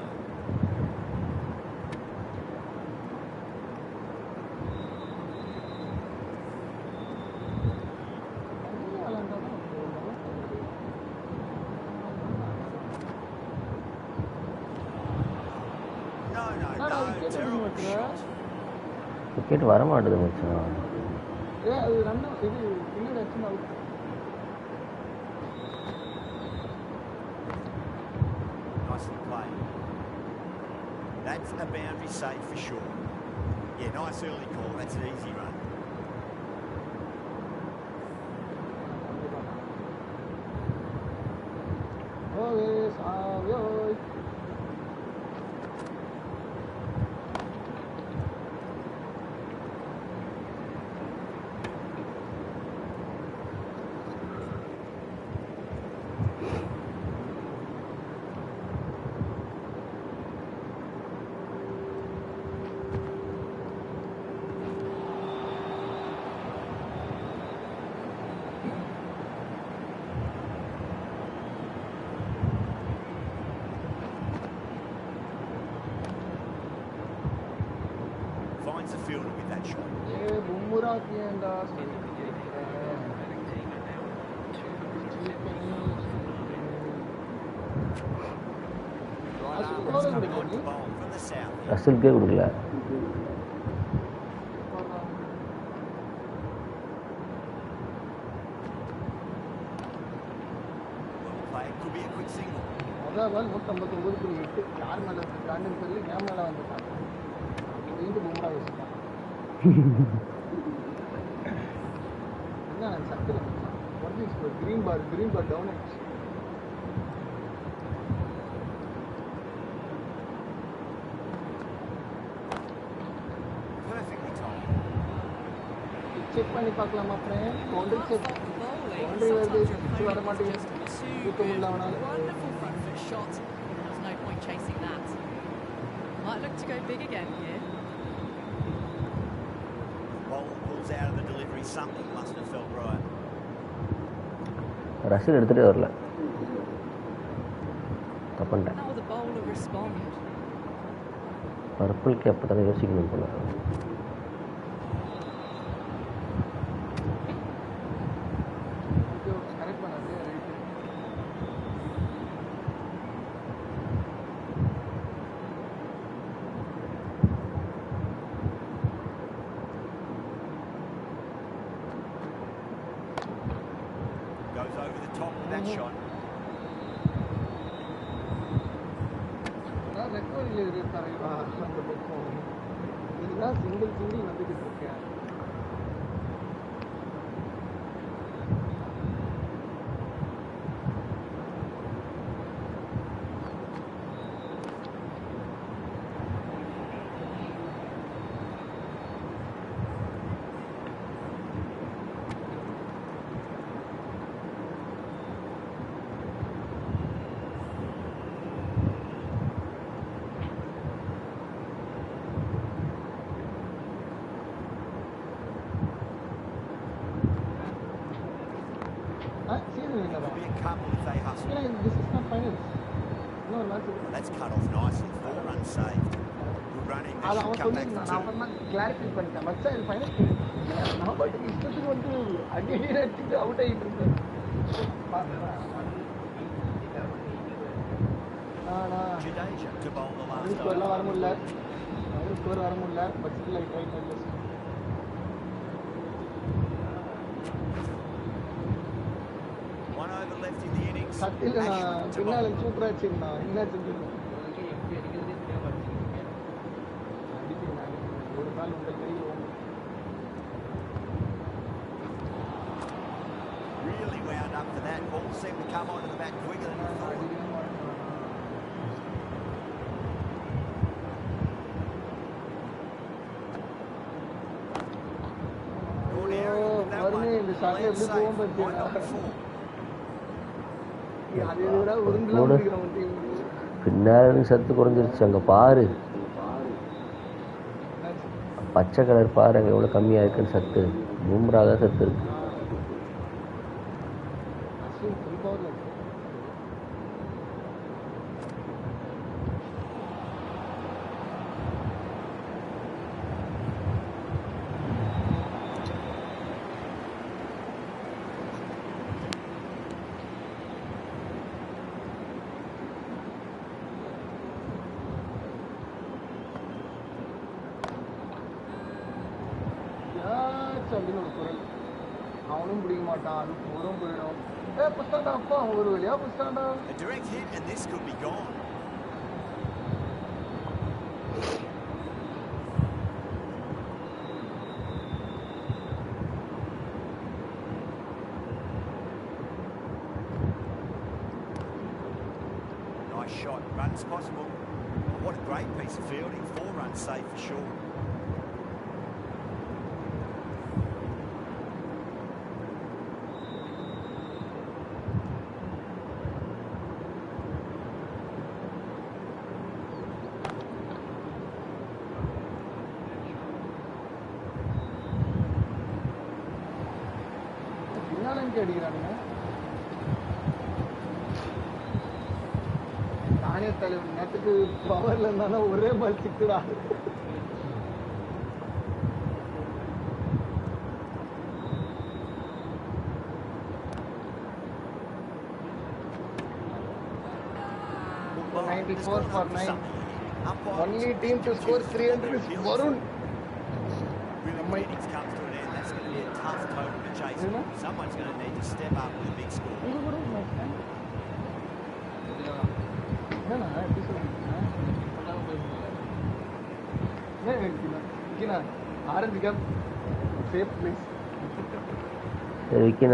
Wicket வர மாட்டேது மச்சான். அது run இது பின்னாடி அடிச்சுன்னு out. Nicely played. That's a boundary save for sure. Yeah, nice early call. That's an easy run. Finds the fielder with that shot. From the south. ரசில்கே கொடுக்கல. Well played. Could be a quick single. முதல் பால் 159.8 யார் மேல தாண்டின்னு சொல்லி என் மேல வந்துட்டான். இது பும்ரா வச்சுட்டான். என்ன சக்கர what is green bar down ஆயிடுச்சு. Perfectly timed. செக் பண்ணி பார்க்கலாமா ஃப்ரெண்ட்? Boundary check. பவுண்டரி வருது, சிக்ஸ் வர மாட்டேங்குது. தூக்க முடியல அவனால. Wonderful front foot shot. There's no point chasing that. Might look to go big again here. Bowler pulls out of the delivery. Something must have felt right. Russell எடுத்துகிட்டே வரல. தப்புண்டேன். How will the bowler respond? Purple cap தான் யோசிக்கணும் போல. Correct பண்ணாது right. Goes over the top with that shot. நான் ரெக்கவரியில் இருக்காரு அந்த பக்கம். இதுதான் சிங்கிள் வந்துக்கிட்டு இருக்கேன். Could be a couple if they hustle. This is not finals. No, not it. That's cut off nicely. 4 runs saved. Good running. They அது should அவன் come back சொல்லி for நான் 2. அப்புறமா கிளாரிஃபை பண்ணிட்டேன். மச்சா இது ஃபைனல் நான் பாட்டுக்கு இஷ்டத்துக்கு வந்து அடி அடிச்சுட்டு அவுட் ஆகிட்டு இருந்தேன். Jadeja to bowl the last அவருக்கு over. எல்லாம் வர முடியல. அவருக்கு ஸ்கோர் வர முடியல. But still I try my best. One over left in the innings. சட்டில் நான் Ashwin to பின்னால bowl. சூப்பரா வச்சிருந்தான். என்ன செஞ்சது? ஒரு நாள் உங்கள் கையில் Really wound up for that. Ball seemed to come onto the back quicker than he thought. Good area with that one. மறுபடியும் இந்த ஷாட்ல எப்படி போகும் Might not be பார்த்தீங்களா? full. அதை விட உருண்டுலாம் போடு. முடிக்கிறோம் டீம். பின்னாடி சத்து குறைஞ்சிருச்சு அங்கே பாரு. பச்சை கலர் பாரு அங்கே எவ்வளோ கம்மியாக இருக்குன்னு சத்து. பும்ரா தான் சத்து இருக்கு. அஸ்வின் full power ல இருக்கு. அப்படின்னு ஒரு குரல். அவனும் பிடிக்க மாட்டான், அது போரும் போயிடும். புஸ்தாண்டா அப்பா ஒரு வழியா புஸ்தாண்டா. A direct hit and this could be gone. Nice shot, runs possible. What a great piece of fielding, 4 runs safe for sure. பின்னாலும் அடிக்கிறானுங்க. தானே தலைவர் நேரத்துக்கு பவர்ல இருந்தாலும் ஒரே பால் சிக்குடா. Well, 94 it's for gone up 9. something here. Umpire Only was team to score 300 is Varun. Really, when innings comes to an end, that's going to be a tough total to chase. Someone's going to need to step up with a big score. இது கூட என்னண்ணா எப்படி சொல்றீங்க? Orange cap safe place. சரி விக்கி